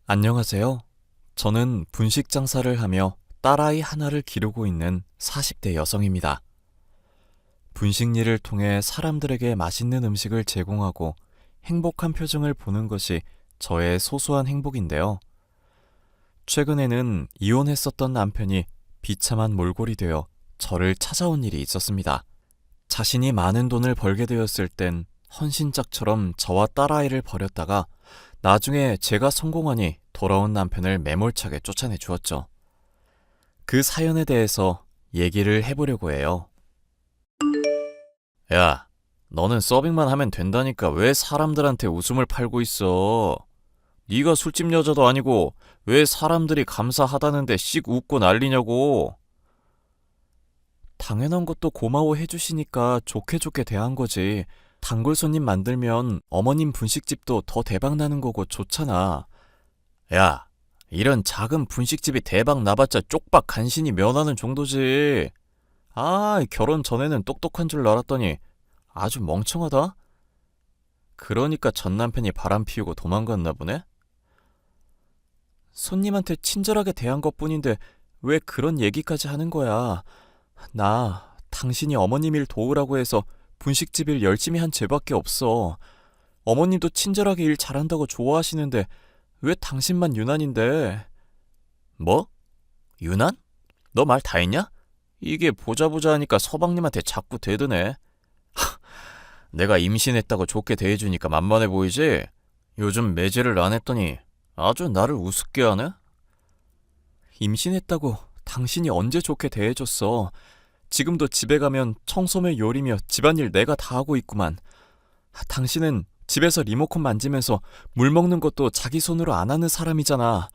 안녕하세요. 저는 분식 장사를 하며 딸아이 하나를 기르고 있는 40대 여성입니다. 분식 일을 통해 사람들에게 맛있는 음식을 제공하고 행복한 표정을 보는 것이 저의 소소한 행복인데요. 최근에는 이혼했었던 남편이 비참한 몰골이 되어 저를 찾아온 일이 있었습니다. 자신이 많은 돈을 벌게 되었을 땐 헌신짝처럼 저와 딸아이를 버렸다가 나중에 제가 성공하니 돌아온 남편을 매몰차게 쫓아내 주었죠. 그 사연에 대해서 얘기를 해보려고 해요. 야, 너는 서빙만 하면 된다니까 왜 사람들한테 웃음을 팔고 있어? 네가 술집 여자도 아니고 왜 사람들이 감사하다는데 씩 웃고 난리냐고. 당연한 것도 고마워해 주시니까 좋게 좋게 대한 거지. 단골 손님 만들면 어머님 분식집도 더 대박 나는 거고 좋잖아. 야, 이런 작은 분식집이 대박 나봤자 쪽박 간신히 면하는 정도지. 아, 결혼 전에는 똑똑한 줄 알았더니 아주 멍청하다? 그러니까 전 남편이 바람 피우고 도망갔나 보네? 손님한테 친절하게 대한 것뿐인데 왜 그런 얘기까지 하는 거야? 나 당신이 어머님 일 도우라고 해서 분식집 일 열심히 한 죄밖에 없어. 어머님도 친절하게 일 잘한다고 좋아하시는데 왜 당신만 유난인데? 뭐? 유난? 너 말 다 했냐? 이게 보자 보자 하니까 서방님한테 자꾸 대드네. 내가 임신했다고 좋게 대해주니까 만만해 보이지? 요즘 매질을 안 했더니 아주 나를 우습게 하네? 임신했다고 당신이 언제 좋게 대해줬어? 지금도 집에 가면 청소며 요리며 집안일 내가 다 하고 있구만. 당신은 집에서 리모컨 만지면서 물 먹는 것도 자기 손으로 안 하는 사람이잖아.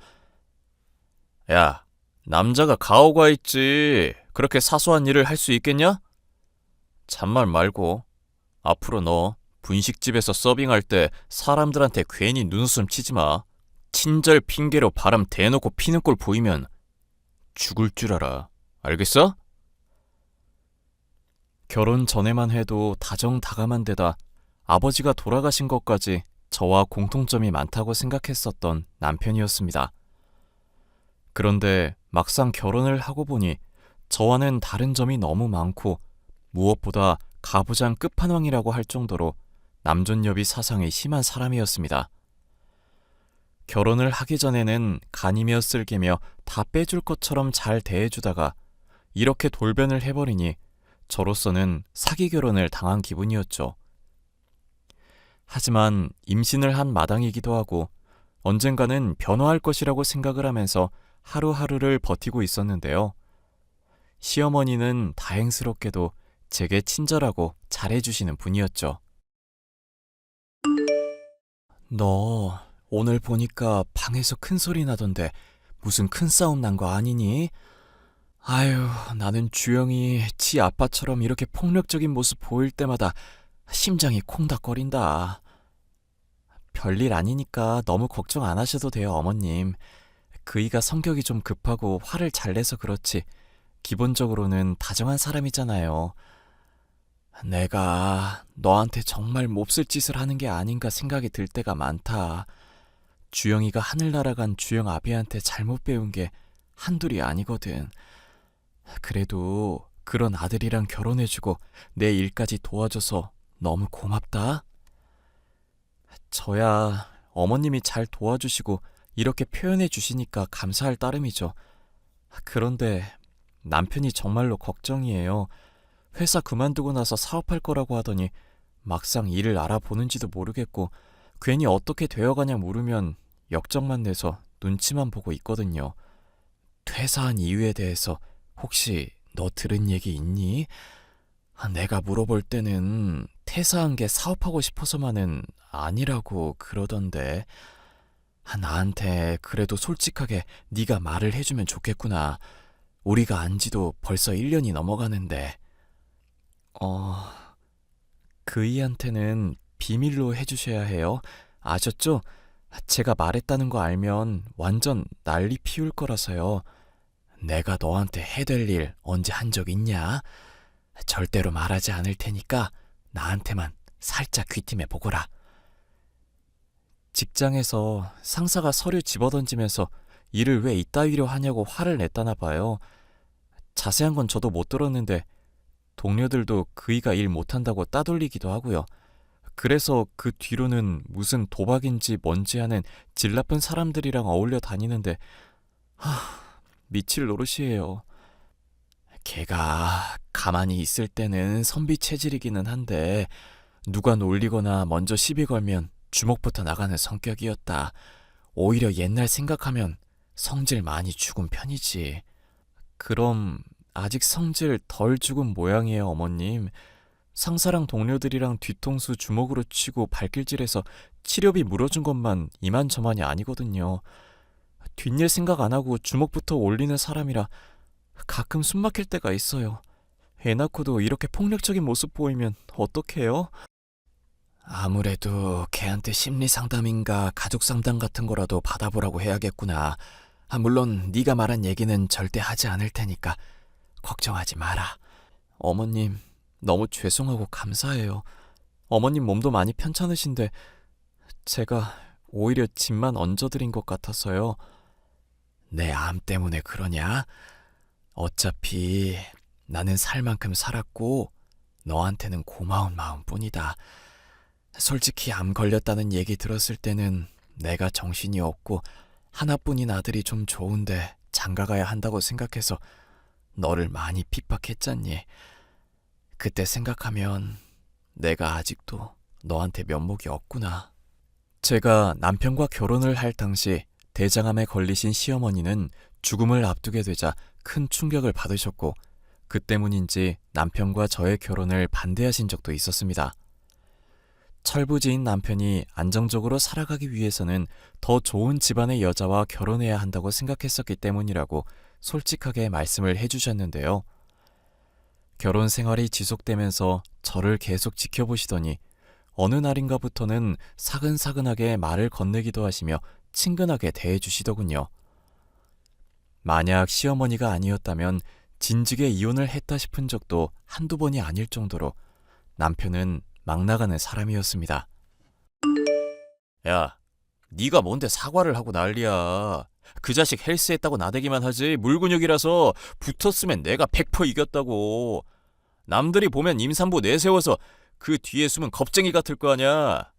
야, 남자가 가오가 있지. 그렇게 사소한 일을 할 수 있겠냐? 잔말 말고 앞으로 너 분식집에서 서빙할 때 사람들한테 괜히 눈웃음 치지 마. 친절 핑계로 바람 대놓고 피는 꼴 보이면 죽을 줄 알아. 알겠어? 결혼 전에만 해도 다정다감한 데다 아버지가 돌아가신 것까지 저와 공통점이 많다고 생각했었던 남편이었습니다. 그런데 막상 결혼을 하고 보니 저와는 다른 점이 너무 많고 무엇보다 가부장 끝판왕이라고 할 정도로 남존여비 사상이 심한 사람이었습니다. 결혼을 하기 전에는 간이며 쓸개며 다 빼줄 것처럼 잘 대해주다가 이렇게 돌변을 해버리니 저로서는 사기 결혼을 당한 기분이었죠. 하지만 임신을 한 마당이기도 하고 언젠가는 변화할 것이라고 생각을 하면서 하루하루를 버티고 있었는데요. 시어머니는 다행스럽게도 제게 친절하고 잘해주시는 분이었죠. 너 오늘 보니까 방에서 큰 소리 나던데 무슨 큰 싸움 난 거 아니니? 아유, 나는 주영이 지 아빠처럼 이렇게 폭력적인 모습 보일 때마다 심장이 콩닥거린다. 별일 아니니까 너무 걱정 안 하셔도 돼요, 어머님. 그이가 성격이 좀 급하고 화를 잘 내서 그렇지 기본적으로는 다정한 사람이잖아요. 내가 너한테 정말 몹쓸 짓을 하는 게 아닌가 생각이 들 때가 많다. 주영이가 하늘 날아간 주영 아비한테 잘못 배운 게 한둘이 아니거든. 그래도 그런 아들이랑 결혼해주고 내 일까지 도와줘서 너무 고맙다. 저야 어머님이 잘 도와주시고 이렇게 표현해 주시니까 감사할 따름이죠. 그런데 남편이 정말로 걱정이에요. 회사 그만두고 나서 사업할 거라고 하더니 막상 일을 알아보는지도 모르겠고 괜히 어떻게 되어가냐 물으면 역정만 내서 눈치만 보고 있거든요. 퇴사한 이유에 대해서 혹시 너 들은 얘기 있니? 내가 물어볼 때는 퇴사한 게 사업하고 싶어서만은 아니라고 그러던데. 나한테 그래도 솔직하게 네가 말을 해주면 좋겠구나. 우리가 안 지도 벌써 1년이 넘어가는데. 어, 그이한테는 비밀로 해주셔야 해요. 아셨죠? 제가 말했다는 거 알면 완전 난리 피울 거라서요. 내가 너한테 해댈 일 언제 한 적 있냐? 절대로 말하지 않을 테니까 나한테만 살짝 귀띔해 보거라. 직장에서 상사가 서류 집어던지면서 일을 왜 이따위로 하냐고 화를 냈다나 봐요. 자세한 건 저도 못 들었는데 동료들도 그이가 일 못한다고 따돌리기도 하고요. 그래서 그 뒤로는 무슨 도박인지 뭔지 하는 질 나쁜 사람들이랑 어울려 다니는데 미칠 노릇이에요. 걔가 가만히 있을 때는 선비 체질이기는 한데 누가 놀리거나 먼저 시비 걸면 주먹부터 나가는 성격이었다. 오히려 옛날 생각하면 성질 많이 죽은 편이지. 그럼 아직 성질 덜 죽은 모양이에요, 어머님. 상사랑 동료들이랑 뒤통수 주먹으로 치고 발길질해서 치료비 물어준 것만 이만저만이 아니거든요. 뒷일 생각 안 하고 주먹부터 올리는 사람이라 가끔 숨 막힐 때가 있어요. 애 낳고도 이렇게 폭력적인 모습 보이면 어떡해요? 아무래도 걔한테 심리 상담인가 가족 상담 같은 거라도 받아보라고 해야겠구나. 물론 네가 말한 얘기는 절대 하지 않을 테니까 걱정하지 마라. 어머님, 너무 죄송하고 감사해요. 어머님 몸도 많이 편찮으신데 제가 오히려 짐만 얹어드린 것 같아서요. 내 암 때문에 그러냐? 어차피 나는 살 만큼 살았고 너한테는 고마운 마음뿐이다. 솔직히 암 걸렸다는 얘기 들었을 때는 내가 정신이 없고 하나뿐인 아들이 좀 좋은데 장가가야 한다고 생각해서 너를 많이 핍박했잖니. 그때 생각하면 내가 아직도 너한테 면목이 없구나. 제가 남편과 결혼을 할 당시 대장암에 걸리신 시어머니는 죽음을 앞두게 되자 큰 충격을 받으셨고 그 때문인지 남편과 저의 결혼을 반대하신 적도 있었습니다. 철부지인 남편이 안정적으로 살아가기 위해서는 더 좋은 집안의 여자와 결혼해야 한다고 생각했었기 때문이라고 솔직하게 말씀을 해주셨는데요. 결혼 생활이 지속되면서 저를 계속 지켜보시더니 어느 날인가부터는 사근사근하게 말을 건네기도 하시며 친근하게 대해주시더군요. 만약 시어머니가 아니었다면 진즉에 이혼을 했다 싶은 적도 한두 번이 아닐 정도로 남편은 막 나가는 사람이었습니다. 야, 네가 뭔데 사과를 하고 난리야. 그 자식 헬스했다고 나대기만 하지 물근육이라서 붙었으면 내가 100% 이겼다고. 남들이 보면 임산부 내세워서 그 뒤에 숨은 겁쟁이 같을 거 아냐.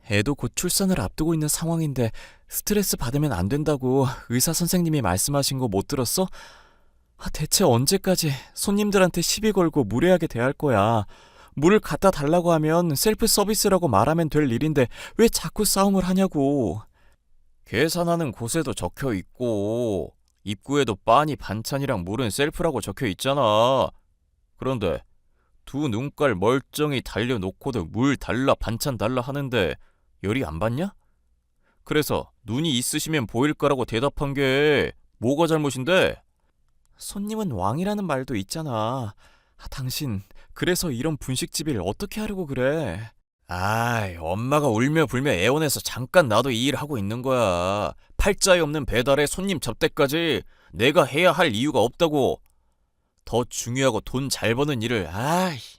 애도 곧 출산을 앞두고 있는 상황인데 스트레스 받으면 안 된다고 의사 선생님이 말씀하신 거 못 들었어? 대체 언제까지 손님들한테 시비 걸고 무례하게 대할 거야. 물을 갖다 달라고 하면 셀프 서비스라고 말하면 될 일인데 왜 자꾸 싸움을 하냐고. 계산하는 곳에도 적혀 있고 입구에도 빤히 반찬이랑 물은 셀프라고 적혀 있잖아. 그런데 두 눈깔 멀쩡히 달려놓고도 물 달라 반찬 달라 하는데 열이 안 받냐? 그래서 눈이 있으시면 보일 거라고 대답한 게 뭐가 잘못인데? 손님은 왕이라는 말도 있잖아. 당신 그래서 이런 분식집일 어떻게 하려고 그래? 아이, 엄마가 울며 불며 애원해서 잠깐 나도 이 일 하고 있는 거야. 팔자에 없는 배달에 손님 접대까지 내가 해야 할 이유가 없다고. 더 중요하고 돈 잘 버는 일을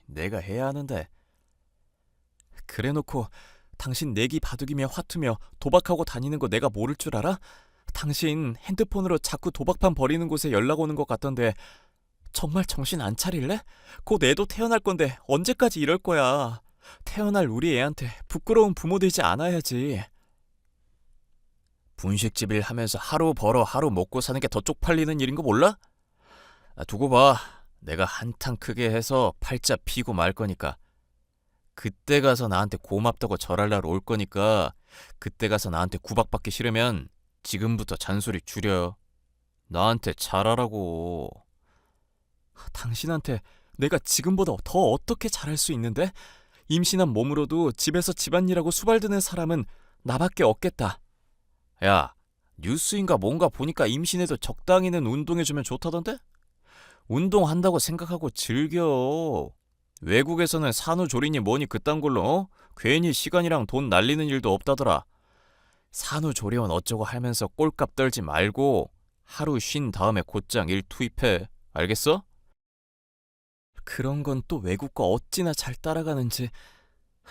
내가 해야 하는데. 그래놓고 당신 내기 바둑이며 화투며 도박하고 다니는 거 내가 모를 줄 알아? 당신 핸드폰으로 자꾸 도박판 버리는 곳에 연락 오는 것 같던데 정말 정신 안 차릴래? 곧 애도 태어날 건데 언제까지 이럴 거야. 태어날 우리 애한테 부끄러운 부모 되지 않아야지. 분식집 일 하면서 하루 벌어 하루 먹고 사는 게 더 쪽팔리는 일인 거 몰라? 두고 봐. 내가 한탕 크게 해서 팔자 피고 말 거니까. 그때 가서 나한테 고맙다고 절할 날 올 거니까 그때 가서 나한테 구박받기 싫으면 지금부터 잔소리 줄여. 나한테 잘하라고. 당신한테 내가 지금보다 더 어떻게 잘할 수 있는데? 임신한 몸으로도 집에서 집안일하고 수발드는 사람은 나밖에 없겠다. 야, 뉴스인가 뭔가 보니까 임신해도 적당히는 운동해주면 좋다던데? 운동한다고 생각하고 즐겨. 외국에서는 산후조리니 뭐니 그딴 걸로 괜히 시간이랑 돈 날리는 일도 없다더라. 산후조리원 어쩌고 하면서 꼴값 떨지 말고 하루 쉰 다음에 곧장 일 투입해. 알겠어? 그런 건 또 외국 거 어찌나 잘 따라가는지.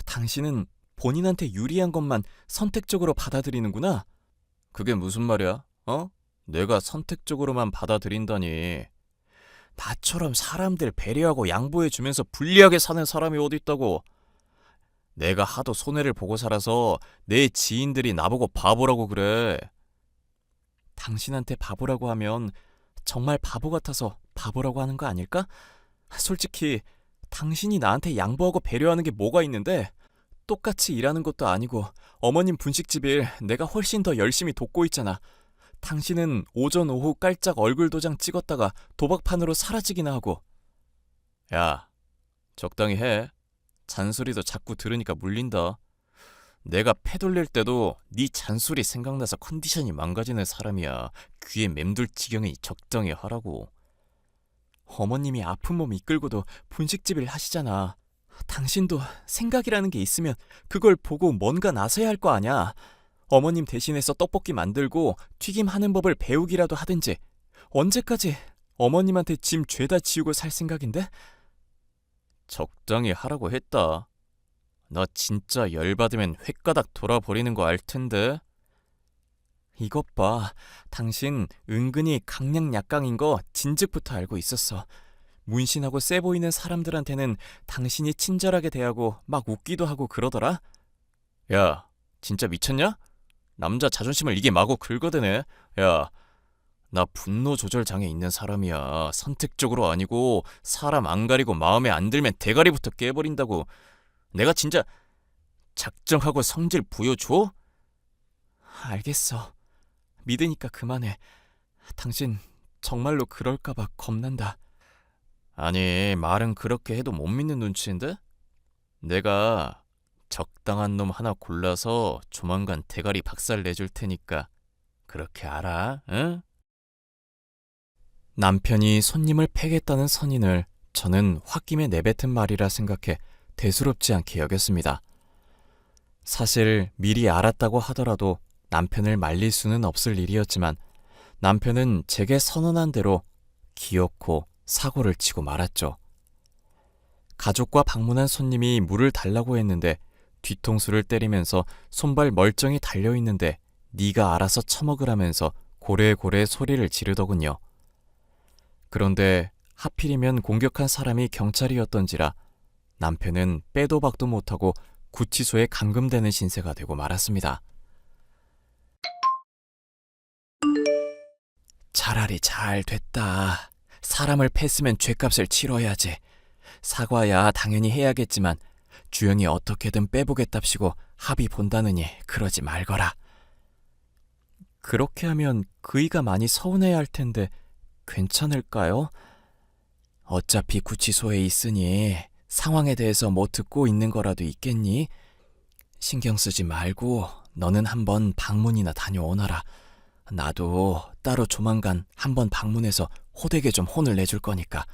당신은 본인한테 유리한 것만 선택적으로 받아들이는구나. 그게 무슨 말이야? 내가 선택적으로만 받아들인다니. 나처럼 사람들 배려하고 양보해주면서 불리하게 사는 사람이 어디 있다고. 내가 하도 손해를 보고 살아서 내 지인들이 나보고 바보라고 그래. 당신한테 바보라고 하면 정말 바보 같아서 바보라고 하는 거 아닐까? 솔직히 당신이 나한테 양보하고 배려하는 게 뭐가 있는데, 똑같이 일하는 것도 아니고 어머님 분식집일 내가 훨씬 더 열심히 돕고 있잖아. 당신은 오전 오후 깔짝 얼굴 도장 찍었다가 도박판으로 사라지기나 하고. 야, 적당히 해. 잔소리도 자꾸 들으니까 물린다. 내가 패 돌릴 때도 네 잔소리 생각나서 컨디션이 망가지는 사람이야. 귀에 맴돌 지경이니 적당히 하라고. 어머님이 아픈 몸 이끌고도 분식집을 하시잖아. 당신도 생각이라는 게 있으면 그걸 보고 뭔가 나서야 할 거 아냐. 어머님 대신해서 떡볶이 만들고 튀김하는 법을 배우기라도 하든지. 언제까지 어머님한테 짐 죄다 지우고 살 생각인데? 적당히 하라고 했다. 나 진짜 열받으면 횟가닥 돌아버리는 거 알 텐데. 이것 봐. 당신 은근히 강약약강인 거 진즉부터 알고 있었어. 문신하고 세 보이는 사람들한테는 당신이 친절하게 대하고 막 웃기도 하고 그러더라. 야, 진짜 미쳤냐? 남자 자존심을 이게 마구 긁어대네. 야, 나 분노 조절 장애 있는 사람이야. 선택적으로 아니고 사람 안 가리고 마음에 안 들면 대가리부터 깨버린다고. 내가 진짜 작정하고 성질 부여줘? 알겠어. 믿으니까 그만해. 당신 정말로 그럴까봐 겁난다. 아니, 말은 그렇게 해도 못 믿는 눈치인데? 내가 적당한 놈 하나 골라서 조만간 대가리 박살 내줄 테니까 그렇게 알아, 응? 남편이 손님을 패겠다는 선인을 저는 홧김에 내뱉은 말이라 생각해 대수롭지 않게 여겼습니다. 사실 미리 알았다고 하더라도 남편을 말릴 수는 없을 일이었지만 남편은 제게 선언한 대로 기어코 사고를 치고 말았죠. 가족과 방문한 손님이 물을 달라고 했는데 뒤통수를 때리면서 손발 멀쩡히 달려있는데 네가 알아서 처먹으라면서 고래고래 소리를 지르더군요. 그런데 하필이면 공격한 사람이 경찰이었던지라 남편은 빼도 박도 못하고 구치소에 감금되는 신세가 되고 말았습니다. 차라리 잘 됐다. 사람을 팼으면 죗값을 치러야지. 사과야 당연히 해야겠지만 주영이 어떻게든 빼보겠답시고 합의 본다느니 그러지 말거라. 그렇게 하면 그이가 많이 서운해야 할 텐데 괜찮을까요? 어차피 구치소에 있으니 상황에 대해서 뭐 듣고 있는 거라도 있겠니? 신경 쓰지 말고 너는 한번 방문이나 다녀오너라. 나도 따로 조만간 한번 방문해서 호되게 좀 혼을 내줄 거니까.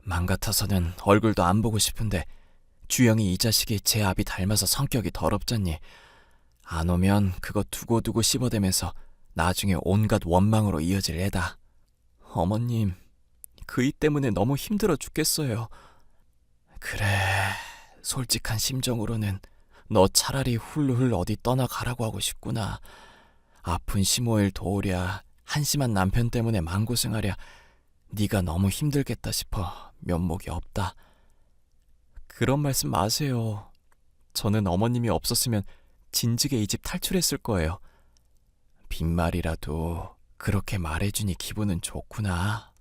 맘 같아서는 얼굴도 안 보고 싶은데 주영이 이 자식이 제 아비 닮아서 성격이 더럽잖니. 안 오면 그거 두고두고 씹어대면서 나중에 온갖 원망으로 이어질 애다. 어머님, 그이 때문에 너무 힘들어 죽겠어요. 그래, 솔직한 심정으로는 너 차라리 훌훌 어디 떠나가라고 하고 싶구나. 아픈 시모일 도우랴 한심한 남편 때문에 맘고생하랴 네가 너무 힘들겠다 싶어 면목이 없다. 그런 말씀 마세요. 저는 어머님이 없었으면 진즉에 이 집 탈출했을 거예요. 빈말이라도 그렇게 말해주니 기분은 좋구나.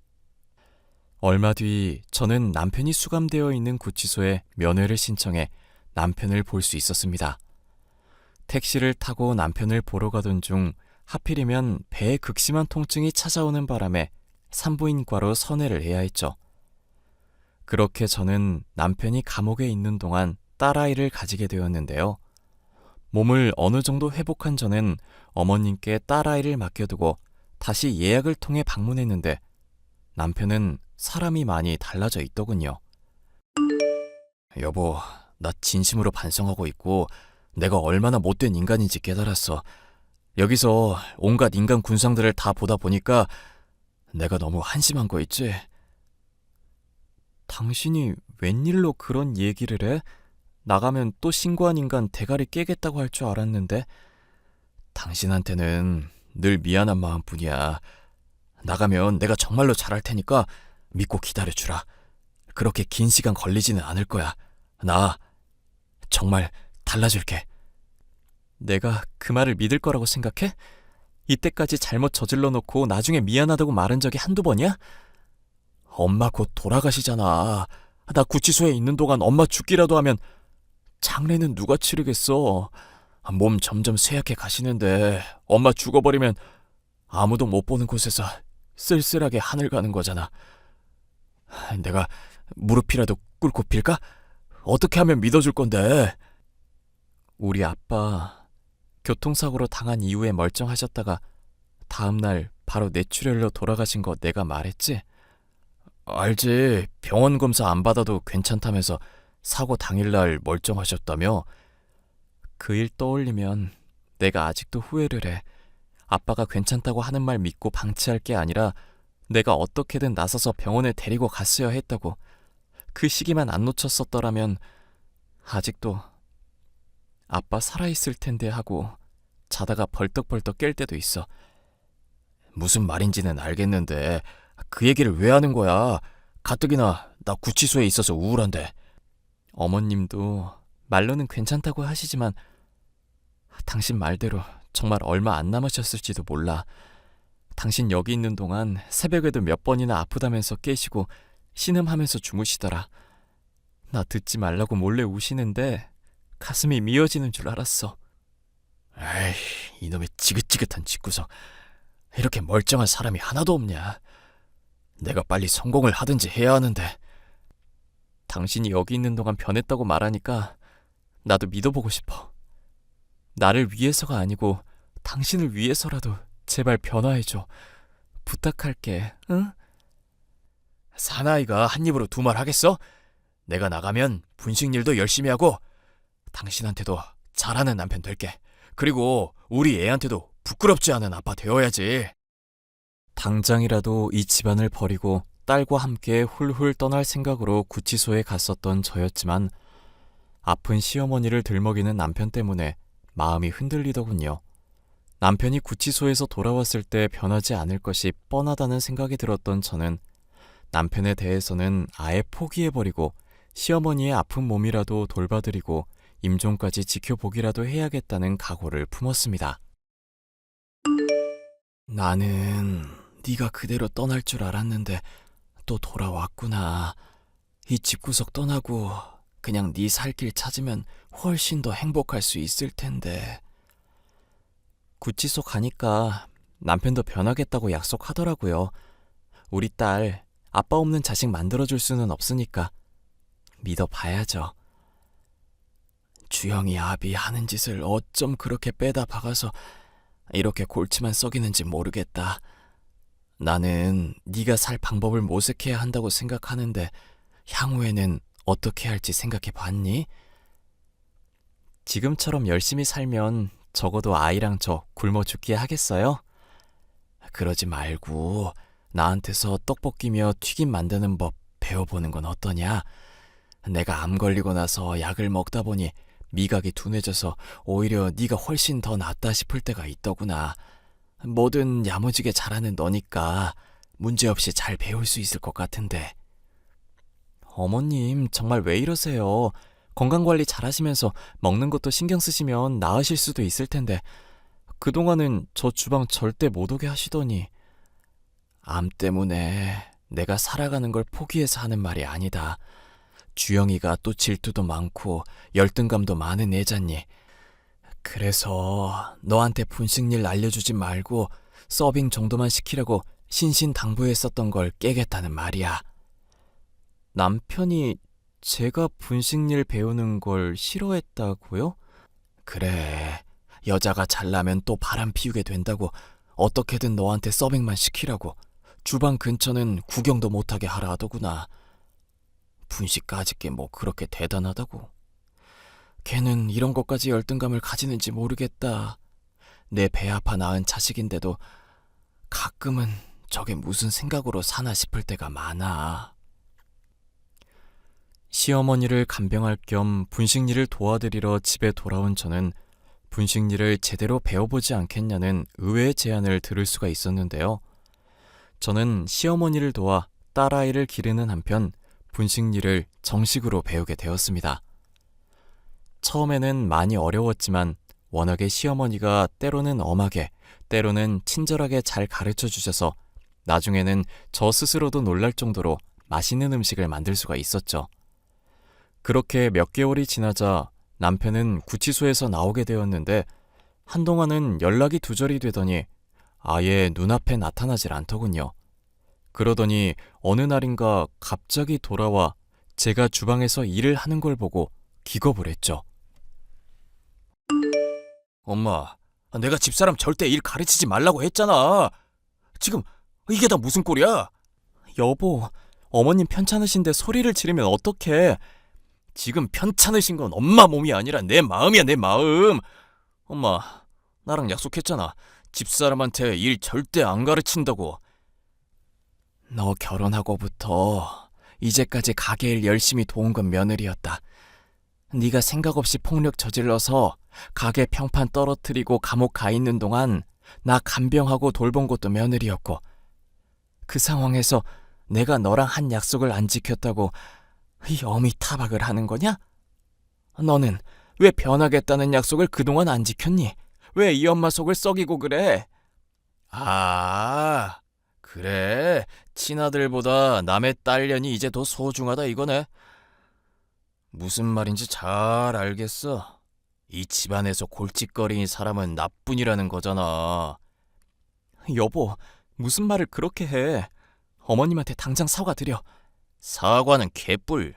얼마 뒤 저는 남편이 수감되어 있는 구치소에 면회를 신청해 남편을 볼 수 있었습니다. 택시를 타고 남편을 보러 가던 중 하필이면 배에 극심한 통증이 찾아오는 바람에 산부인과로 선회를 해야 했죠. 그렇게 저는 남편이 감옥에 있는 동안 딸아이를 가지게 되었는데요. 몸을 어느 정도 회복한 저는 어머님께 딸아이를 맡겨두고 다시 예약을 통해 방문했는데 남편은 사람이 많이 달라져 있더군요. 여보, 나 진심으로 반성하고 있고 내가 얼마나 못된 인간인지 깨달았어. 여기서 온갖 인간 군상들을 다 보다 보니까 내가 너무 한심한 거 있지? 당신이 웬일로 그런 얘기를 해? 나가면 또 신고한 인간 대가리 깨겠다고 할 줄 알았는데. 당신한테는 늘 미안한 마음뿐이야. 나가면 내가 정말로 잘할 테니까 믿고 기다려주라. 그렇게 긴 시간 걸리지는 않을 거야. 나 정말 달라질게. 내가 그 말을 믿을 거라고 생각해? 이때까지 잘못 저질러 놓고 나중에 미안하다고 말한 적이 한두 번이야? 엄마 곧 돌아가시잖아. 나 구치소에 있는 동안 엄마 죽기라도 하면 장례는 누가 치르겠어? 몸 점점 쇠약해 가시는데 엄마 죽어버리면 아무도 못 보는 곳에서 쓸쓸하게 하늘 가는 거잖아. 내가 무릎이라도 꿇고 빌까? 어떻게 하면 믿어줄 건데? 우리 아빠 교통사고로 당한 이후에 멀쩡하셨다가 다음날 바로 뇌출혈로 돌아가신 거 내가 말했지? 알지. 병원 검사 안 받아도 괜찮다면서 사고 당일날 멀쩡하셨다며? 그 일 떠올리면 내가 아직도 후회를 해. 아빠가 괜찮다고 하는 말 믿고 방치할 게 아니라 내가 어떻게든 나서서 병원에 데리고 갔어야 했다고. 그 시기만 안 놓쳤었더라면 아직도 아빠 살아있을 텐데 하고 자다가 벌떡벌떡 깰 때도 있어. 무슨 말인지는 알겠는데 그 얘기를 왜 하는 거야? 가뜩이나 나 구치소에 있어서 우울한데. 어머님도 말로는 괜찮다고 하시지만 당신 말대로 정말 얼마 안 남으셨을지도 몰라. 당신 여기 있는 동안 새벽에도 몇 번이나 아프다면서 깨시고 신음하면서 주무시더라. 나 듣지 말라고 몰래 우시는데 가슴이 미어지는 줄 알았어. 에이, 이놈의 지긋지긋한 집구석. 이렇게 멀쩡한 사람이 하나도 없냐. 내가 빨리 성공을 하든지 해야 하는데. 당신이 여기 있는 동안 변했다고 말하니까 나도 믿어보고 싶어. 나를 위해서가 아니고 당신을 위해서라도 제발 변화해줘. 부탁할게, 응? 사나이가 한 입으로 두 말 하겠어? 내가 나가면 분식일도 열심히 하고 당신한테도 잘하는 남편 될게. 그리고 우리 애한테도 부끄럽지 않은 아빠 되어야지. 당장이라도 이 집안을 버리고 딸과 함께 훌훌 떠날 생각으로 구치소에 갔었던 저였지만 아픈 시어머니를 들먹이는 남편 때문에 마음이 흔들리더군요. 남편이 구치소에서 돌아왔을 때 변하지 않을 것이 뻔하다는 생각이 들었던 저는 남편에 대해서는 아예 포기해버리고 시어머니의 아픈 몸이라도 돌봐드리고 임종까지 지켜보기라도 해야겠다는 각오를 품었습니다. 나는 네가 그대로 떠날 줄 알았는데 또 돌아왔구나. 이 집구석 떠나고 그냥 네 살 길 찾으면 훨씬 더 행복할 수 있을 텐데. 구치소 가니까 남편도 변하겠다고 약속하더라고요. 우리 딸 아빠 없는 자식 만들어줄 수는 없으니까 믿어봐야죠. 주영이 아비 하는 짓을 어쩜 그렇게 빼다 박아서 이렇게 골치만 썩이는지 모르겠다. 나는 네가 살 방법을 모색해야 한다고 생각하는데 향후에는 어떻게 할지 생각해 봤니? 지금처럼 열심히 살면 적어도 아이랑 저 굶어 죽게 하겠어요? 그러지 말고 나한테서 떡볶이며 튀김 만드는 법 배워보는 건 어떠냐? 내가 암 걸리고 나서 약을 먹다 보니 미각이 둔해져서 오히려 네가 훨씬 더 낫다 싶을 때가 있더구나. 뭐든 야무지게 잘하는 너니까 문제없이 잘 배울 수 있을 것 같은데. 어머님 정말 왜 이러세요? 건강관리 잘하시면서 먹는 것도 신경 쓰시면 나으실 수도 있을 텐데 그동안은 저 주방 절대 못 오게 하시더니. 암 때문에 내가 살아가는 걸 포기해서 하는 말이 아니다. 주영이가 또 질투도 많고 열등감도 많은 애잖니. 그래서 너한테 분식일 알려주지 말고 서빙 정도만 시키려고 신신당부했었던 걸 깨겠다는 말이야. 남편이 제가 분식일 배우는 걸 싫어했다고요? 그래, 여자가 잘나면 또 바람 피우게 된다고 어떻게든 너한테 서빙만 시키라고 주방 근처는 구경도 못하게 하라 하더구나. 분식 까짓 게 뭐 그렇게 대단하다고. 걔는 이런 것까지 열등감을 가지는지 모르겠다. 내 배 아파 낳은 자식인데도 가끔은 저게 무슨 생각으로 사나 싶을 때가 많아. 시어머니를 간병할 겸 분식일을 도와드리러 집에 돌아온 저는 분식일을 제대로 배워보지 않겠냐는 의외의 제안을 들을 수가 있었는데요. 저는 시어머니를 도와 딸아이를 기르는 한편 분식일을 정식으로 배우게 되었습니다. 처음에는 많이 어려웠지만 워낙에 시어머니가 때로는 엄하게, 때로는 친절하게 잘 가르쳐 주셔서 나중에는 저 스스로도 놀랄 정도로 맛있는 음식을 만들 수가 있었죠. 그렇게 몇 개월이 지나자 남편은 구치소에서 나오게 되었는데 한동안은 연락이 두절이 되더니 아예 눈앞에 나타나질 않더군요. 그러더니 어느 날인가 갑자기 돌아와 제가 주방에서 일을 하는 걸 보고 기겁을 했죠. 엄마, 내가 집사람 절대 일 가르치지 말라고 했잖아. 지금 이게 다 무슨 꼴이야? 여보, 어머님 편찮으신데 소리를 지르면 어떡해. 지금 편찮으신 건 엄마 몸이 아니라 내 마음이야, 내 마음. 엄마, 나랑 약속했잖아. 집사람한테 일 절대 안 가르친다고. 너 결혼하고부터 이제까지 가게 일 열심히 도운 건 며느리였다. 네가 생각 없이 폭력 저질러서 가게 평판 떨어뜨리고 감옥 가 있는 동안 나 간병하고 돌본 것도 며느리였고, 그 상황에서 내가 너랑 한 약속을 안 지켰다고 이 어미 타박을 하는 거냐? 너는 왜 변하겠다는 약속을 그동안 안 지켰니? 왜 이 엄마 속을 썩이고 그래? 아, 그래. 친아들보다 남의 딸년이 이제 더 소중하다 이거네. 무슨 말인지 잘 알겠어. 이 집안에서 골칫거리인 사람은 나뿐이라는 거잖아. 여보, 무슨 말을 그렇게 해. 어머님한테 당장 사과드려. 사과는 개뿔.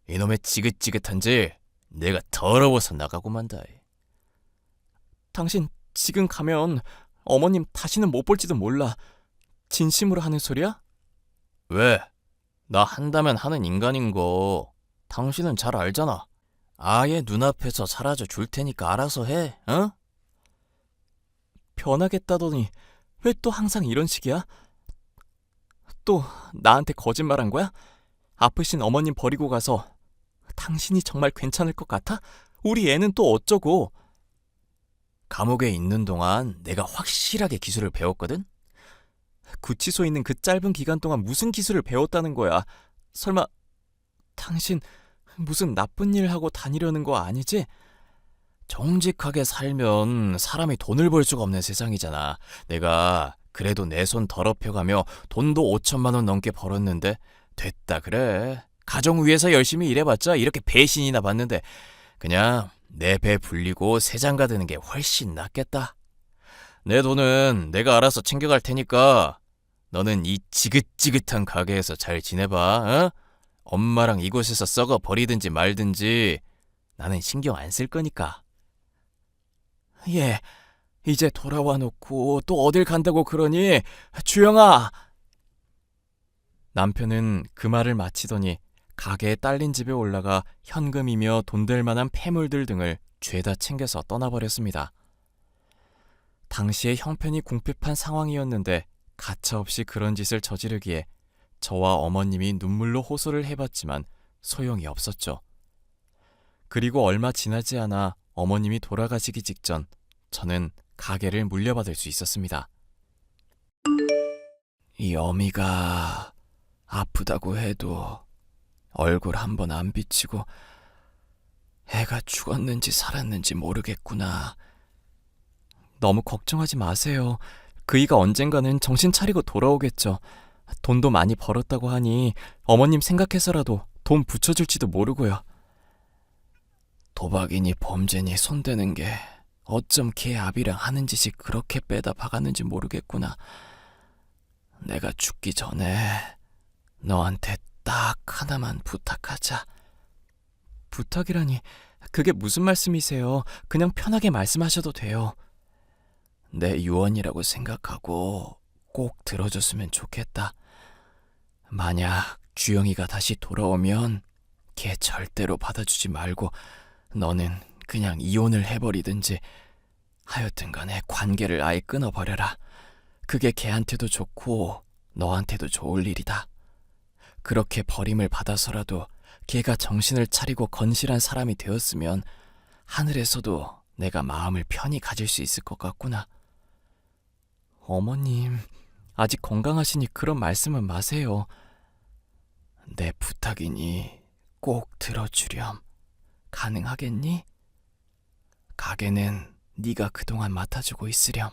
이놈의 지긋지긋한지 내가 더러워서 나가고 만다. 당신 지금 가면 어머님 다시는 못 볼지도 몰라. 진심으로 하는 소리야? 왜? 나 한다면 하는 인간인 거 당신은 잘 알잖아. 아예 눈앞에서 사라져 줄 테니까 알아서 해, 어? 변하겠다더니 왜 또 항상 이런 식이야? 또 나한테 거짓말한 거야? 아프신 어머님 버리고 가서 당신이 정말 괜찮을 것 같아? 우리 애는 또 어쩌고? 감옥에 있는 동안 내가 확실하게 기술을 배웠거든? 구치소에 있는 그 짧은 기간 동안 무슨 기술을 배웠다는 거야? 설마 당신 무슨 나쁜 일 하고 다니려는 거 아니지? 정직하게 살면 사람이 돈을 벌 수가 없는 세상이잖아. 내가 그래도 내 손 더럽혀가며 돈도 5천만 원 넘게 벌었는데 됐다 그래. 가정 위해서 열심히 일해봤자 이렇게 배신이나 받는데 그냥 내 배 불리고 새 장가 드는 게 훨씬 낫겠다. 내 돈은 내가 알아서 챙겨갈 테니까 너는 이 지긋지긋한 가게에서 잘 지내봐. 어? 엄마랑 이곳에서 썩어 버리든지 말든지 나는 신경 안 쓸 거니까. 예, 이제 돌아와 놓고 또 어딜 간다고 그러니? 주영아! 남편은 그 말을 마치더니 가게에 딸린 집에 올라가 현금이며 돈 될 만한 폐물들 등을 죄다 챙겨서 떠나버렸습니다. 당시에 형편이 궁핍한 상황이었는데 가차없이 그런 짓을 저지르기에 저와 어머님이 눈물로 호소를 해봤지만 소용이 없었죠. 그리고 얼마 지나지 않아 어머님이 돌아가시기 직전 저는 가게를 물려받을 수 있었습니다. 이 어미가 아프다고 해도 얼굴 한번 안 비치고 애가 죽었는지 살았는지 모르겠구나. 너무 걱정하지 마세요. 그이가 언젠가는 정신 차리고 돌아오겠죠. 돈도 많이 벌었다고 하니 어머님 생각해서라도 돈 붙여줄지도 모르고요. 도박이니 범죄니 손대는 게 어쩜 걔 아비랑 하는 짓이 그렇게 빼다 박았는지 모르겠구나. 내가 죽기 전에 너한테 딱 하나만 부탁하자. 부탁이라니 그게 무슨 말씀이세요? 그냥 편하게 말씀하셔도 돼요. 내 유언이라고 생각하고 꼭 들어줬으면 좋겠다. 만약 주영이가 다시 돌아오면 걔 절대로 받아주지 말고 너는 그냥 이혼을 해버리든지 하여튼 간에 관계를 아예 끊어버려라. 그게 걔한테도 좋고 너한테도 좋을 일이다. 그렇게 버림을 받아서라도 걔가 정신을 차리고 건실한 사람이 되었으면 하늘에서도 내가 마음을 편히 가질 수 있을 것 같구나. 어머님, 아직 건강하시니 그런 말씀은 마세요. 내 부탁이니 꼭 들어주렴. 가능하겠니? 가게는 네가 그동안 맡아주고 있으렴.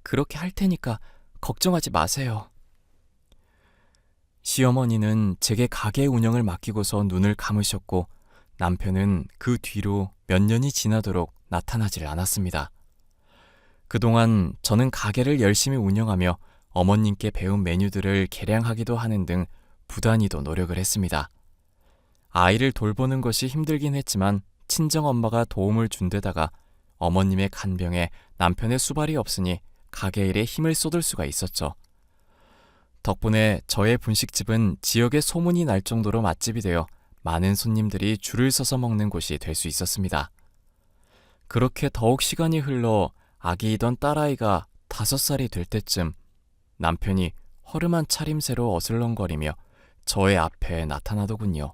그렇게 할 테니까 걱정하지 마세요. 시어머니는 제게 가게 운영을 맡기고서 눈을 감으셨고 남편은 그 뒤로 몇 년이 지나도록 나타나질 않았습니다. 그동안 저는 가게를 열심히 운영하며 어머님께 배운 메뉴들을 개량하기도 하는 등 부단히도 노력을 했습니다. 아이를 돌보는 것이 힘들긴 했지만 친정엄마가 도움을 준 데다가 어머님의 간병에 남편의 수발이 없으니 가게 일에 힘을 쏟을 수가 있었죠. 덕분에 저의 분식집은 지역에 소문이 날 정도로 맛집이 되어 많은 손님들이 줄을 서서 먹는 곳이 될 수 있었습니다. 그렇게 더욱 시간이 흘러 아기이던 딸아이가 5살이 될 때쯤 남편이 허름한 차림새로 어슬렁거리며 저의 앞에 나타나더군요.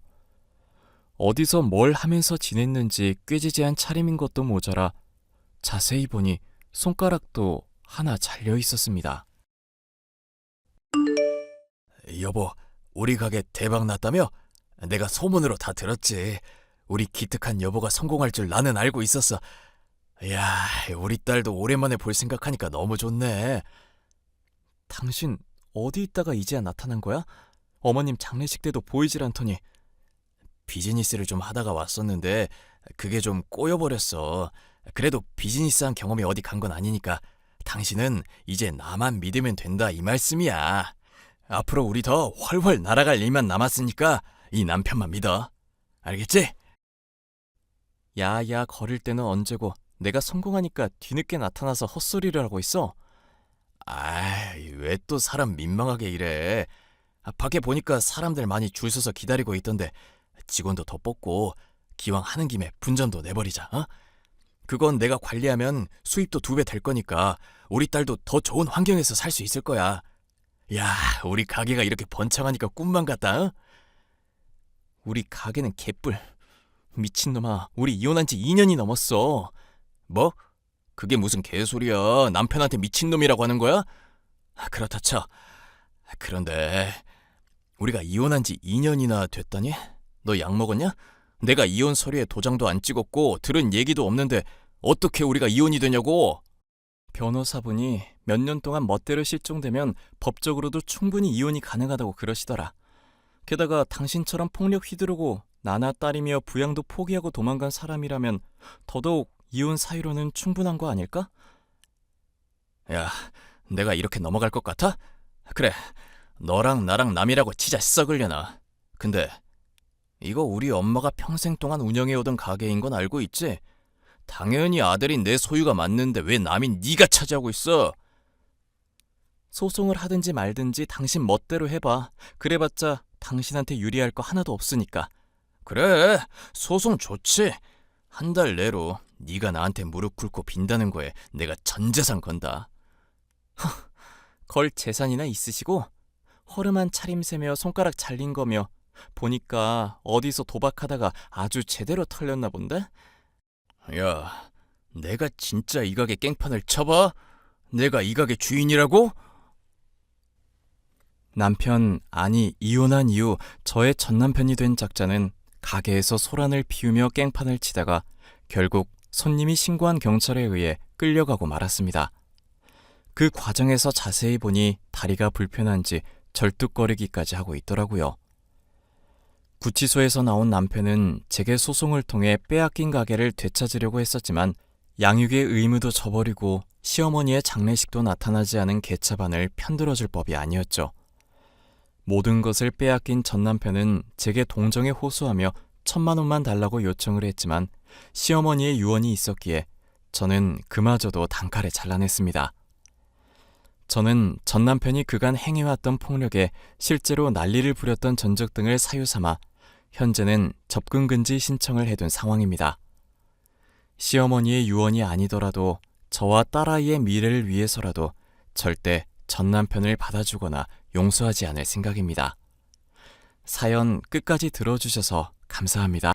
어디서 뭘 하면서 지냈는지 꾀지지한 차림인 것도 모자라 자세히 보니 손가락도 하나 잘려 있었습니다. 여보, 우리 가게 대박 났다며? 내가 소문으로 다 들었지. 우리 기특한 여보가 성공할 줄 나는 알고 있었어. 야, 우리 딸도 오랜만에 볼 생각하니까 너무 좋네. 당신 어디 있다가 이제야 나타난 거야? 어머님 장례식 때도 보이질 않더니. 비즈니스를 좀 하다가 왔었는데 그게 좀 꼬여버렸어. 그래도 비즈니스한 경험이 어디 간 건 아니니까 당신은 이제 나만 믿으면 된다 이 말씀이야. 앞으로 우리 더 훨훨 날아갈 일만 남았으니까 이 남편만 믿어. 알겠지? 야야 거릴 때는 언제고 내가 성공하니까 뒤늦게 나타나서 헛소리를 하고 있어? 아이, 왜 또 사람 민망하게 이래. 밖에 보니까 사람들 많이 줄 서서 기다리고 있던데 직원도 더 뽑고 기왕 하는 김에 분점도 내버리자. 어? 그건 내가 관리하면 수입도 2배 될 거니까 우리 딸도 더 좋은 환경에서 살 수 있을 거야. 야, 우리 가게가 이렇게 번창하니까 꿈만 같다. 어? 우리 가게는 개뿔. 미친놈아, 우리 이혼한 지 2년이 넘었어. 뭐? 그게 무슨 개소리야. 남편한테 미친놈이라고 하는 거야? 그렇다 쳐. 그런데 우리가 이혼한 지 2년이나 됐다니? 너 약 먹었냐? 내가 이혼 서류에 도장도 안 찍었고 들은 얘기도 없는데 어떻게 우리가 이혼이 되냐고? 변호사분이 몇 년 동안 멋대로 실종되면 법적으로도 충분히 이혼이 가능하다고 그러시더라. 게다가 당신처럼 폭력 휘두르고 나나 딸이며 부양도 포기하고 도망간 사람이라면 더더욱 이혼 사유로는 충분한 거 아닐까? 야, 내가 이렇게 넘어갈 것 같아? 그래, 너랑 나랑 남이라고 치자 썩으려나. 근데 이거 우리 엄마가 평생 동안 운영해오던 가게인 건 알고 있지? 당연히 아들인 내 소유가 맞는데 왜 남인 네가 차지하고 있어? 소송을 하든지 말든지 당신 멋대로 해봐. 그래봤자 당신한테 유리할 거 하나도 없으니까. 그래, 소송 좋지. 1달 내로 네가 나한테 무릎 꿇고 빈다는 거에 내가 전 재산 건다. 걸 재산이나 있으시고 허름한 차림새며 손가락 잘린 거며 보니까 어디서 도박하다가 아주 제대로 털렸나 본데? 야, 내가 진짜 이 가게 깽판을 쳐봐? 내가 이 가게 주인이라고? 남편, 아니 이혼한 이후 저의 전남편이 된 작자는 가게에서 소란을 피우며 깽판을 치다가 결국 손님이 신고한 경찰에 의해 끌려가고 말았습니다. 그 과정에서 자세히 보니 다리가 불편한지 절뚝거리기까지 하고 있더라고요. 구치소에서 나온 남편은 제게 소송을 통해 빼앗긴 가게를 되찾으려고 했었지만 양육의 의무도 저버리고 시어머니의 장례식도 나타나지 않은 개차반을 편들어줄 법이 아니었죠. 모든 것을 빼앗긴 전 남편은 제게 동정에 호소하며 1,000만 원만 달라고 요청을 했지만 시어머니의 유언이 있었기에 저는 그마저도 단칼에 잘라냈습니다. 저는 전 남편이 그간 행해왔던 폭력에 실제로 난리를 부렸던 전적 등을 사유삼아 현재는 접근금지 신청을 해둔 상황입니다. 시어머니의 유언이 아니더라도 저와 딸아이의 미래를 위해서라도 절대 전 남편을 받아주거나 용서하지 않을 생각입니다. 사연 끝까지 들어주셔서 감사합니다.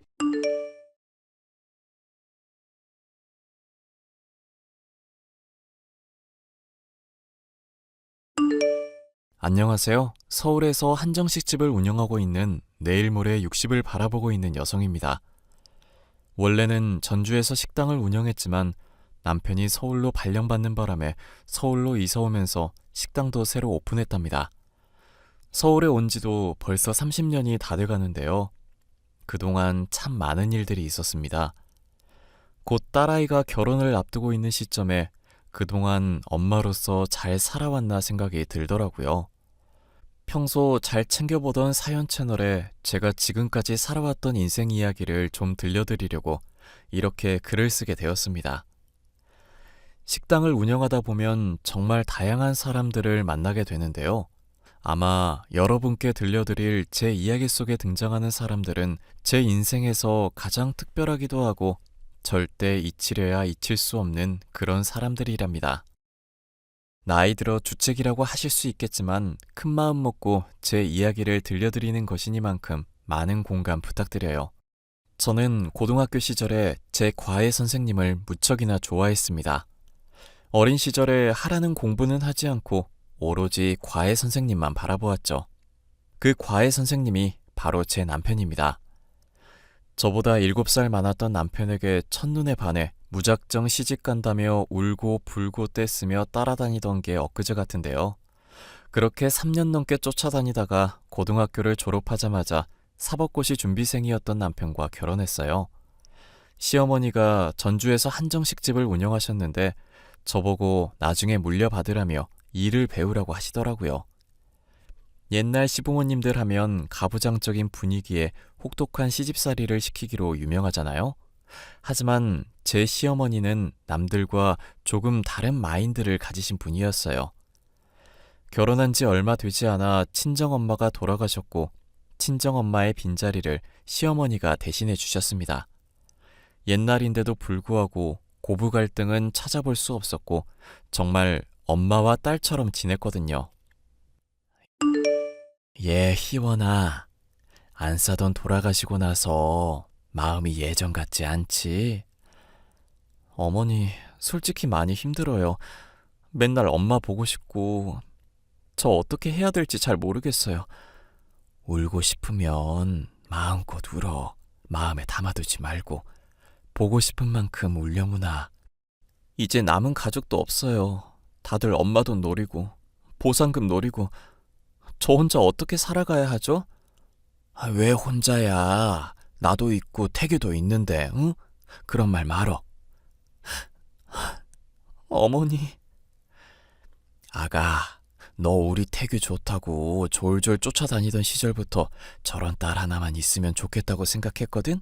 안녕하세요. 서울에서 한정식집을 운영하고 있는 내일 모레 60을 바라보고 있는 여성입니다. 원래는 전주에서 식당을 운영했지만 남편이 서울로 발령받는 바람에 서울로 이사 오면서 식당도 새로 오픈했답니다. 서울에 온 지도 벌써 30년이 다 돼가는데요. 그동안 참 많은 일들이 있었습니다. 곧 딸아이가 결혼을 앞두고 있는 시점에 그동안 엄마로서 잘 살아왔나 생각이 들더라고요. 평소 잘 챙겨보던 사연 채널에 제가 지금까지 살아왔던 인생 이야기를 좀 들려드리려고 이렇게 글을 쓰게 되었습니다. 식당을 운영하다 보면 정말 다양한 사람들을 만나게 되는데요. 아마 여러분께 들려드릴 제 이야기 속에 등장하는 사람들은 제 인생에서 가장 특별하기도 하고 절대 잊히려야 잊힐 수 없는 그런 사람들이랍니다. 나이 들어 주책이라고 하실 수 있겠지만 큰 마음 먹고 제 이야기를 들려드리는 것이니만큼 많은 공감 부탁드려요. 저는 고등학교 시절에 제 과외 선생님을 무척이나 좋아했습니다. 어린 시절에 하라는 공부는 하지 않고 오로지 과외 선생님만 바라보았죠. 그 과외 선생님이 바로 제 남편입니다. 저보다 7살 많았던 남편에게 첫눈에 반해 무작정 시집간다며 울고 불고 떼쓰며 따라다니던 게 엊그제 같은데요. 그렇게 3년 넘게 쫓아다니다가 고등학교를 졸업하자마자 사법고시 준비생이었던 남편과 결혼했어요. 시어머니가 전주에서 한정식집을 운영하셨는데 저보고 나중에 물려받으라며 일을 배우라고 하시더라고요. 옛날 시부모님들 하면 가부장적인 분위기에 혹독한 시집살이를 시키기로 유명하잖아요. 하지만 제 시어머니는 남들과 조금 다른 마인드를 가지신 분이었어요. 결혼한 지 얼마 되지 않아 친정엄마가 돌아가셨고 친정엄마의 빈자리를 시어머니가 대신해 주셨습니다. 옛날인데도 불구하고 고부 갈등은 찾아볼 수 없었고 정말 엄마와 딸처럼 지냈거든요. 희원아, 안 싸던 돌아가시고 나서 마음이 예전 같지 않지? 어머니, 솔직히 많이 힘들어요. 맨날 엄마 보고 싶고 저 어떻게 해야 될지 잘 모르겠어요. 울고 싶으면 마음껏 울어. 마음에 담아두지 말고 보고 싶은 만큼 울려무나. 이제 남은 가족도 없어요. 다들 엄마 돈 노리고 보상금 노리고 저 혼자 어떻게 살아가야 하죠? 왜 혼자야? 나도 있고 태규도 있는데, 응? 그런 말 말어. 어머니. 아가, 너 우리 태규 좋다고 졸졸 쫓아다니던 시절부터 저런 딸 하나만 있으면 좋겠다고 생각했거든?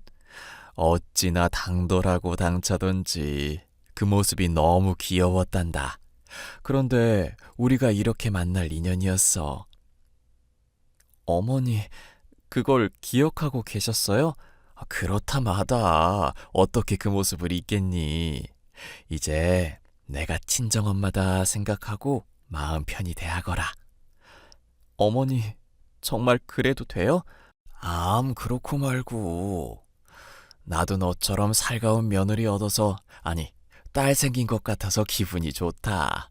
어찌나 당돌하고 당차던지 그 모습이 너무 귀여웠단다. 그런데 우리가 이렇게 만날 인연이었어. 어머니, 그걸 기억하고 계셨어요? 그렇다 마다 어떻게 그 모습을 잊겠니? 이제 내가 친정엄마다 생각하고 마음 편히 대하거라. 어머니, 정말 그래도 돼요? 그렇고 말고. 나도 너처럼 살가운 며느리 얻어서, 아니, 딸 생긴 것 같아서 기분이 좋다.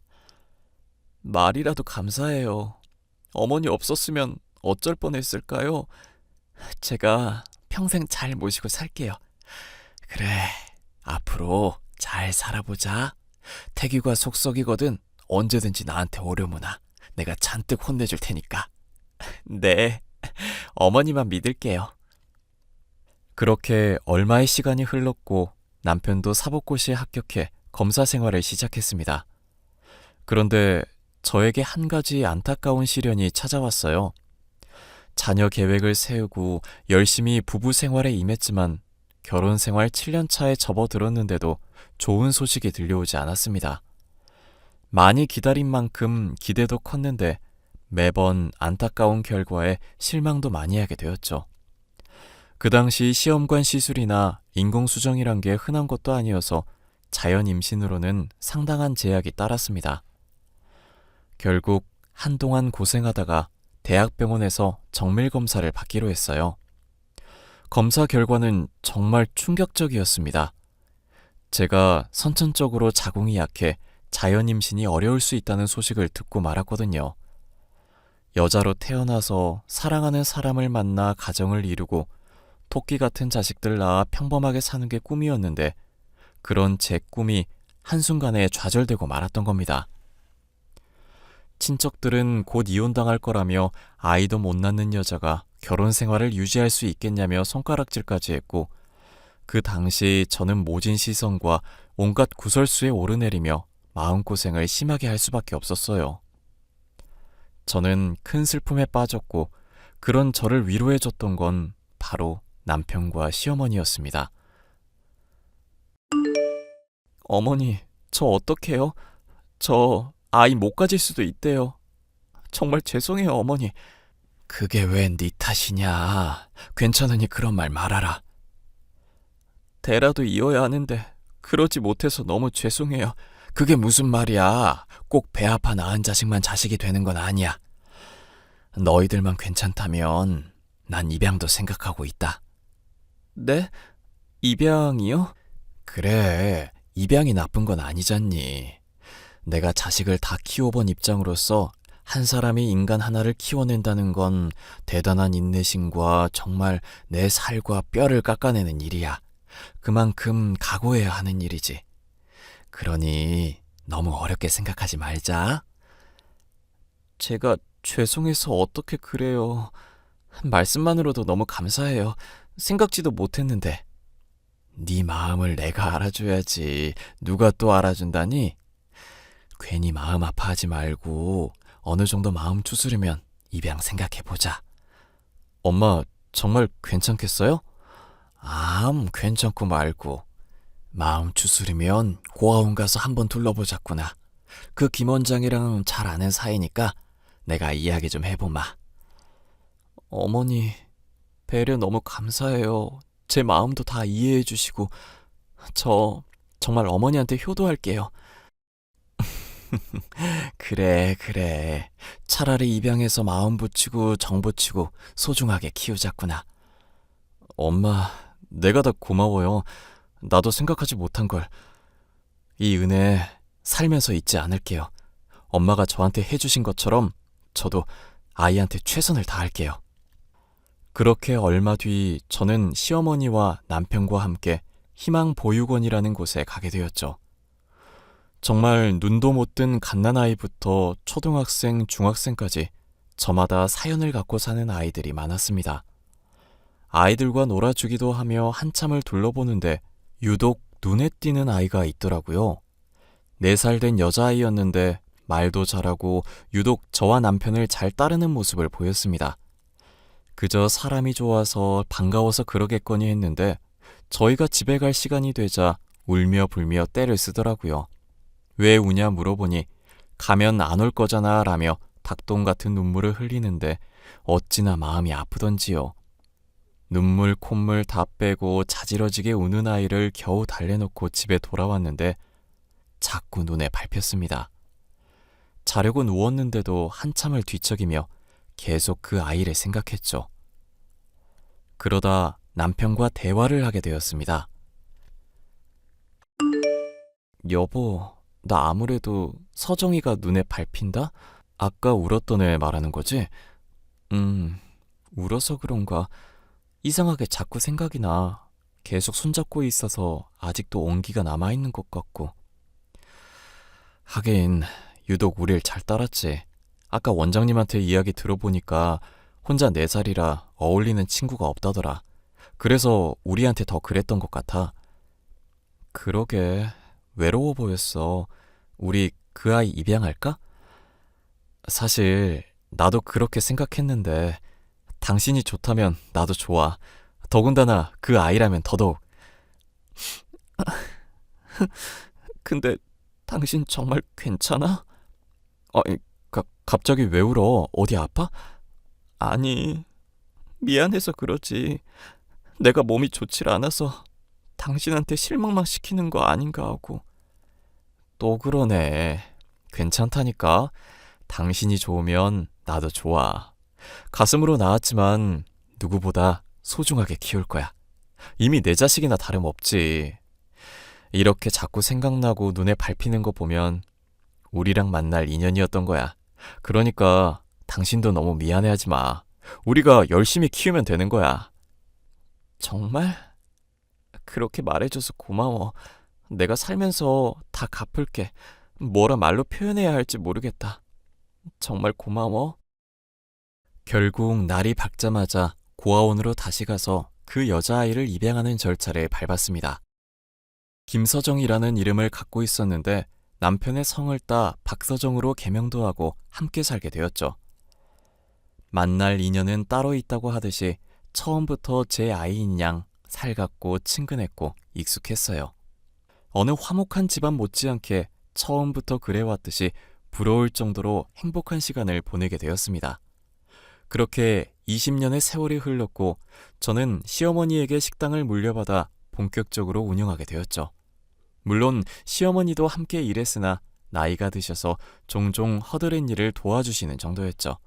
말이라도 감사해요. 어머니 없었으면 어쩔 뻔했을까요? 제가 평생 잘 모시고 살게요. 그래, 앞으로 잘 살아보자. 태규가 속썩이거든 언제든지 나한테 오려무나. 내가 잔뜩 혼내줄 테니까. 네, 어머니만 믿을게요. 그렇게 얼마의 시간이 흘렀고 남편도 사법고시에 합격해 검사 생활을 시작했습니다. 그런데 저에게 한 가지 안타까운 시련이 찾아왔어요. 자녀 계획을 세우고 열심히 부부 생활에 임했지만 결혼 생활 7년 차에 접어들었는데도 좋은 소식이 들려오지 않았습니다. 많이 기다린 만큼 기대도 컸는데 매번 안타까운 결과에 실망도 많이 하게 되었죠. 그 당시 시험관 시술이나 인공수정이란 게 흔한 것도 아니어서 자연 임신으로는 상당한 제약이 따랐습니다. 결국 한동안 고생하다가 대학병원에서 정밀 검사를 받기로 했어요. 검사 결과는 정말 충격적이었습니다. 제가 선천적으로 자궁이 약해 자연 임신이 어려울 수 있다는 소식을 듣고 말았거든요. 여자로 태어나서 사랑하는 사람을 만나 가정을 이루고 토끼 같은 자식들 낳아 평범하게 사는 게 꿈이었는데 그런 제 꿈이 한순간에 좌절되고 말았던 겁니다. 친척들은 곧 이혼당할 거라며 아이도 못 낳는 여자가 결혼 생활을 유지할 수 있겠냐며 손가락질까지 했고 그 당시 저는 모진 시선과 온갖 구설수에 오르내리며 마음고생을 심하게 할 수밖에 없었어요. 저는 큰 슬픔에 빠졌고 그런 저를 위로해줬던 건 바로 남편과 시어머니였습니다. 어머니, 저 어떡해요? 저 아이 못 가질 수도 있대요. 정말 죄송해요, 어머니. 그게 왜 네 탓이냐. 괜찮으니 그런 말 말아라. 대라도 이어야 하는데 그러지 못해서 너무 죄송해요. 그게 무슨 말이야. 꼭 배 아파 낳은 자식만 자식이 되는 건 아니야. 너희들만 괜찮다면 난 입양도 생각하고 있다. 네? 입양이요? 그래, 입양이 나쁜 건 아니잖니. 내가 자식을 다 키워본 입장으로서 한 사람이 인간 하나를 키워낸다는 건 대단한 인내심과 정말 내 살과 뼈를 깎아내는 일이야. 그만큼 각오해야 하는 일이지. 그러니 너무 어렵게 생각하지 말자. 제가 죄송해서 어떻게 그래요. 말씀만으로도 너무 감사해요. 생각지도 못했는데. 네 마음을 내가 알아줘야지. 누가 또 알아준다니? 괜히 마음 아파하지 말고 어느 정도 마음 추스르면 입양 생각해보자. 엄마, 정말 괜찮겠어요? 괜찮고 말고. 마음 추스르면 고아원 가서 한번 둘러보자꾸나. 그 김 원장이랑 잘 아는 사이니까 내가 이야기 좀 해보마. 어머니, 배려 너무 감사해요. 제 마음도 다 이해해 주시고. 저 정말 어머니한테 효도할게요. 그래. 차라리 입양해서 마음 붙이고 정 붙이고 소중하게 키우자꾸나. 엄마, 내가 다 고마워요. 나도 생각하지 못한 걸. 이 은혜 살면서 잊지 않을게요. 엄마가 저한테 해주신 것처럼 저도 아이한테 최선을 다할게요. 그렇게 얼마 뒤 저는 시어머니와 남편과 함께 희망보육원이라는 곳에 가게 되었죠. 정말 눈도 못 뜬 갓난아이부터 초등학생, 중학생까지 저마다 사연을 갖고 사는 아이들이 많았습니다. 아이들과 놀아주기도 하며 한참을 둘러보는데 유독 눈에 띄는 아이가 있더라고요. 4살 된 여자아이였는데 말도 잘하고 유독 저와 남편을 잘 따르는 모습을 보였습니다. 그저 사람이 좋아서 반가워서 그러겠거니 했는데 저희가 집에 갈 시간이 되자 울며 불며 떼를 쓰더라고요. 왜 우냐 물어보니 가면 안 올 거잖아 라며 닭똥 같은 눈물을 흘리는데 어찌나 마음이 아프던지요. 눈물 콧물 다 빼고 자지러지게 우는 아이를 겨우 달래놓고 집에 돌아왔는데 자꾸 눈에 밟혔습니다. 자려고 누웠는데도 한참을 뒤척이며 계속 그 아이를 생각했죠. 그러다 남편과 대화를 하게 되었습니다. 여보, 나 아무래도 서정이가 눈에 밟힌다? 아까 울었던 애 말하는 거지? 울어서 그런가? 이상하게 자꾸 생각이 나. 계속 손잡고 있어서 아직도 온기가 남아있는 것 같고. 하긴 유독 우릴 잘 따랐지. 아까 원장님한테 이야기 들어보니까 혼자 4살이라 어울리는 친구가 없다더라. 그래서 우리한테 더 그랬던 것 같아. 그러게, 외로워 보였어. 우리 그 아이 입양할까? 사실 나도 그렇게 생각했는데 당신이 좋다면 나도 좋아. 더군다나 그 아이라면 더더욱. 근데 당신 정말 괜찮아? 갑자기 왜 울어? 어디 아파? 아니, 미안해서 그러지. 내가 몸이 좋질 않아서 당신한테 실망만 시키는 거 아닌가 하고. 또 그러네. 괜찮다니까. 당신이 좋으면 나도 좋아. 가슴으로 낳았지만 누구보다 소중하게 키울 거야. 이미 내 자식이나 다름없지. 이렇게 자꾸 생각나고 눈에 밟히는 거 보면 우리랑 만날 인연이었던 거야. 그러니까 당신도 너무 미안해하지 마. 우리가 열심히 키우면 되는 거야. 정말? 그렇게 말해줘서 고마워. 내가 살면서 다 갚을게. 뭐라 말로 표현해야 할지 모르겠다. 정말 고마워. 결국 날이 밝자마자 고아원으로 다시 가서 그 여자아이를 입양하는 절차를 밟았습니다. 김서정이라는 이름을 갖고 있었는데 남편의 성을 따 박서정으로 개명도 하고 함께 살게 되었죠. 만날 인연은 따로 있다고 하듯이 처음부터 제 아이인 양 살갑고 친근했고 익숙했어요. 어느 화목한 집안 못지않게 처음부터 그래왔듯이 부러울 정도로 행복한 시간을 보내게 되었습니다. 그렇게 20년의 세월이 흘렀고 저는 시어머니에게 식당을 물려받아 본격적으로 운영하게 되었죠. 물론 시어머니도 함께 일했으나 나이가 드셔서 종종 허드렛 일을 도와주시는 정도였죠.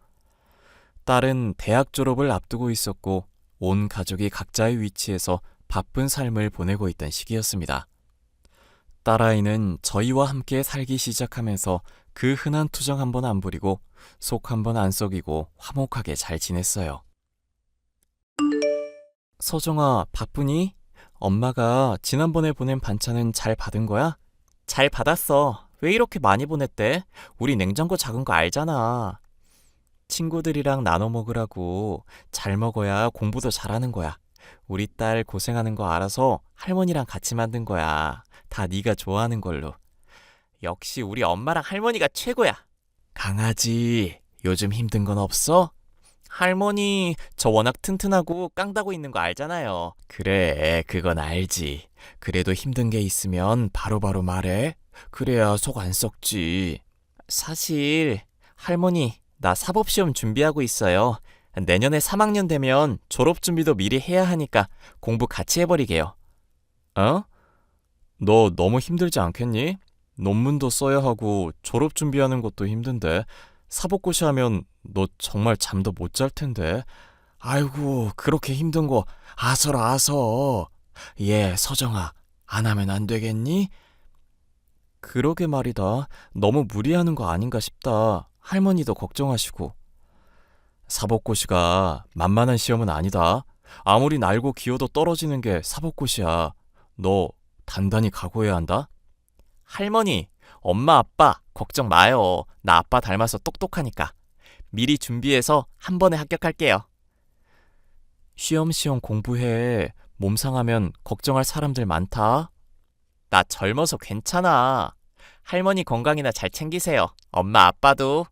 딸은 대학 졸업을 앞두고 있었고 온 가족이 각자의 위치에서 바쁜 삶을 보내고 있던 시기였습니다. 딸아이는 저희와 함께 살기 시작하면서 그 흔한 투정 한 번 안 부리고 속 한 번 안 썩이고 화목하게 잘 지냈어요. 서정아, 바쁘니? 엄마가 지난번에 보낸 반찬은 잘 받은 거야? 잘 받았어. 왜 이렇게 많이 보냈대? 우리 냉장고 작은 거 알잖아. 친구들이랑 나눠 먹으라고. 잘 먹어야 공부도 잘하는 거야. 우리 딸 고생하는 거 알아서 할머니랑 같이 만든 거야. 다 네가 좋아하는 걸로. 역시 우리 엄마랑 할머니가 최고야. 강아지, 요즘 힘든 건 없어? 할머니, 저 워낙 튼튼하고 깡다고 있는 거 알잖아요. 그래, 그건 알지. 그래도 힘든 게 있으면 바로바로 말해. 그래야 속 안 썩지. 사실 할머니, 나 사법시험 준비하고 있어요. 내년에 3학년 되면 졸업 준비도 미리 해야 하니까 공부 같이 해버리게요. 어? 너 너무 힘들지 않겠니? 논문도 써야 하고 졸업 준비하는 것도 힘든데 사법고시 하면 너 정말 잠도 못 잘 텐데. 아이고, 그렇게 힘든 거 아서라 아서. 서정아, 안 하면 안 되겠니? 그러게 말이다. 너무 무리하는 거 아닌가 싶다. 할머니도 걱정하시고. 사법고시가 만만한 시험은 아니다. 아무리 날고 기어도 떨어지는 게 사법고시야. 너 단단히 각오해야 한다. 할머니, 엄마 아빠 걱정 마요. 나 아빠 닮아서 똑똑하니까. 미리 준비해서 한 번에 합격할게요. 쉬엄쉬엄 공부해. 몸 상하면 걱정할 사람들 많다. 나 젊어서 괜찮아. 할머니 건강이나 잘 챙기세요. 엄마 아빠도.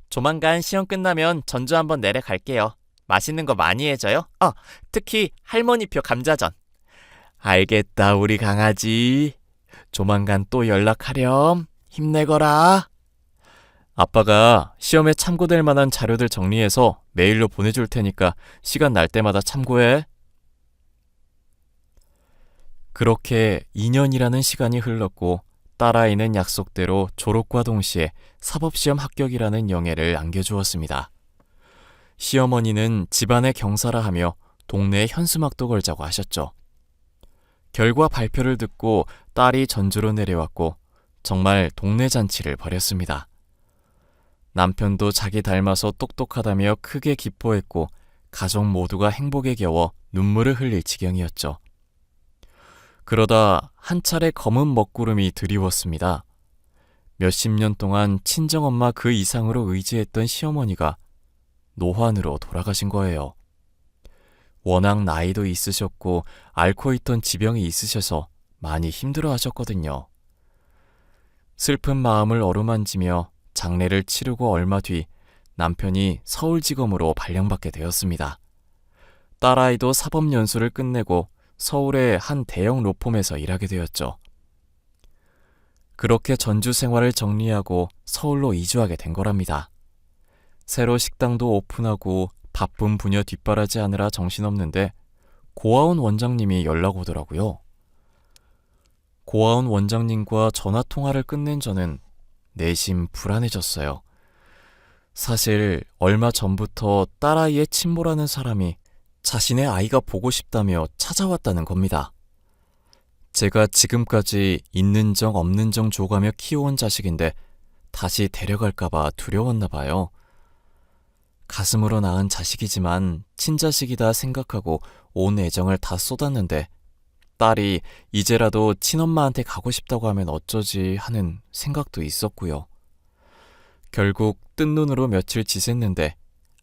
조만간 시험 끝나면 전주 한번 내려갈게요. 맛있는 거 많이 해줘요. 특히 할머니표 감자전. 알겠다, 우리 강아지. 조만간 또 연락하렴. 힘내거라. 아빠가 시험에 참고될 만한 자료들 정리해서 메일로 보내줄 테니까 시간 날 때마다 참고해. 그렇게 2년이라는 시간이 흘렀고 딸아이는 약속대로 졸업과 동시에 사법시험 합격이라는 영예를 안겨주었습니다. 시어머니는 집안의 경사라 하며 동네에 현수막도 걸자고 하셨죠. 결과 발표를 듣고 딸이 전주로 내려왔고 정말 동네 잔치를 벌였습니다. 남편도 자기 닮아서 똑똑하다며 크게 기뻐했고 가족 모두가 행복에 겨워 눈물을 흘릴 지경이었죠. 그러다 한 차례 검은 먹구름이 드리웠습니다. 몇십 년 동안 친정엄마 그 이상으로 의지했던 시어머니가 노환으로 돌아가신 거예요. 워낙 나이도 있으셨고 앓고 있던 지병이 있으셔서 많이 힘들어 하셨거든요. 슬픈 마음을 어루만지며 장례를 치르고 얼마 뒤 남편이 서울지검으로 발령받게 되었습니다. 딸아이도 사법연수를 끝내고 서울의 한 대형 로펌에서 일하게 되었죠. 그렇게 전주 생활을 정리하고 서울로 이주하게 된 거랍니다. 새로 식당도 오픈하고 바쁜 부녀 뒷바라지 하느라 정신없는데 고아원 원장님이 연락 오더라고요. 고아원 원장님과 전화통화를 끝낸 저는 내심 불안해졌어요. 사실 얼마 전부터 딸아이의 친모라는 사람이 자신의 아이가 보고 싶다며 찾아왔다는 겁니다. 제가 지금까지 있는 정 없는 정 줘가며 키워온 자식인데 다시 데려갈까봐 두려웠나 봐요. 가슴으로 낳은 자식이지만 친자식이다 생각하고 온 애정을 다 쏟았는데 딸이 이제라도 친엄마한테 가고 싶다고 하면 어쩌지 하는 생각도 있었고요. 결국 뜬 눈으로 며칠 지샜는데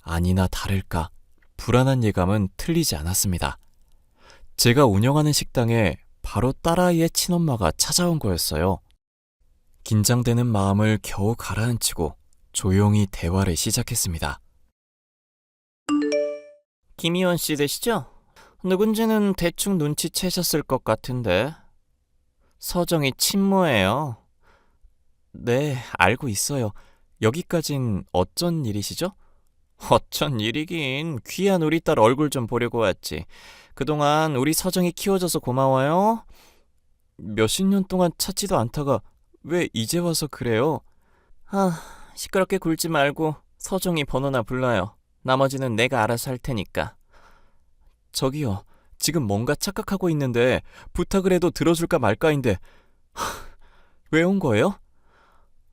아니나 다를까 불안한 예감은 틀리지 않았습니다. 제가 운영하는 식당에 바로 딸아이의 친엄마가 찾아온 거였어요. 긴장되는 마음을 겨우 가라앉히고 조용히 대화를 시작했습니다. 김희원 씨 되시죠? 누군지는 대충 눈치채셨을 것 같은데. 서정이 친모예요. 네, 알고 있어요. 여기까진 어쩐 일이시죠? 어쩐 일이긴. 귀한 우리 딸 얼굴 좀 보려고 왔지. 그동안 우리 서정이 키워줘서 고마워요. 몇십 년 동안 찾지도 않다가 왜 이제 와서 그래요? 시끄럽게 굴지 말고 서정이 번호나 불러요. 나머지는 내가 알아서 할 테니까. 저기요, 지금 뭔가 착각하고 있는데 부탁을 해도 들어줄까 말까인데 왜 온 거예요?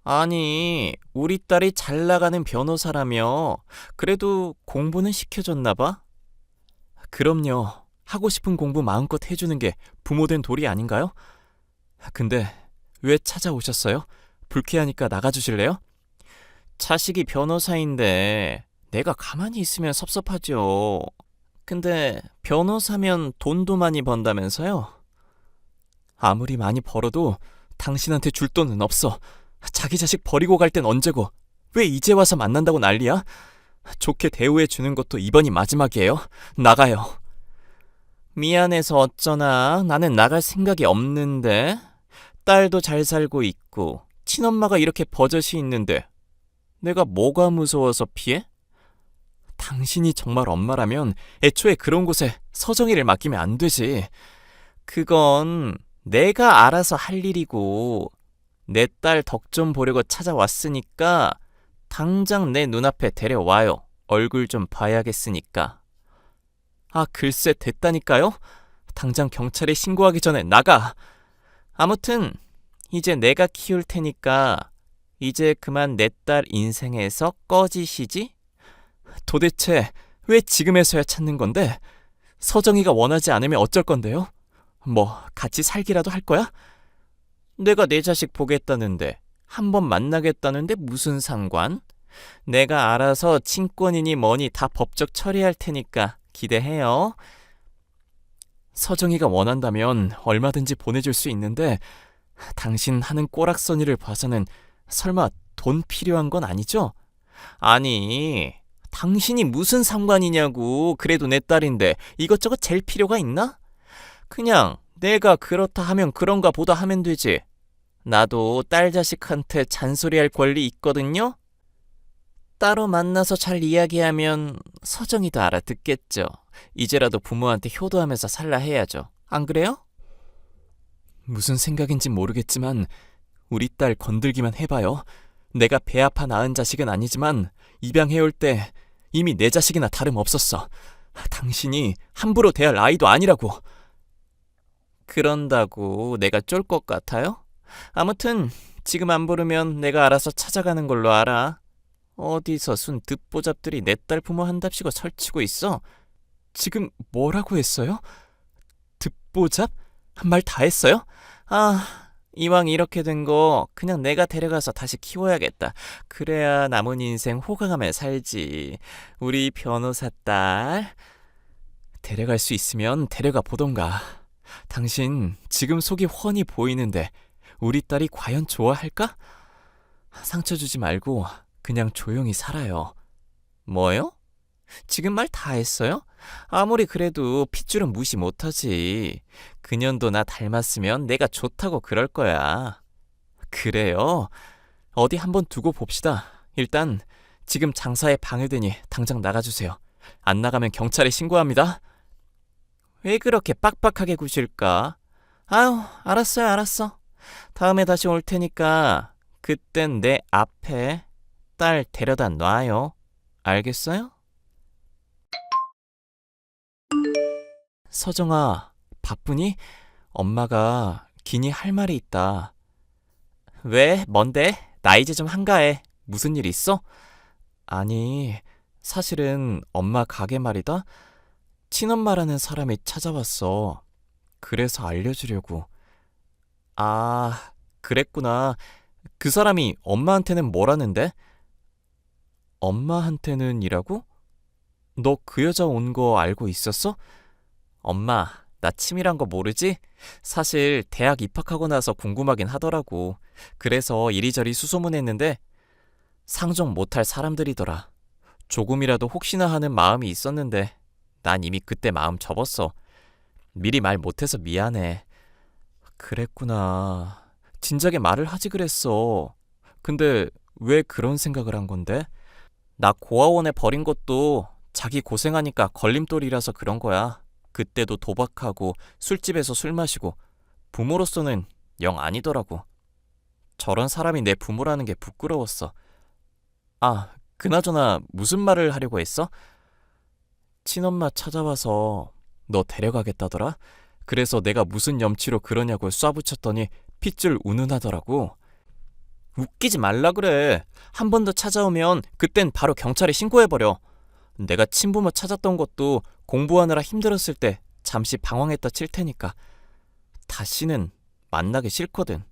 아니, 우리 딸이 잘 나가는 변호사라며. 그래도 공부는 시켜줬나 봐? 그럼요. 하고 싶은 공부 마음껏 해주는 게 부모된 도리 아닌가요? 근데 왜 찾아오셨어요? 불쾌하니까 나가주실래요? 자식이 변호사인데 내가 가만히 있으면 섭섭하죠. 근데 변호사면 돈도 많이 번다면서요? 아무리 많이 벌어도 당신한테 줄 돈은 없어. 자기 자식 버리고 갈 땐 언제고 왜 이제 와서 만난다고 난리야? 좋게 대우해 주는 것도 이번이 마지막이에요. 나가요. 미안해서 어쩌나. 나는 나갈 생각이 없는데. 딸도 잘 살고 있고 친엄마가 이렇게 버젓이 있는데 내가 뭐가 무서워서 피해? 당신이 정말 엄마라면 애초에 그런 곳에 서정이를 맡기면 안 되지. 그건 내가 알아서 할 일이고 내 딸 덕 좀 보려고 찾아왔으니까 당장 내 눈앞에 데려와요. 얼굴 좀 봐야겠으니까. 글쎄 됐다니까요? 당장 경찰에 신고하기 전에 나가. 아무튼 이제 내가 키울 테니까 이제 그만 내 딸 인생에서 꺼지시지? 도대체 왜 지금에서야 찾는 건데? 서정이가 원하지 않으면 어쩔 건데요? 뭐 같이 살기라도 할 거야? 내가 내 자식 보겠다는데 한번 만나겠다는데 무슨 상관? 내가 알아서 친권이니 뭐니 다 법적 처리할 테니까 기대해요. 서정이가 원한다면 얼마든지 보내줄 수 있는데 당신 하는 꼬락서니를 봐서는 설마 돈 필요한 건 아니죠? 아니, 당신이 무슨 상관이냐고. 그래도 내 딸인데 이것저것 잴 필요가 있나? 그냥 내가 그렇다 하면 그런가 보다 하면 되지. 나도 딸 자식한테 잔소리할 권리 있거든요? 따로 만나서 잘 이야기하면 서정이도 알아듣겠죠. 이제라도 부모한테 효도하면서 살라 해야죠. 안 그래요? 무슨 생각인지 모르겠지만 우리 딸 건들기만 해봐요. 내가 배 아파 낳은 자식은 아니지만 입양해올 때 이미 내 자식이나 다름없었어. 당신이 함부로 대할 아이도 아니라고. 그런다고 내가 쫄 것 같아요? 아무튼 지금 안 부르면 내가 알아서 찾아가는 걸로 알아. 어디서 순 듣보잡들이 내 딸 부모 한답시고 설치고 있어. 지금 뭐라고 했어요? 듣보잡? 말 다 했어요? 이왕 이렇게 된 거 그냥 내가 데려가서 다시 키워야겠다. 그래야 남은 인생 호강하며 살지. 우리 변호사 딸 데려갈 수 있으면 데려가 보던가. 당신 지금 속이 훤히 보이는데 우리 딸이 과연 좋아할까? 상처 주지 말고 그냥 조용히 살아요. 뭐요? 지금 말 다 했어요? 아무리 그래도 핏줄은 무시 못하지. 그년도 나 닮았으면 내가 좋다고 그럴 거야. 그래요? 어디 한번 두고 봅시다. 일단 지금 장사에 방해되니 당장 나가주세요. 안 나가면 경찰에 신고합니다. 왜 그렇게 빡빡하게 구실까? 알았어요, 알았어. 다음에 다시 올 테니까 그땐 내 앞에 딸 데려다 놔요. 알겠어요? 서정아, 바쁘니? 엄마가 기니 할 말이 있다. 왜? 뭔데? 나 이제 좀 한가해. 무슨 일 있어? 아니, 사실은 엄마 가게 말이다. 친엄마라는 사람이 찾아왔어. 그래서 알려주려고. 아, 그랬구나. 그 사람이 엄마한테는 뭐라는데? 엄마한테는이라고? 너 그 여자 온 거 알고 있었어? 엄마, 나 치밀한 거 모르지? 사실 대학 입학하고 나서 궁금하긴 하더라고. 그래서 이리저리 수소문했는데 상종 못할 사람들이더라. 조금이라도 혹시나 하는 마음이 있었는데 난 이미 그때 마음 접었어. 미리 말 못해서 미안해. 그랬구나. 진작에 말을 하지 그랬어. 근데 왜 그런 생각을 한 건데? 나 고아원에 버린 것도 자기 고생하니까 걸림돌이라서 그런 거야. 그때도 도박하고 술집에서 술 마시고 부모로서는 영 아니더라고. 저런 사람이 내 부모라는 게 부끄러웠어. 아, 그나저나 무슨 말을 하려고 했어? 친엄마 찾아와서 너 데려가겠다더라? 그래서 내가 무슨 염치로 그러냐고 쏴붙였더니 핏줄 운운하더라고. 웃기지 말라 그래. 한 번 더 찾아오면 그땐 바로 경찰에 신고해버려. 내가 친부모 찾았던 것도 공부하느라 힘들었을 때 잠시 방황했다 칠 테니까. 다시는 만나기 싫거든.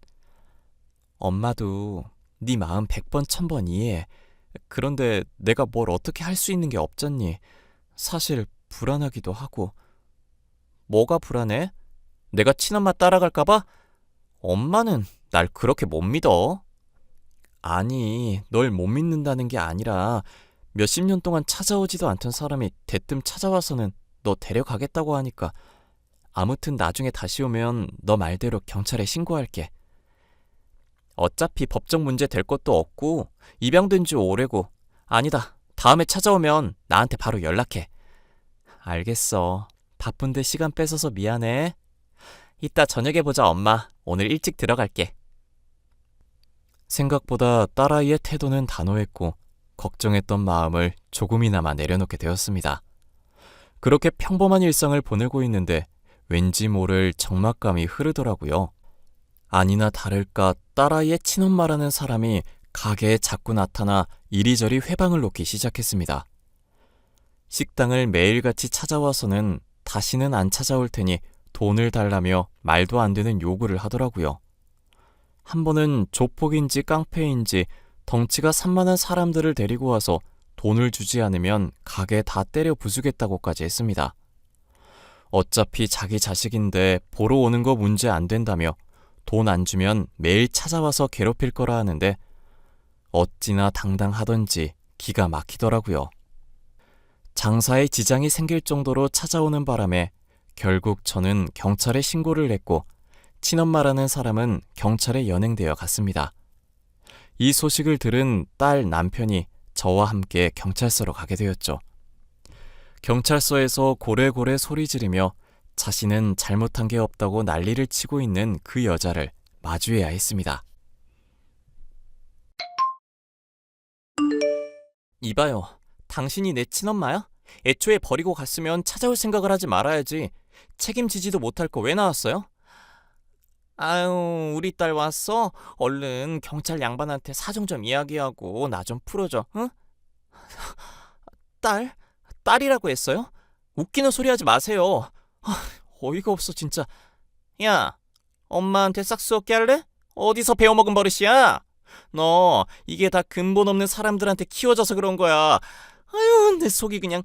엄마도 네 마음 100번 1000번 이해해. 그런데 내가 뭘 어떻게 할 수 있는 게 없잖니. 사실 불안하기도 하고. 뭐가 불안해? 내가 친엄마 따라갈까봐? 엄마는 날 그렇게 못 믿어. 아니, 널 못 믿는다는 게 아니라 몇십 년 동안 찾아오지도 않던 사람이 대뜸 찾아와서는 너 데려가겠다고 하니까. 아무튼 나중에 다시 오면 너 말대로 경찰에 신고할게. 어차피 법적 문제 될 것도 없고 입양된 지 오래고. 아니다, 다음에 찾아오면 나한테 바로 연락해. 알겠어. 바쁜데 시간 뺏어서 미안해. 이따 저녁에 보자 엄마. 오늘 일찍 들어갈게. 생각보다 딸아이의 태도는 단호했고 걱정했던 마음을 조금이나마 내려놓게 되었습니다. 그렇게 평범한 일상을 보내고 있는데 왠지 모를 적막감이 흐르더라고요. 아니나 다를까 딸아이의 친엄마라는 사람이 가게에 자꾸 나타나 이리저리 회방을 놓기 시작했습니다. 식당을 매일같이 찾아와서는 다시는 안 찾아올 테니 돈을 달라며 말도 안 되는 요구를 하더라고요. 한 번은 조폭인지 깡패인지 덩치가 산만한 사람들을 데리고 와서 돈을 주지 않으면 가게 다 때려 부수겠다고까지 했습니다. 어차피 자기 자식인데 보러 오는 거 문제 안 된다며 돈 안 주면 매일 찾아와서 괴롭힐 거라 하는데 어찌나 당당하던지 기가 막히더라고요. 장사에 지장이 생길 정도로 찾아오는 바람에 결국 저는 경찰에 신고를 했고 친엄마라는 사람은 경찰에 연행되어 갔습니다. 이 소식을 들은 딸 남편이 저와 함께 경찰서로 가게 되었죠. 경찰서에서 고래고래 소리 지르며 자신은 잘못한 게 없다고 난리를 치고 있는 그 여자를 마주해야 했습니다. 이봐요. 당신이 내 친엄마야? 애초에 버리고 갔으면 찾아올 생각을 하지 말아야지. 책임지지도 못할 거 왜 나왔어요? 아유, 우리 딸 왔어? 얼른 경찰 양반한테 사정 좀 이야기하고 나 좀 풀어줘, 응? 딸? 딸이라고 했어요? 웃기는 소리 하지 마세요. 어이가 없어 진짜. 야, 엄마한테 싹수 없게 할래? 어디서 배워먹은 버릇이야? 너 이게 다 근본 없는 사람들한테 키워져서 그런 거야. 아유, 내 속이 그냥.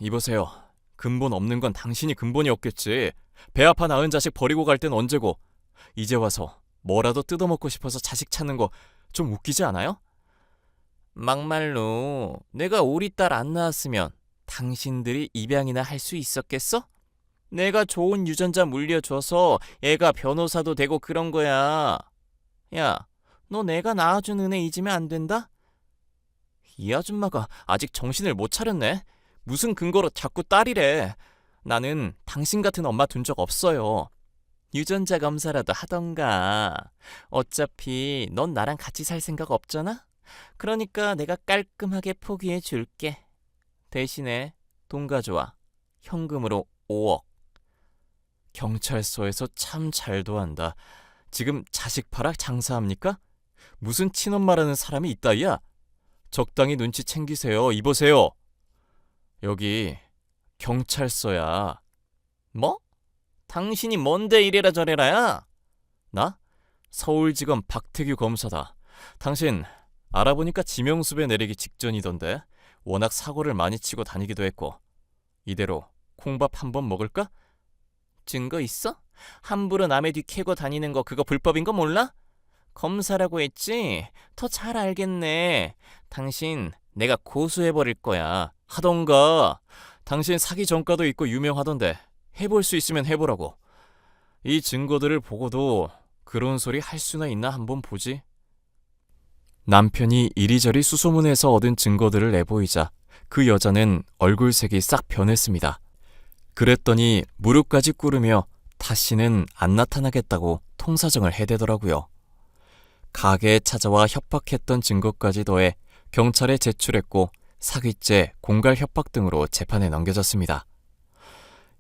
이보세요. 근본 없는 건 당신이 근본이 없겠지. 배 아파 낳은 자식 버리고 갈 땐 언제고. 이제 와서 뭐라도 뜯어먹고 싶어서 자식 찾는 거 좀 웃기지 않아요? 막말로 내가 우리 딸 안 낳았으면 당신들이 입양이나 할 수 있었겠어? 내가 좋은 유전자 물려줘서 애가 변호사도 되고 그런 거야. 야, 너 내가 낳아준 은혜 잊으면 안 된다? 이 아줌마가 아직 정신을 못 차렸네. 무슨 근거로 자꾸 딸이래. 나는 당신 같은 엄마 둔 적 없어요. 유전자 검사라도 하던가. 어차피 넌 나랑 같이 살 생각 없잖아? 그러니까 내가 깔끔하게 포기해 줄게. 대신에 돈 가져와. 현금으로 5억. 경찰서에서 참 잘 도한다. 지금 자식 팔아 장사합니까? 무슨 친엄마라는 사람이 있다이야? 적당히 눈치 챙기세요. 이보세요. 여기 경찰서야. 뭐? 당신이 뭔데 이래라 저래라야? 나? 서울지검 박태규 검사다. 당신 알아보니까 지명수배 내리기 직전이던데. 워낙 사고를 많이 치고 다니기도 했고. 이대로 콩밥 한번 먹을까? 증거 있어? 함부로 남의 뒤 캐고 다니는 거 그거 불법인 거 몰라? 검사라고 했지? 더 잘 알겠네. 당신 내가 고소해버릴 거야. 하던가. 당신 사기 전과도 있고 유명하던데 해볼 수 있으면 해보라고. 이 증거들을 보고도 그런 소리 할 수나 있나 한번 보지. 남편이 이리저리 수소문해서 얻은 증거들을 내보이자 그 여자는 얼굴색이 싹 변했습니다. 그랬더니 무릎까지 꿇으며 다시는 안 나타나겠다고 통사정을 해대더라고요. 가게에 찾아와 협박했던 증거까지 더해 경찰에 제출했고 사기죄, 공갈 협박 등으로 재판에 넘겨졌습니다.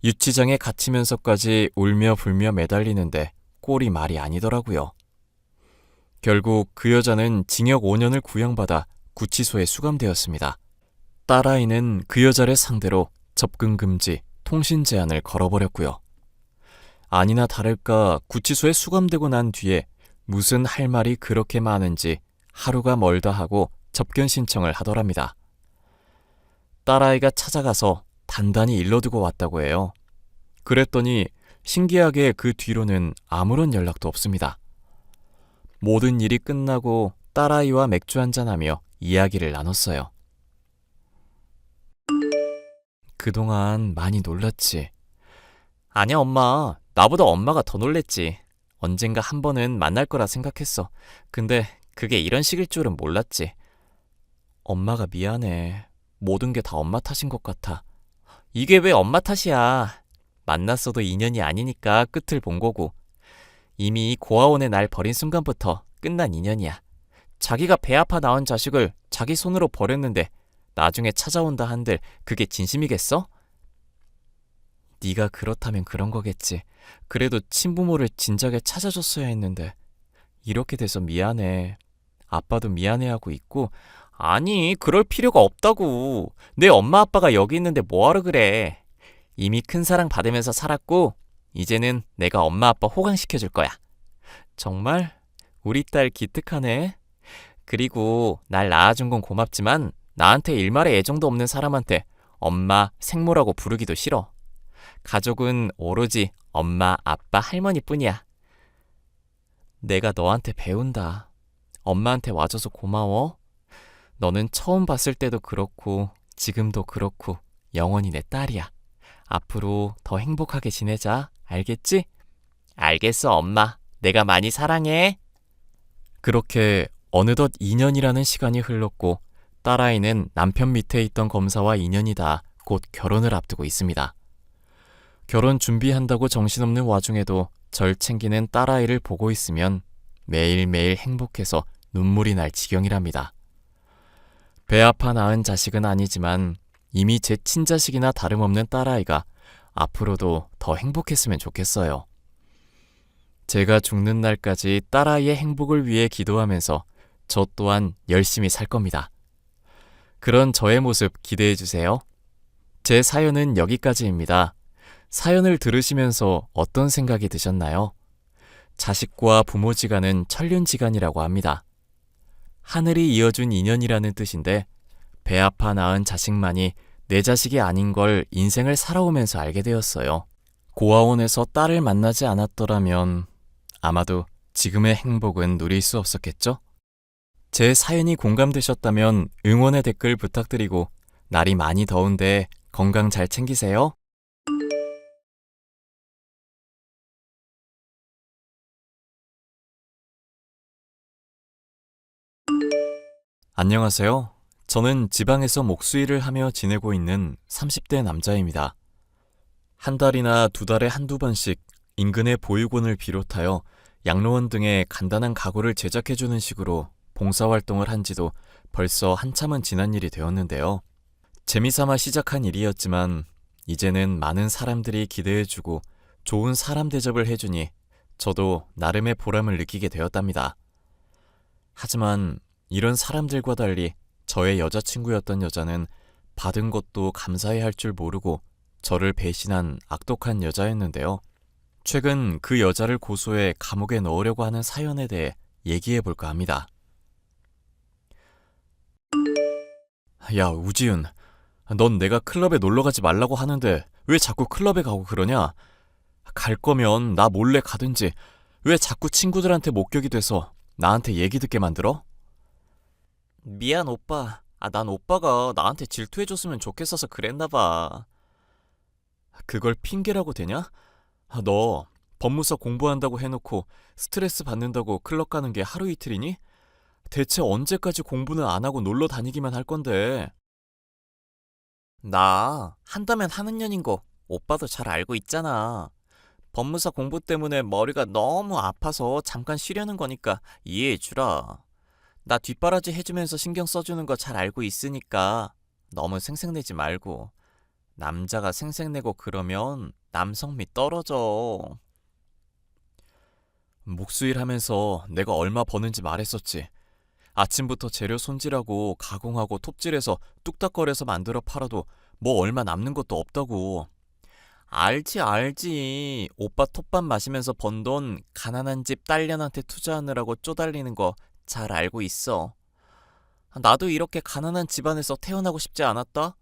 유치장에 갇히면서까지 울며 불며 매달리는데 꼴이 말이 아니더라고요. 결국 그 여자는 징역 5년을 구형받아 구치소에 수감되었습니다. 딸아이는 그 여자를 상대로 접근 금지, 통신 제한을 걸어버렸고요. 아니나 다를까 구치소에 수감되고 난 뒤에 무슨 할 말이 그렇게 많은지 하루가 멀다 하고 접견 신청을 하더랍니다. 딸아이가 찾아가서 단단히 일러두고 왔다고 해요. 그랬더니 신기하게 그 뒤로는 아무런 연락도 없습니다. 모든 일이 끝나고 딸아이와 맥주 한잔하며 이야기를 나눴어요. 그동안 많이 놀랐지? 아니야, 엄마. 나보다 엄마가 더 놀랬지. 언젠가 한 번은 만날 거라 생각했어. 근데 그게 이런 식일 줄은 몰랐지. 엄마가 미안해. 모든 게 다 엄마 탓인 것 같아. 이게 왜 엄마 탓이야. 만났어도 인연이 아니니까 끝을 본 거고. 이미 고아원에 날 버린 순간부터 끝난 인연이야. 자기가 배 아파 낳은 자식을 자기 손으로 버렸는데 나중에 찾아온다 한들 그게 진심이겠어? 네가 그렇다면 그런 거겠지. 그래도 친부모를 진작에 찾아줬어야 했는데. 이렇게 돼서 미안해. 아빠도 미안해하고 있고. 아니, 그럴 필요가 없다고. 내 엄마 아빠가 여기 있는데 뭐하러 그래. 이미 큰 사랑 받으면서 살았고 이제는 내가 엄마 아빠 호강시켜줄 거야. 정말 우리 딸 기특하네. 그리고 날 낳아준 건 고맙지만 나한테 일말의 애정도 없는 사람한테 엄마, 생모라고 부르기도 싫어. 가족은 오로지 엄마, 아빠, 할머니뿐이야. 내가 너한테 배운다. 엄마한테 와줘서 고마워. 너는 처음 봤을 때도 그렇고 지금도 그렇고 영원히 내 딸이야. 앞으로 더 행복하게 지내자. 알겠지? 알겠어, 엄마. 내가 많이 사랑해. 그렇게 어느덧 2년이라는 시간이 흘렀고 딸아이는 남편 밑에 있던 검사와 인연이 다 곧 결혼을 앞두고 있습니다. 결혼 준비한다고 정신없는 와중에도 절 챙기는 딸아이를 보고 있으면 매일매일 행복해서 눈물이 날 지경이랍니다. 배 아파 낳은 자식은 아니지만 이미 제 친자식이나 다름없는 딸아이가 앞으로도 더 행복했으면 좋겠어요. 제가 죽는 날까지 딸아이의 행복을 위해 기도하면서 저 또한 열심히 살 겁니다. 그런 저의 모습 기대해 주세요. 제 사연은 여기까지입니다. 사연을 들으시면서 어떤 생각이 드셨나요? 자식과 부모지간은 천륜지간이라고 합니다. 하늘이 이어준 인연이라는 뜻인데 배 아파 낳은 자식만이 내 자식이 아닌 걸 인생을 살아오면서 알게 되었어요. 고아원에서 딸을 만나지 않았더라면 아마도 지금의 행복은 누릴 수 없었겠죠? 제 사연이 공감되셨다면 응원의 댓글 부탁드리고 날이 많이 더운데 건강 잘 챙기세요. 안녕하세요. 저는 지방에서 목수일을 하며 지내고 있는 30대 남자입니다. 한 달이나 두 달에 한두 번씩 인근의 보육원을 비롯하여 양로원 등의 간단한 가구를 제작해주는 식으로 봉사활동을 한 지도 벌써 한참은 지난 일이 되었는데요. 재미삼아 시작한 일이었지만 이제는 많은 사람들이 기대해주고 좋은 사람 대접을 해주니 저도 나름의 보람을 느끼게 되었답니다. 하지만 이런 사람들과 달리 저의 여자친구였던 여자는 받은 것도 감사해야 할 줄 모르고 저를 배신한 악독한 여자였는데요. 최근 그 여자를 고소해 감옥에 넣으려고 하는 사연에 대해 얘기해 볼까 합니다. 야, 우지윤. 넌 내가 클럽에 놀러 가지 말라고 하는데 왜 자꾸 클럽에 가고 그러냐? 갈 거면 나 몰래 가든지 왜 자꾸 친구들한테 목격이 돼서 나한테 얘기 듣게 만들어? 미안, 오빠. 난 오빠가 나한테 질투해줬으면 좋겠어서 그랬나 봐. 그걸 핑계라고 되냐? 너 법무사 공부한다고 해놓고 스트레스 받는다고 클럽 가는 게 하루 이틀이니? 대체 언제까지 공부는 안 하고 놀러 다니기만 할 건데? 나 한다면 하는 년인 거 오빠도 잘 알고 있잖아. 법무사 공부 때문에 머리가 너무 아파서 잠깐 쉬려는 거니까 이해해주라. 나 뒷바라지 해주면서 신경 써주는 거 잘 알고 있으니까 너무 생색내지 말고. 남자가 생색내고 그러면 남성미 떨어져. 목수일 하면서 내가 얼마 버는지 말했었지. 아침부터 재료 손질하고 가공하고 톱질해서 뚝딱거려서 만들어 팔아도 뭐 얼마 남는 것도 없다고. 알지. 오빠 톱밥 마시면서 번 돈 가난한 집 딸년한테 투자하느라고 쪼달리는 거 잘 알고 있어. 나도 이렇게 가난한 집안에서 태어나고 싶지 않았다?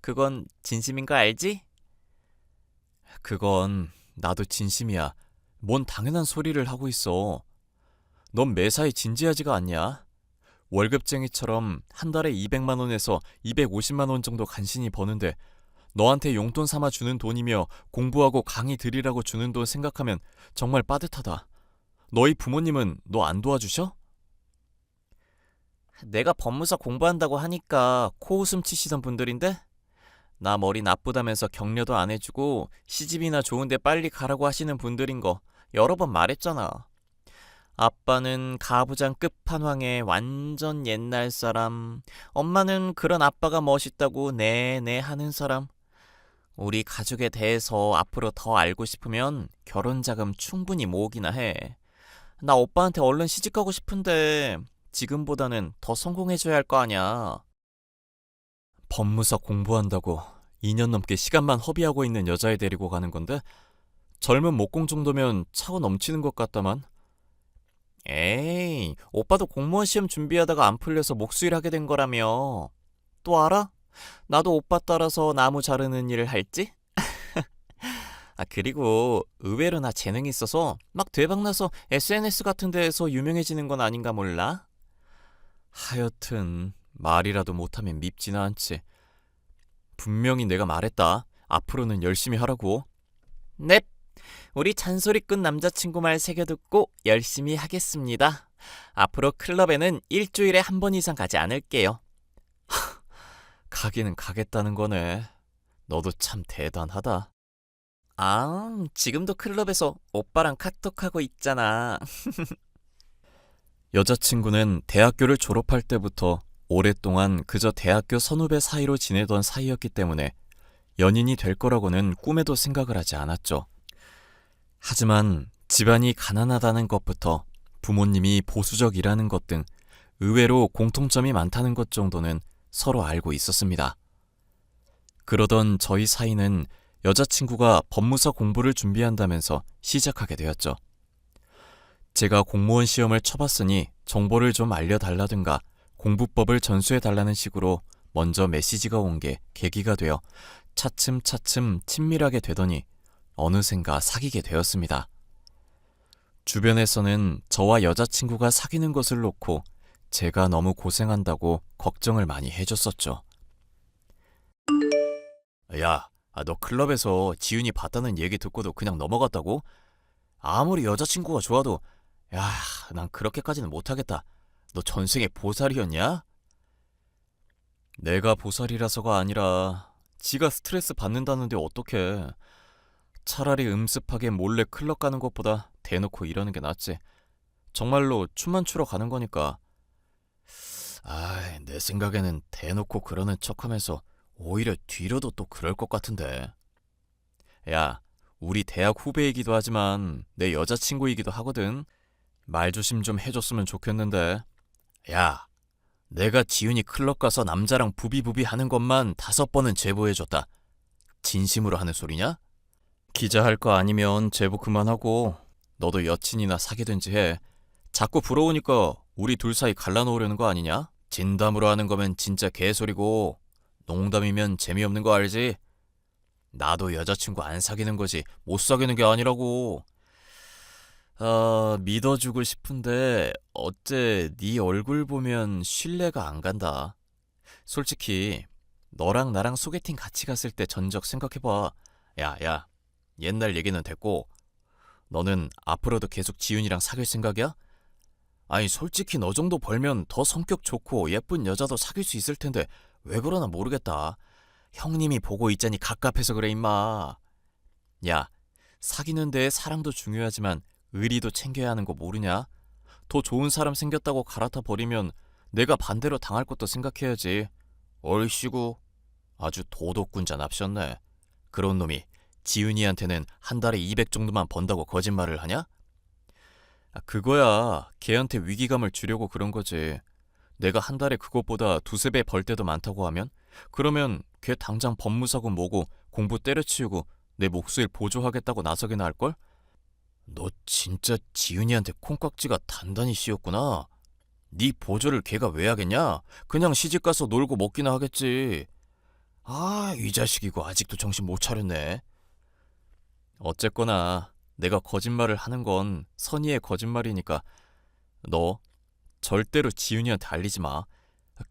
그건 진심인 거 알지? 그건 나도 진심이야. 뭔 당연한 소리를 하고 있어. 넌 매사에 진지하지가 않냐? 월급쟁이처럼 한 달에 200만 원에서 250만 원 정도 간신히 버는데 너한테 용돈 삼아 주는 돈이며 공부하고 강의 들이라고 주는 돈 생각하면 정말 빠듯하다. 너희 부모님은 너 안 도와주셔? 내가 법무사 공부한다고 하니까 코웃음 치시던 분들인데? 나 머리 나쁘다면서 격려도 안 해주고 시집이나 좋은데 빨리 가라고 하시는 분들인 거 여러 번 말했잖아. 아빠는 가부장 끝판왕의 완전 옛날 사람. 엄마는 그런 아빠가 멋있다고 네네 하는 사람. 우리 가족에 대해서 앞으로 더 알고 싶으면 결혼 자금 충분히 모으기나 해. 나 오빠한테 얼른 시집 가고 싶은데 지금보다는 더 성공해줘야 할 거 아냐. 법무사 공부한다고 2년 넘게 시간만 허비하고 있는 여자애 데리고 가는 건데 젊은 목공 정도면 차고 넘치는 것 같다만. 에이, 오빠도 공무원 시험 준비하다가 안 풀려서 목수일 하게 된 거라며. 또 알아? 나도 오빠 따라서 나무 자르는 일을 할지? 그리고 의외로 나 재능이 있어서 막 대박나서 SNS 같은 데에서 유명해지는 건 아닌가 몰라? 하여튼 말이라도 못하면 밉지는 않지. 분명히 내가 말했다. 앞으로는 열심히 하라고. 넵! 우리 잔소리꾼 남자친구 말 새겨듣고 열심히 하겠습니다. 앞으로 클럽에는 일주일에 한 번 이상 가지 않을게요. 가기는 가겠다는 거네. 너도 참 대단하다. 지금도 클럽에서 오빠랑 카톡하고 있잖아. 여자친구는 대학교를 졸업할 때부터 오랫동안 그저 대학교 선후배 사이로 지내던 사이였기 때문에 연인이 될 거라고는 꿈에도 생각을 하지 않았죠. 하지만 집안이 가난하다는 것부터 부모님이 보수적이라는 것 등 의외로 공통점이 많다는 것 정도는 서로 알고 있었습니다. 그러던 저희 사이는 여자친구가 법무사 공부를 준비한다면서 시작하게 되었죠. 제가 공무원 시험을 쳐봤으니 정보를 좀 알려달라든가 공부법을 전수해달라는 식으로 먼저 메시지가 온 게 계기가 되어 차츰차츰 친밀하게 되더니 어느샌가 사귀게 되었습니다. 주변에서는 저와 여자친구가 사귀는 것을 놓고 제가 너무 고생한다고 걱정을 많이 해줬었죠. 야, 너 클럽에서 지윤이 봤다는 얘기 듣고도 그냥 넘어갔다고? 아무리 여자친구가 좋아도 야, 난 그렇게까지는 못하겠다. 너 전생에 보살이었냐? 내가 보살이라서가 아니라 지가 스트레스 받는다는데 어떡해. 차라리 음습하게 몰래 클럽 가는 것보다 대놓고 이러는 게 낫지. 정말로 춤만 추러 가는 거니까. 내 생각에는 대놓고 그러는 척하면서 오히려 뒤로도 또 그럴 것 같은데. 야, 우리 대학 후배이기도 하지만 내 여자친구이기도 하거든. 말 조심 좀 해줬으면 좋겠는데. 야, 내가 지윤이 클럽 가서 남자랑 부비부비 하는 것만 5번은 제보해줬다. 진심으로 하는 소리냐? 기자 할 거 아니면 제보 그만하고 너도 여친이나 사귀든지 해. 자꾸 부러우니까 우리 둘 사이 갈라놓으려는 거 아니냐? 진담으로 하는 거면 진짜 개소리고 농담이면 재미없는 거 알지? 나도 여자친구 안 사귀는 거지 못 사귀는 게 아니라고. 믿어주고 싶은데 어째 네 얼굴 보면 신뢰가 안 간다. 솔직히 너랑 나랑 소개팅 같이 갔을 때 전적 생각해봐. 야, 옛날 얘기는 됐고 너는 앞으로도 계속 지윤이랑 사귈 생각이야? 아니 솔직히 너 정도 벌면 더 성격 좋고 예쁜 여자도 사귈 수 있을 텐데 왜 그러나 모르겠다. 형님이 보고 있자니 갑갑해서 그래 임마. 야, 사귀는 데에 사랑도 중요하지만 의리도 챙겨야 하는 거 모르냐? 더 좋은 사람 생겼다고 갈아타 버리면 내가 반대로 당할 것도 생각해야지. 얼씨구, 아주 도덕군자 납셨네. 그런 놈이 지윤이한테는 한 달에 200 정도만 번다고 거짓말을 하냐? 그거야 걔한테 위기감을 주려고 그런 거지. 내가 한 달에 그것보다 2~3배 벌 때도 많다고 하면 그러면 걔 당장 법무사고 뭐고 공부 때려치우고 내 몫을 보조하겠다고 나서기나 할걸? 너 진짜 지윤이한테 콩깍지가 단단히 씌었구나. 네 보조를 걔가 왜 하겠냐? 그냥 시집가서 놀고 먹기나 하겠지. 이 자식이고 아직도 정신 못 차렸네. 어쨌거나 내가 거짓말을 하는 건 선의의 거짓말이니까 너 절대로 지윤이한테 알리지 마.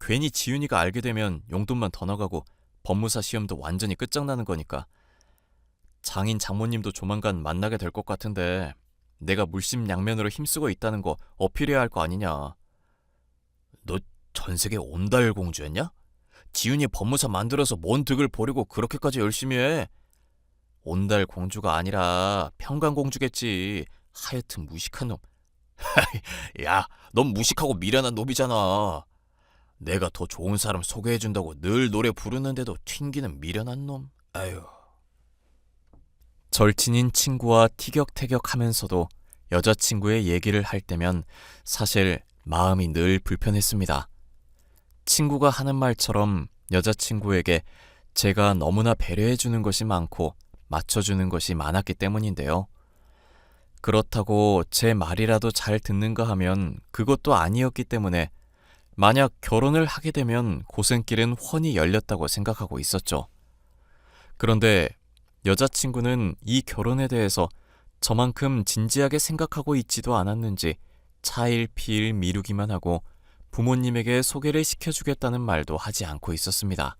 괜히 지윤이가 알게 되면 용돈만 더 나가고 법무사 시험도 완전히 끝장나는 거니까. 장인 장모님도 조만간 만나게 될 것 같은데 내가 물심양면으로 힘쓰고 있다는 거 어필해야 할 거 아니냐. 너 전세계 온달 공주였냐? 지윤이 법무사 만들어서 뭔 득을 보려고 그렇게까지 열심히 해? 온달 공주가 아니라 평강공주겠지. 하여튼 무식한 놈. 야, 넌 무식하고 미련한 놈이잖아. 내가 더 좋은 사람 소개해준다고 늘 노래 부르는데도 튕기는 미련한 놈. 아유. 절친인 친구와 티격태격하면서도 여자친구의 얘기를 할 때면 사실 마음이 늘 불편했습니다. 친구가 하는 말처럼 여자친구에게 제가 너무나 배려해주는 것이 많고 맞춰주는 것이 많았기 때문인데요. 그렇다고 제 말이라도 잘 듣는가 하면 그것도 아니었기 때문에 만약 결혼을 하게 되면 고생길은 훤히 열렸다고 생각하고 있었죠. 그런데 여자친구는 이 결혼에 대해서 저만큼 진지하게 생각하고 있지도 않았는지 차일피일 미루기만 하고 부모님에게 소개를 시켜주겠다는 말도 하지 않고 있었습니다.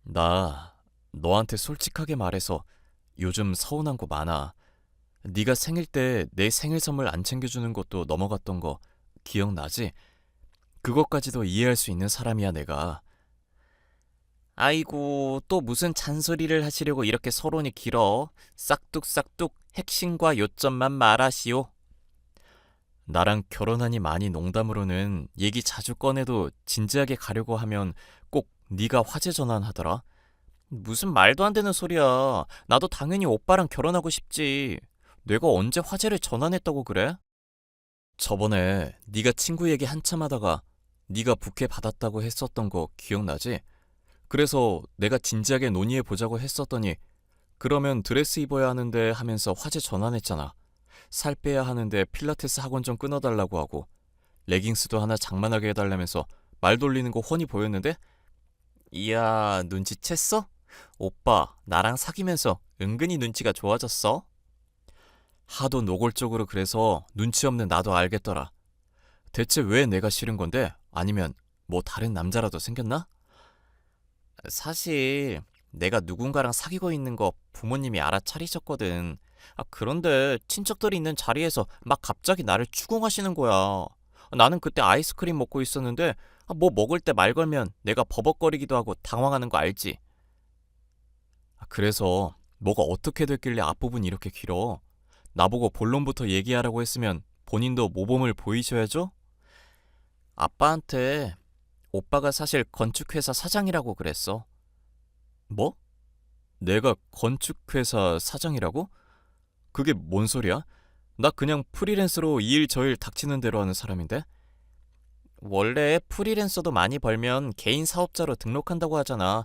나 너한테 솔직하게 말해서 요즘 서운한 거 많아. 네가 생일 때 내 생일 선물 안 챙겨주는 것도 넘어갔던 거 기억나지? 그것까지도 이해할 수 있는 사람이야 내가. 아이고 또 무슨 잔소리를 하시려고 이렇게 서론이 길어. 싹둑싹둑 핵심과 요점만 말하시오. 나랑 결혼하니 많이 농담으로는 얘기 자주 꺼내도 진지하게 가려고 하면 꼭 네가 화제 전환하더라. 무슨 말도 안 되는 소리야. 나도 당연히 오빠랑 결혼하고 싶지. 내가 언제 화제를 전환했다고 그래? 저번에 네가 친구 얘기 한참 하다가 네가 부케 받았다고 했었던 거 기억나지? 그래서 내가 진지하게 논의해보자고 했었더니 그러면 드레스 입어야 하는데 하면서 화제 전환했잖아. 살 빼야 하는데 필라테스 학원 좀 끊어달라고 하고 레깅스도 하나 장만하게 해달라면서 말 돌리는 거 훤히 보였는데? 이야 눈치챘어? 오빠 나랑 사귀면서 은근히 눈치가 좋아졌어? 하도 노골적으로 그래서 눈치 없는 나도 알겠더라. 대체 왜 내가 싫은 건데? 아니면 뭐 다른 남자라도 생겼나? 사실 내가 누군가랑 사귀고 있는 거 부모님이 알아차리셨거든. 그런데 친척들이 있는 자리에서 막 갑자기 나를 추궁하시는 거야. 나는 그때 아이스크림 먹고 있었는데 뭐 먹을 때 말 걸면 내가 버벅거리기도 하고 당황하는 거 알지? 그래서 뭐가 어떻게 됐길래 앞부분이 이렇게 길어? 나보고 본론부터 얘기하라고 했으면 본인도 모범을 보이셔야죠? 아빠한테 오빠가 사실 건축회사 사장이라고 그랬어. 뭐? 내가 건축회사 사장이라고? 그게 뭔 소리야? 나 그냥 프리랜서로 이 일 저 일 닥치는 대로 하는 사람인데? 원래 프리랜서도 많이 벌면 개인 사업자로 등록한다고 하잖아.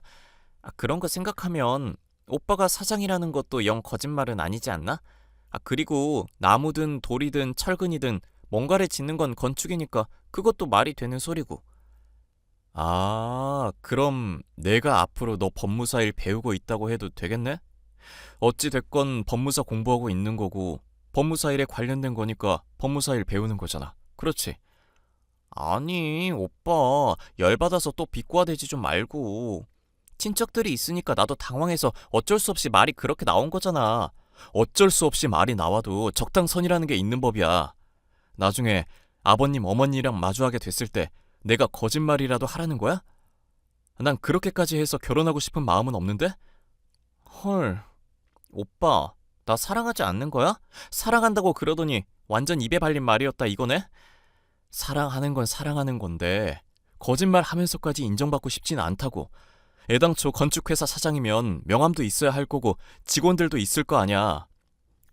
그런 거 생각하면 오빠가 사장이라는 것도 영 거짓말은 아니지 않나? 그리고 나무든 돌이든 철근이든 뭔가를 짓는 건 건축이니까 그것도 말이 되는 소리고. 아, 그럼 내가 앞으로 너 법무사 일 배우고 있다고 해도 되겠네? 어찌 됐건 법무사 공부하고 있는 거고 법무사 일에 관련된 거니까 법무사 일 배우는 거잖아. 그렇지? 아니, 오빠, 열받아서 또 비꼬아대지 좀 말고. 친척들이 있으니까 나도 당황해서 어쩔 수 없이 말이 그렇게 나온 거잖아. 어쩔 수 없이 말이 나와도 적당선이라는 게 있는 법이야. 나중에 아버님, 어머니랑 마주하게 됐을 때 내가 거짓말이라도 하라는 거야? 난 그렇게까지 해서 결혼하고 싶은 마음은 없는데? 헐, 오빠, 나 사랑하지 않는 거야? 사랑한다고 그러더니 완전 입에 발린 말이었다 이거네? 사랑하는 건 사랑하는 건데 거짓말 하면서까지 인정받고 싶진 않다고. 애당초 건축회사 사장이면 명함도 있어야 할 거고 직원들도 있을 거 아냐.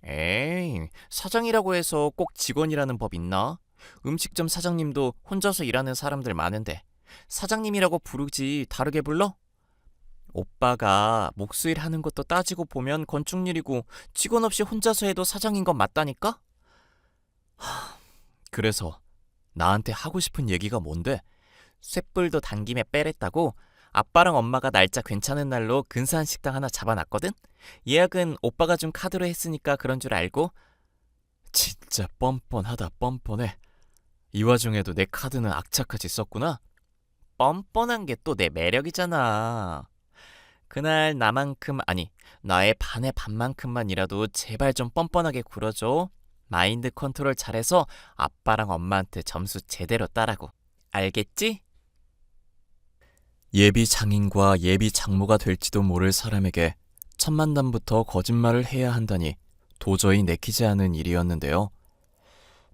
에이, 사장이라고 해서 꼭 직원이라는 법 있나? 음식점 사장님도 혼자서 일하는 사람들 많은데 사장님이라고 부르지 다르게 불러? 오빠가 목수일 하는 것도 따지고 보면 건축일이고 직원 없이 혼자서 해도 사장인 건 맞다니까? 그래서 나한테 하고 싶은 얘기가 뭔데? 쇳불도 당김에 빼랬다고 아빠랑 엄마가 날짜 괜찮은 날로 근사한 식당 하나 잡아놨거든? 예약은 오빠가 준 카드로 했으니까 그런 줄 알고. 진짜 뻔뻔하다 뻔뻔해. 이 와중에도 내 카드는 악착같이 썼구나. 뻔뻔한 게 또 내 매력이잖아. 그날 나만큼 아니 나의 반의 반만큼만이라도 제발 좀 뻔뻔하게 굴어줘. 마인드 컨트롤 잘해서 아빠랑 엄마한테 점수 제대로 따라고. 알겠지? 예비 장인과 예비 장모가 될지도 모를 사람에게 첫 만남부터 거짓말을 해야 한다니 도저히 내키지 않은 일이었는데요.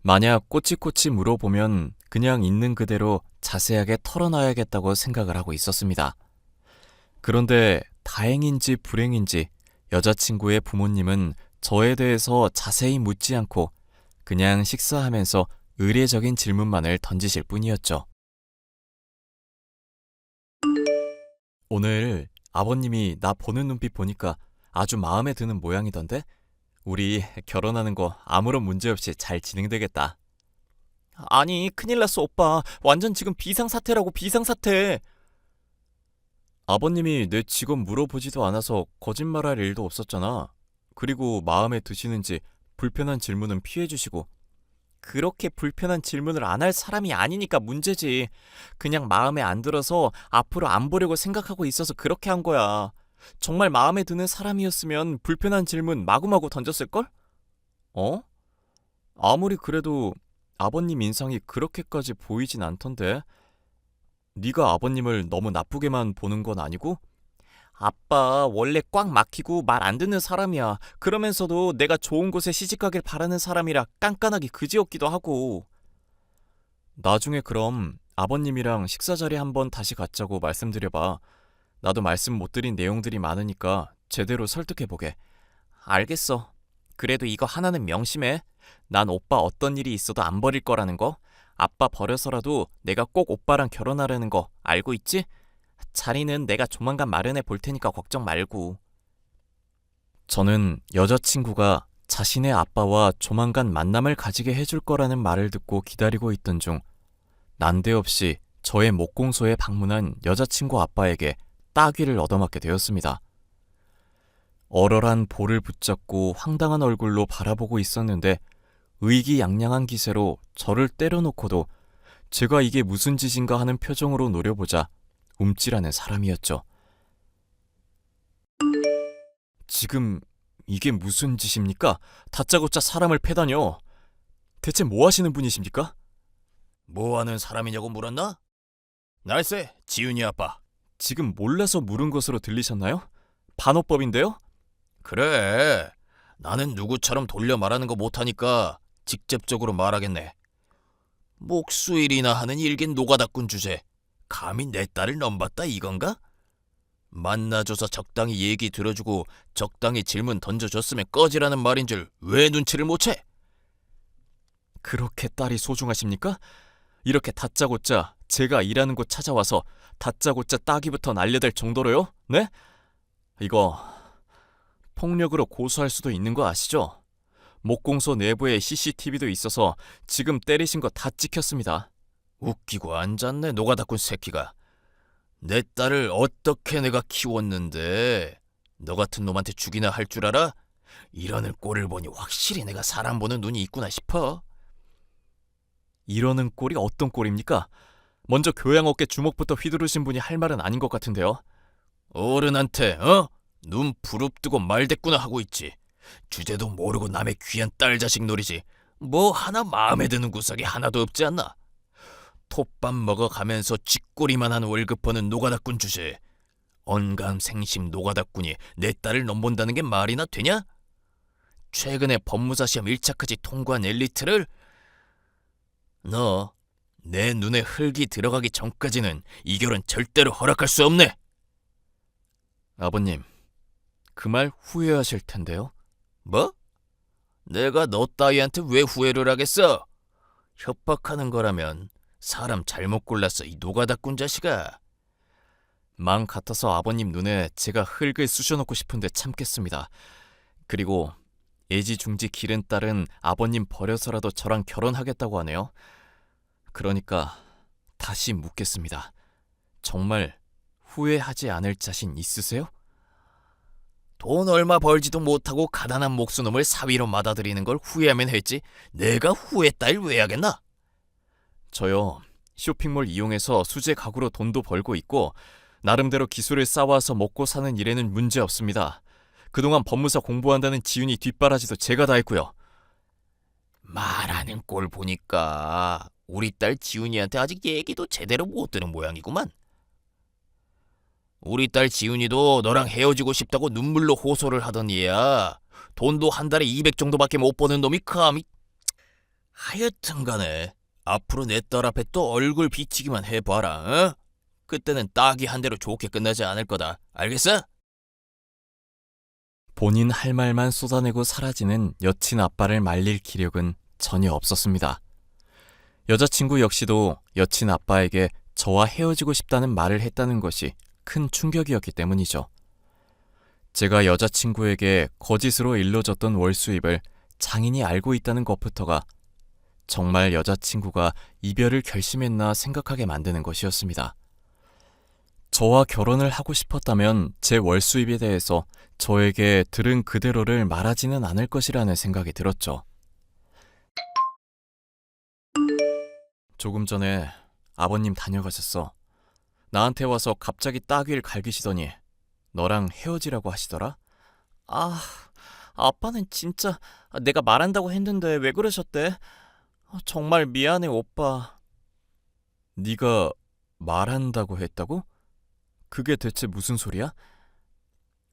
만약 꼬치꼬치 물어보면 그냥 있는 그대로 자세하게 털어놔야겠다고 생각을 하고 있었습니다. 그런데 다행인지 불행인지 여자친구의 부모님은 저에 대해서 자세히 묻지 않고 그냥 식사하면서 의례적인 질문만을 던지실 뿐이었죠. 오늘 아버님이 나 보는 눈빛 보니까 아주 마음에 드는 모양이던데? 우리 결혼하는 거 아무런 문제 없이 잘 진행되겠다. 아니 큰일 났어 오빠. 완전 지금 비상사태라고 비상사태. 아버님이 내 직업 물어보지도 않아서 거짓말할 일도 없었잖아. 그리고 마음에 드시는지 불편한 질문은 피해주시고. 그렇게 불편한 질문을 안 할 사람이 아니니까 문제지. 그냥 마음에 안 들어서 앞으로 안 보려고 생각하고 있어서 그렇게 한 거야. 정말 마음에 드는 사람이었으면 불편한 질문 마구마구 던졌을걸? 어? 아무리 그래도 아버님 인상이 그렇게까지 보이진 않던데. 네가 아버님을 너무 나쁘게만 보는 건 아니고? 아빠 원래 꽉 막히고 말 안 듣는 사람이야. 그러면서도 내가 좋은 곳에 시집가길 바라는 사람이라 깐깐하기 그지없기도 하고. 나중에 그럼 아버님이랑 식사 자리 한번 다시 갖자고 말씀드려봐. 나도 말씀 못 드린 내용들이 많으니까 제대로 설득해보게. 알겠어. 그래도 이거 하나는 명심해. 난 오빠 어떤 일이 있어도 안 버릴 거라는 거. 아빠 버려서라도 내가 꼭 오빠랑 결혼하려는 거 알고 있지? 자리는 내가 조만간 마련해 볼 테니까 걱정 말고. 저는 여자친구가 자신의 아빠와 조만간 만남을 가지게 해줄 거라는 말을 듣고 기다리고 있던 중 난데없이 저의 목공소에 방문한 여자친구 아빠에게 따귀를 얻어맞게 되었습니다. 얼얼한 볼을 붙잡고 황당한 얼굴로 바라보고 있었는데 의기양양한 기세로 저를 때려놓고도 제가 이게 무슨 짓인가 하는 표정으로 노려보자 움찔하는 사람이었죠. 지금 이게 무슨 짓입니까? 다짜고짜 사람을 패다뇨. 대체 뭐 하시는 분이십니까? 뭐 하는 사람이냐고 물었나? 날쌔, 지훈이 아빠. 지금 몰라서 물은 것으로 들리셨나요? 반어법인데요? 그래, 나는 누구처럼 돌려 말하는 거 못하니까 직접적으로 말하겠네. 목수일이나 하는 일개 노가다꾼 주제. 감히 내 딸을 넘봤다 이건가? 만나줘서 적당히 얘기 들어주고 적당히 질문 던져줬으면 꺼지라는 말인 줄 왜 눈치를 못 채? 그렇게 딸이 소중하십니까? 이렇게 다짜고짜 제가 일하는 곳 찾아와서 다짜고짜 따기부터 날려댈 정도로요? 네? 이거 폭력으로 고소할 수도 있는 거 아시죠? 목공소 내부에 CCTV도 있어서 지금 때리신 거 다 찍혔습니다. 웃기고 앉았네 노가다꾼 새끼가. 내 딸을 어떻게 내가 키웠는데 너 같은 놈한테 죽이나 할 줄 알아? 이러는 꼴을 보니 확실히 내가 사람 보는 눈이 있구나 싶어. 이러는 꼴이 어떤 꼴입니까? 먼저 교양 없게 주먹부터 휘두르신 분이 할 말은 아닌 것 같은데요. 어른한테 눈 부릅뜨고 말대꾸나 하고 있지. 주제도 모르고 남의 귀한 딸 자식 놀이지. 뭐 하나 마음에 드는 구석이 하나도 없지 않나? 톱밥 먹어가면서 쥐꼬리만 한 월급 버는 노가다꾼 주제. 언감생심 노가다꾼이 내 딸을 넘본다는 게 말이나 되냐? 최근에 법무사 시험 1차까지 통과한 엘리트를? 너 내 눈에 흙이 들어가기 전까지는 이 결혼 절대로 허락할 수 없네. 아버님, 그 말 후회하실 텐데요. 뭐? 내가 너 따위한테 왜 후회를 하겠어? 협박하는 거라면 사람 잘못 골랐어 이 노가다꾼 자식아. 마음 같아서 아버님 눈에 제가 흙을 쑤셔놓고 싶은데 참겠습니다. 그리고 애지중지 기른 딸은 아버님 버려서라도 저랑 결혼하겠다고 하네요. 그러니까 다시 묻겠습니다. 정말 후회하지 않을 자신 있으세요? 돈 얼마 벌지도 못하고 가난한 목수놈을 사위로 받아들이는 걸 후회하면 했지 내가 후회 따윈 왜 하겠나? 저요, 쇼핑몰 이용해서 수제 가구로 돈도 벌고 있고 나름대로 기술을 쌓아와서 먹고 사는 일에는 문제 없습니다. 그동안 법무사 공부한다는 지훈이 뒷바라지도 제가 다 했고요. 말하는 꼴 보니까 우리 딸 지훈이한테 아직 얘기도 제대로 못 들은 모양이구만. 우리 딸 지훈이도 너랑 헤어지고 싶다고 눈물로 호소를 하던 얘야. 돈도 한 달에 200 정도밖에 못 버는 놈이 감히. 하여튼간에 앞으로 내 딸 앞에 또 얼굴 비치기만 해봐라. 그때는 딱이 한 대로 좋게 끝나지 않을 거다. 알겠어? 본인 할 말만 쏟아내고 사라지는 여친 아빠를 말릴 기력은 전혀 없었습니다. 여자친구 역시도 여친 아빠에게 저와 헤어지고 싶다는 말을 했다는 것이 큰 충격이었기 때문이죠. 제가 여자친구에게 거짓으로 일러줬던 월수입을 장인이 알고 있다는 것부터가 정말 여자친구가 이별을 결심했나 생각하게 만드는 것이었습니다. 저와 결혼을 하고 싶었다면 제 월수입에 대해서 저에게 들은 그대로를 말하지는 않을 것이라는 생각이 들었죠. 조금 전에 아버님 다녀가셨어. 나한테 와서 갑자기 따귀를 갈기시더니 너랑 헤어지라고 하시더라? 아빠는 진짜 내가 말한다고 했는데 왜 그러셨대? 정말 미안해, 오빠. 네가 말한다고 했다고? 그게 대체 무슨 소리야?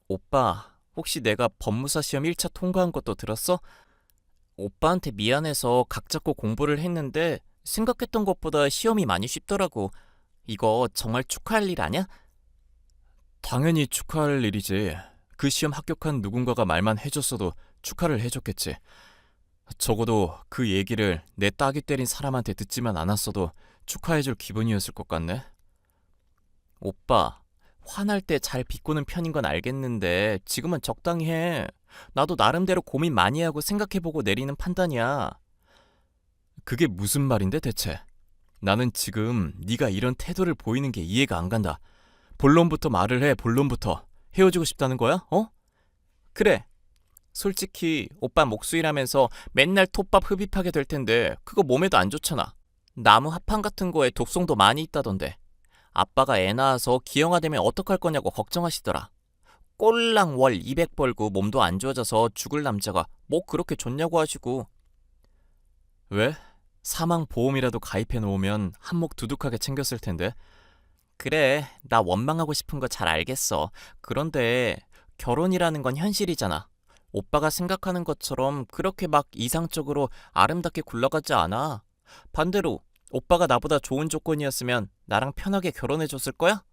오빠, 혹시 내가 법무사 시험 1차 통과한 것도 들었어? 오빠한테 미안해서 각 잡고 공부를 했는데 생각했던 것보다 시험이 많이 쉽더라고. 이거 정말 축하할 일 아냐? 당연히 축하할 일이지. 그 시험 합격한 누군가가 말만 해줬어도 축하를 해줬겠지. 적어도 그 얘기를 내 따귀 때린 사람한테 듣지만 않았어도 축하해줄 기분이었을 것 같네. 오빠, 화날 때 잘 비꼬는 편인 건 알겠는데 지금은 적당히 해. 나도 나름대로 고민 많이 하고 생각해보고 내리는 판단이야. 그게 무슨 말인데 대체? 나는 지금 네가 이런 태도를 보이는 게 이해가 안 간다. 본론부터 말을 해, 본론부터. 헤어지고 싶다는 거야? 그래. 솔직히 오빠 목수일하면서 맨날 톱밥 흡입하게 될 텐데 그거 몸에도 안 좋잖아. 나무 합판 같은 거에 독성도 많이 있다던데. 아빠가 애 낳아서 기형아되면 어떡할 거냐고 걱정하시더라. 꼴랑 월 200 벌고 몸도 안 좋아져서 죽을 남자가 뭐 그렇게 좋냐고 하시고. 왜? 사망보험이라도 가입해 놓으면 한몫 두둑하게 챙겼을 텐데. 그래, 나 원망하고 싶은 거 잘 알겠어. 그런데 결혼이라는 건 현실이잖아. 오빠가 생각하는 것처럼 그렇게 막 이상적으로 아름답게 굴러가지 않아. 반대로 오빠가 나보다 좋은 조건이었으면 나랑 편하게 결혼해줬을 거야?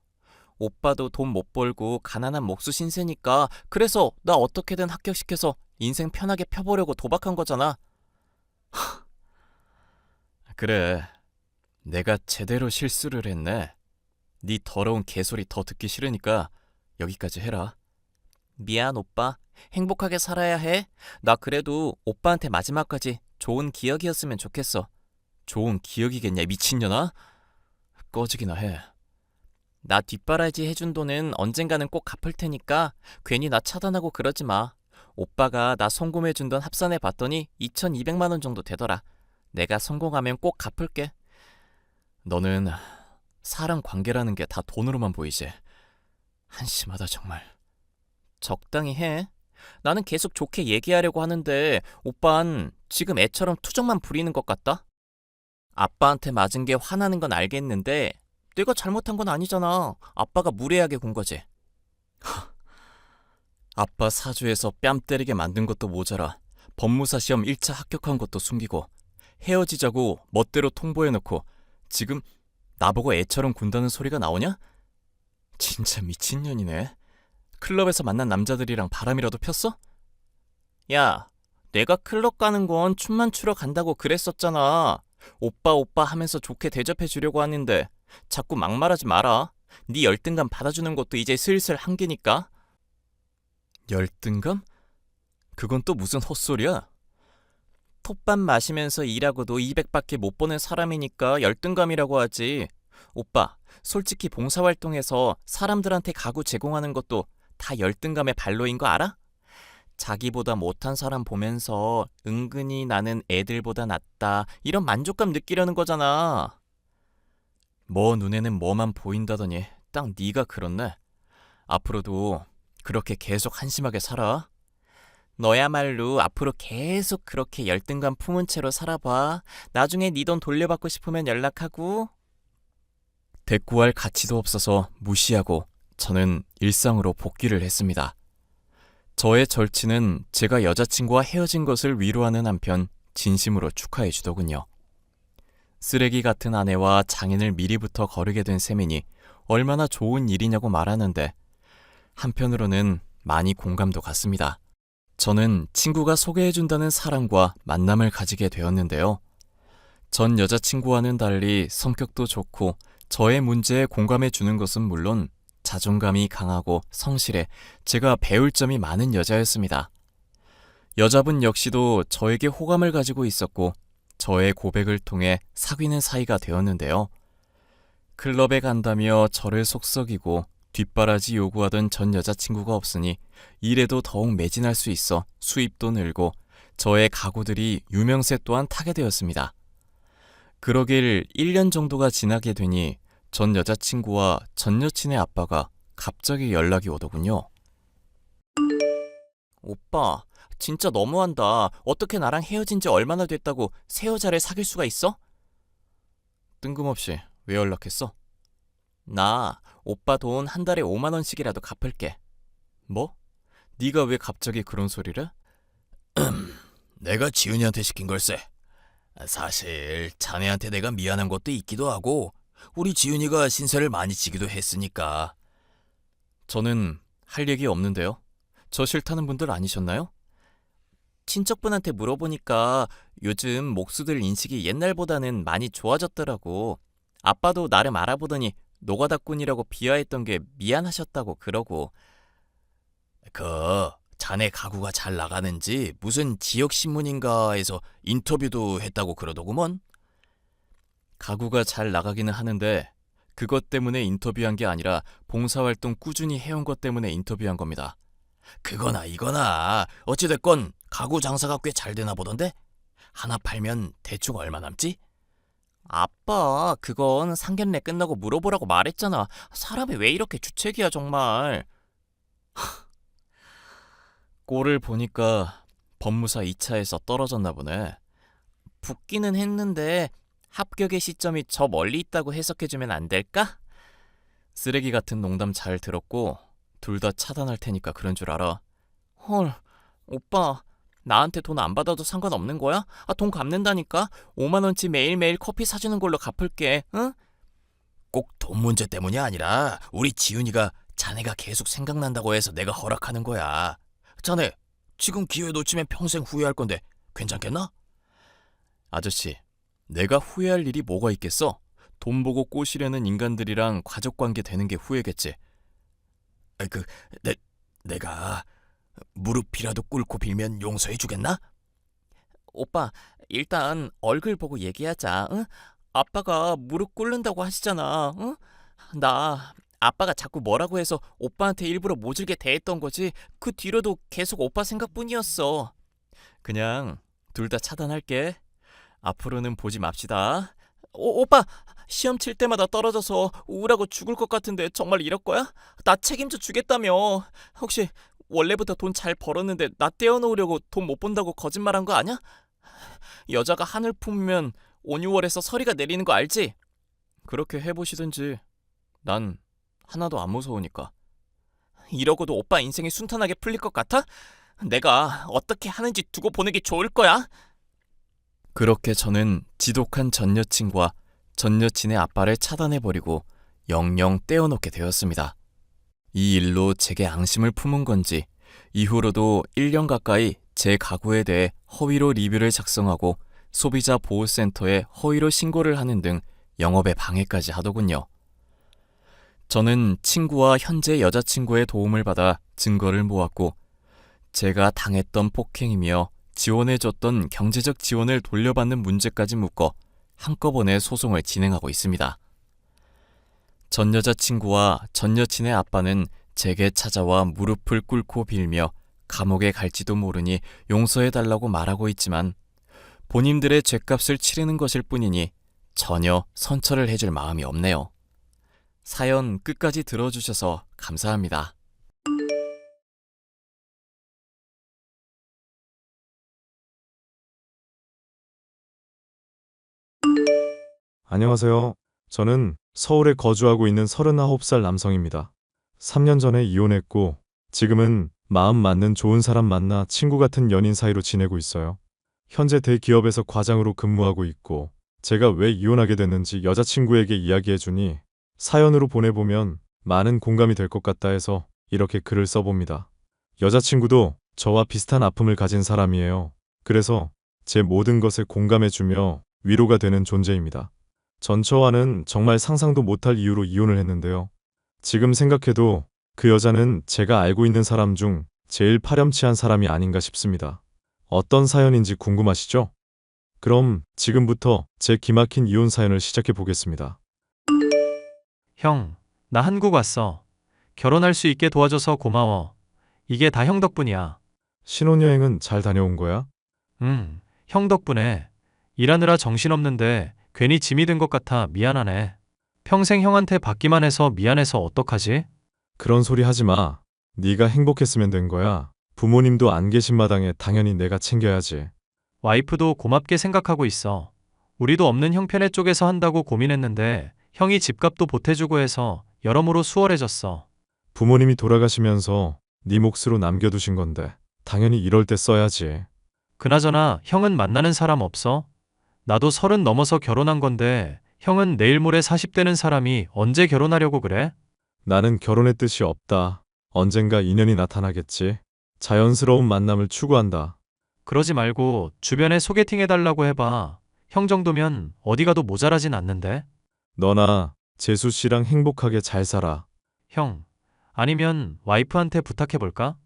오빠도 돈 못 벌고 가난한 목수 신세니까 그래서 나 어떻게든 합격시켜서 인생 편하게 펴보려고 도박한 거잖아. 그래, 내가 제대로 실수를 했네. 네 더러운 개소리 더 듣기 싫으니까 여기까지 해라. 미안 오빠. 행복하게 살아야 해. 나 그래도 오빠한테 마지막까지 좋은 기억이었으면 좋겠어. 좋은 기억이겠냐, 미친년아? 꺼지기나 해. 나 뒷바라지 해준 돈은 언젠가는 꼭 갚을 테니까 괜히 나 차단하고 그러지 마. 오빠가 나 성공해준 돈 합산해 봤더니 2,200만 원 정도 되더라. 내가 성공하면 꼭 갚을게. 너는 사람 관계라는 게 다 돈으로만 보이지. 한심하다 정말. 적당히 해. 나는 계속 좋게 얘기하려고 하는데 오빤 지금 애처럼 투정만 부리는 것 같다? 아빠한테 맞은 게 화나는 건 알겠는데 내가 잘못한 건 아니잖아. 아빠가 무례하게 군 거지. 아빠 사주에서 뺨 때리게 만든 것도 모자라 법무사 시험 1차 합격한 것도 숨기고 헤어지자고 멋대로 통보해놓고 지금 나보고 애처럼 군다는 소리가 나오냐? 진짜 미친년이네. 클럽에서 만난 남자들이랑 바람이라도 폈어? 야, 내가 클럽 가는 건 춤만 추러 간다고 그랬었잖아. 오빠 오빠 하면서 좋게 대접해 주려고 하는데 자꾸 막말하지 마라. 네 열등감 받아주는 것도 이제 슬슬 한계니까. 열등감? 그건 또 무슨 헛소리야? 톱밥 마시면서 일하고도 200밖에 못 버는 사람이니까 열등감이라고 하지. 오빠, 솔직히 봉사활동에서 사람들한테 가구 제공하는 것도 다 열등감의 발로인 거 알아? 자기보다 못한 사람 보면서 은근히 나는 애들보다 낫다 이런 만족감 느끼려는 거잖아. 뭐 눈에는 뭐만 보인다더니 딱 네가 그렇네. 앞으로도 그렇게 계속 한심하게 살아. 너야말로 앞으로 계속 그렇게 열등감 품은 채로 살아봐. 나중에 네 돈 돌려받고 싶으면 연락하고. 대꾸할 가치도 없어서 무시하고 저는 일상으로 복귀를 했습니다. 저의 절친은 제가 여자친구와 헤어진 것을 위로하는 한편 진심으로 축하해 주더군요. 쓰레기 같은 아내와 장인을 미리부터 거르게 된 셈이니 얼마나 좋은 일이냐고 말하는데 한편으로는 많이 공감도 갔습니다. 저는 친구가 소개해준다는 사람과 만남을 가지게 되었는데요. 전 여자친구와는 달리 성격도 좋고 저의 문제에 공감해 주는 것은 물론 자존감이 강하고 성실해 제가 배울 점이 많은 여자였습니다. 여자분 역시도 저에게 호감을 가지고 있었고 저의 고백을 통해 사귀는 사이가 되었는데요. 클럽에 간다며 저를 속썩이고 뒷바라지 요구하던 전 여자친구가 없으니 일에도 더욱 매진할 수 있어 수입도 늘고 저의 가구들이 유명세 또한 타게 되었습니다. 그러길 1년 정도가 지나게 되니 전 여자친구와 전 여친의 아빠가 갑자기 연락이 오더군요. 오빠, 진짜 너무한다. 어떻게 나랑 헤어진 지 얼마나 됐다고 새 여자를 사귈 수가 있어? 뜬금없이 왜 연락했어? 나 오빠 돈 한 달에 5만 원씩이라도 갚을게. 뭐? 네가 왜 갑자기 그런 소리를? 내가 지은이한테 시킨 걸세. 사실 자네한테 내가 미안한 것도 있기도 하고 우리 지은이가 신세를 많이 지기도 했으니까. 저는 할 얘기 없는데요. 저 싫다는 분들 아니셨나요? 친척분한테 물어보니까 요즘 목수들 인식이 옛날보다는 많이 좋아졌더라고. 아빠도 나름 알아보더니 노가다꾼이라고 비하했던 게 미안하셨다고 그러고. 자네 가구가 잘 나가는지 무슨 지역신문인가에서 인터뷰도 했다고 그러더구먼. 가구가 잘 나가기는 하는데 그것 때문에 인터뷰한 게 아니라 봉사활동 꾸준히 해온 것 때문에 인터뷰한 겁니다. 그거나 이거나 어찌됐건 가구 장사가 꽤 잘 되나 보던데? 하나 팔면 대충 얼마 남지? 아빠, 그건 상견례 끝나고 물어보라고 말했잖아. 사람이 왜 이렇게 주책이야 정말. 꼴을 보니까 법무사 2차에서 떨어졌나 보네. 붙기는 했는데 합격의 시점이 저 멀리 있다고 해석해주면 안 될까? 쓰레기 같은 농담 잘 들었고 둘 다 차단할 테니까 그런 줄 알아. 헐, 오빠, 나한테 돈 안 받아도 상관없는 거야? 돈 갚는다니까? 5만 원치 매일매일 커피 사주는 걸로 갚을게. 응? 꼭 돈 문제 때문이 아니라 우리 지훈이가 자네가 계속 생각난다고 해서 내가 허락하는 거야. 자네 지금 기회 놓치면 평생 후회할 건데 괜찮겠나? 아저씨, 내가 후회할 일이 뭐가 있겠어? 돈 보고 꼬시려는 인간들이랑 가족관계 되는 게 후회겠지. 내가 무릎이라도 꿇고 빌면 용서해 주겠나? 오빠, 일단 얼굴 보고 얘기하자. 응? 아빠가 무릎 꿇는다고 하시잖아. 응? 나 아빠가 자꾸 뭐라고 해서 오빠한테 일부러 모질게 대했던 거지. 그 뒤로도 계속 오빠 생각뿐이었어. 그냥 둘 다 차단할게. 앞으로는 보지 맙시다. 오빠, 시험 칠 때마다 떨어져서 우울하고 죽을 것 같은데 정말 이럴 거야? 나 책임져 주겠다며. 혹시 원래부터 돈 잘 벌었는데 나 떼어놓으려고 돈 못 번다고 거짓말한 거 아니야? 여자가 한을 품으면 5, 6월에서 서리가 내리는 거 알지? 그렇게 해보시든지. 난 하나도 안 무서우니까. 이러고도 오빠 인생이 순탄하게 풀릴 것 같아? 내가 어떻게 하는지 두고 보는 게 좋을 거야. 그렇게 저는 지독한 전 여친과 전 여친의 아빠를 차단해버리고 영영 떼어놓게 되었습니다. 이 일로 제게 앙심을 품은 건지 이후로도 1년 가까이 제 가구에 대해 허위로 리뷰를 작성하고 소비자 보호센터에 허위로 신고를 하는 등 영업에 방해까지 하더군요. 저는 친구와 현재 여자친구의 도움을 받아 증거를 모았고 제가 당했던 폭행이며 지원해줬던 경제적 지원을 돌려받는 문제까지 묶어 한꺼번에 소송을 진행하고 있습니다. 전 여자친구와 전 여친의 아빠는 제게 찾아와 무릎을 꿇고 빌며 감옥에 갈지도 모르니 용서해달라고 말하고 있지만 본인들의 죗값을 치르는 것일 뿐이니 전혀 선처를 해줄 마음이 없네요. 사연 끝까지 들어주셔서 감사합니다. 안녕하세요. 저는 서울에 거주하고 있는 39살 남성입니다. 3년 전에 이혼했고 지금은 마음 맞는 좋은 사람 만나 친구 같은 연인 사이로 지내고 있어요. 현재 대기업에서 과장으로 근무하고 있고 제가 왜 이혼하게 됐는지 여자친구에게 이야기해주니 사연으로 보내보면 많은 공감이 될 것 같다 해서 이렇게 글을 써봅니다. 여자친구도 저와 비슷한 아픔을 가진 사람이에요. 그래서 제 모든 것에 공감해주며 위로가 되는 존재입니다. 전처와는 정말 상상도 못할 이유로 이혼을 했는데요. 지금 생각해도 그 여자는 제가 알고 있는 사람 중 제일 파렴치한 사람이 아닌가 싶습니다. 어떤 사연인지 궁금하시죠? 그럼 지금부터 제 기막힌 이혼 사연을 시작해 보겠습니다. 형, 나 한국 왔어. 결혼할 수 있게 도와줘서 고마워. 이게 다 형 덕분이야. 신혼여행은 잘 다녀온 거야? 형 덕분에 일하느라 정신없는데 괜히 짐이 든 것 같아 미안하네. 평생 형한테 받기만 해서 미안해서 어떡하지? 그런 소리 하지 마. 네가 행복했으면 된 거야. 부모님도 안 계신 마당에 당연히 내가 챙겨야지. 와이프도 고맙게 생각하고 있어. 우리도 없는 형편의 쪽에서 한다고 고민했는데 형이 집값도 보태주고 해서 여러모로 수월해졌어. 부모님이 돌아가시면서 네 몫으로 남겨두신 건데 당연히 이럴 때 써야지. 그나저나 형은 만나는 사람 없어? 나도 30 넘어서 결혼한 건데 형은 내일 모레 40 되는 사람이 언제 결혼하려고 그래? 나는 결혼의 뜻이 없다. 언젠가 인연이 나타나겠지. 자연스러운 만남을 추구한다. 그러지 말고 주변에 소개팅 해달라고 해봐. 형 정도면 어디 가도 모자라진 않는데? 너나 재수 씨랑 행복하게 잘 살아. 형, 아니면 와이프한테 부탁해볼까?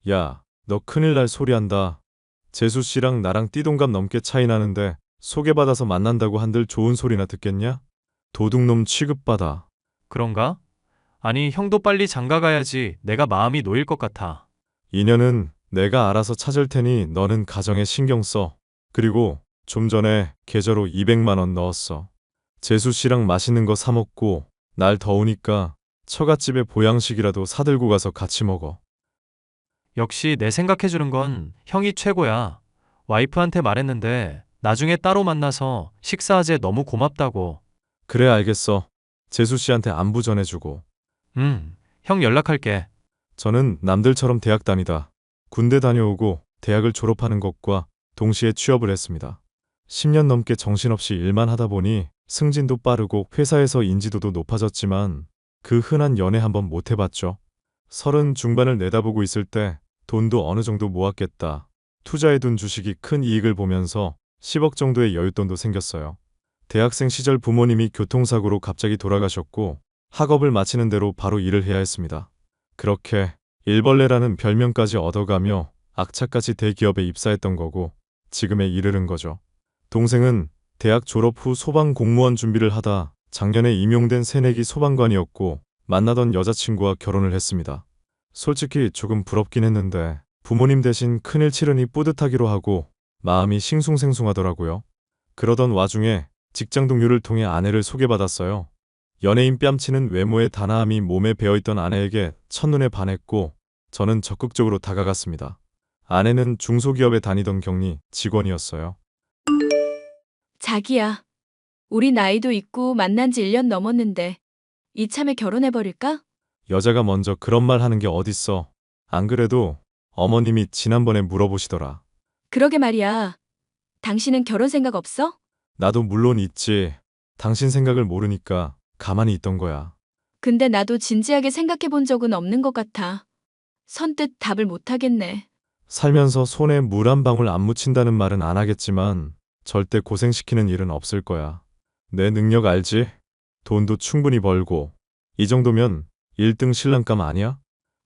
야, 너 큰일 날 소리 한다. 재수 씨랑 나랑 띠동갑 넘게 차이 나는데 소개받아서 만난다고 한들 좋은 소리나 듣겠냐? 도둑놈 취급받아. 그런가? 아니, 형도 빨리 장가 가야지 내가 마음이 놓일 것 같아. 인연은 내가 알아서 찾을 테니 너는 가정에 신경 써. 그리고 좀 전에 계좌로 200만 원 넣었어. 재수 씨랑 맛있는 거 사 먹고 날 더우니까 처갓집에 보양식이라도 사들고 가서 같이 먹어. 역시 내 생각해주는 건 형이 최고야. 와이프한테 말했는데 나중에 따로 만나서 식사하재 너무 고맙다고. 그래 알겠어. 재수 씨한테 안부 전해주고. 형 연락할게. 저는 남들처럼 대학 다니다 군대 다녀오고 대학을 졸업하는 것과 동시에 취업을 했습니다. 10년 넘게 정신없이 일만 하다 보니 승진도 빠르고 회사에서 인지도도 높아졌지만 그 흔한 연애 한번 못 해봤죠. 30 중반을 내다보고 있을 때 돈도 어느 정도 모았겠다. 투자해둔 주식이 큰 이익을 보면서 10억 정도의 여윳돈도 생겼어요. 대학생 시절 부모님이 교통사고로 갑자기 돌아가셨고 학업을 마치는 대로 바로 일을 해야 했습니다. 그렇게 일벌레라는 별명까지 얻어가며 악착같이 대기업에 입사했던 거고 지금에 이르는 거죠. 동생은 대학 졸업 후 소방 공무원 준비를 하다 작년에 임용된 새내기 소방관이었고 만나던 여자친구와 결혼을 했습니다. 솔직히 조금 부럽긴 했는데 부모님 대신 큰일 치르니 뿌듯하기로 하고 마음이 싱숭생숭하더라고요. 그러던 와중에 직장 동료를 통해 아내를 소개받았어요. 연예인 뺨치는 외모의 단아함이 몸에 배어있던 아내에게 첫눈에 반했고 저는 적극적으로 다가갔습니다. 아내는 중소기업에 다니던 격리 직원이었어요. 자기야, 우리 나이도 있고 만난 지 1년 넘었는데 이참에 결혼해버릴까? 여자가 먼저 그런 말 하는 게 어딨어. 안 그래도 어머님이 지난번에 물어보시더라. 그러게 말이야. 당신은 결혼 생각 없어? 나도 물론 있지. 당신 생각을 모르니까 가만히 있던 거야. 근데 나도 진지하게 생각해 본 적은 없는 것 같아. 선뜻 답을 못 하겠네. 살면서 손에 물 한 방울 안 묻힌다는 말은 안 하겠지만 절대 고생시키는 일은 없을 거야. 내 능력 알지? 돈도 충분히 벌고 이 정도면 1등 신랑감 아니야?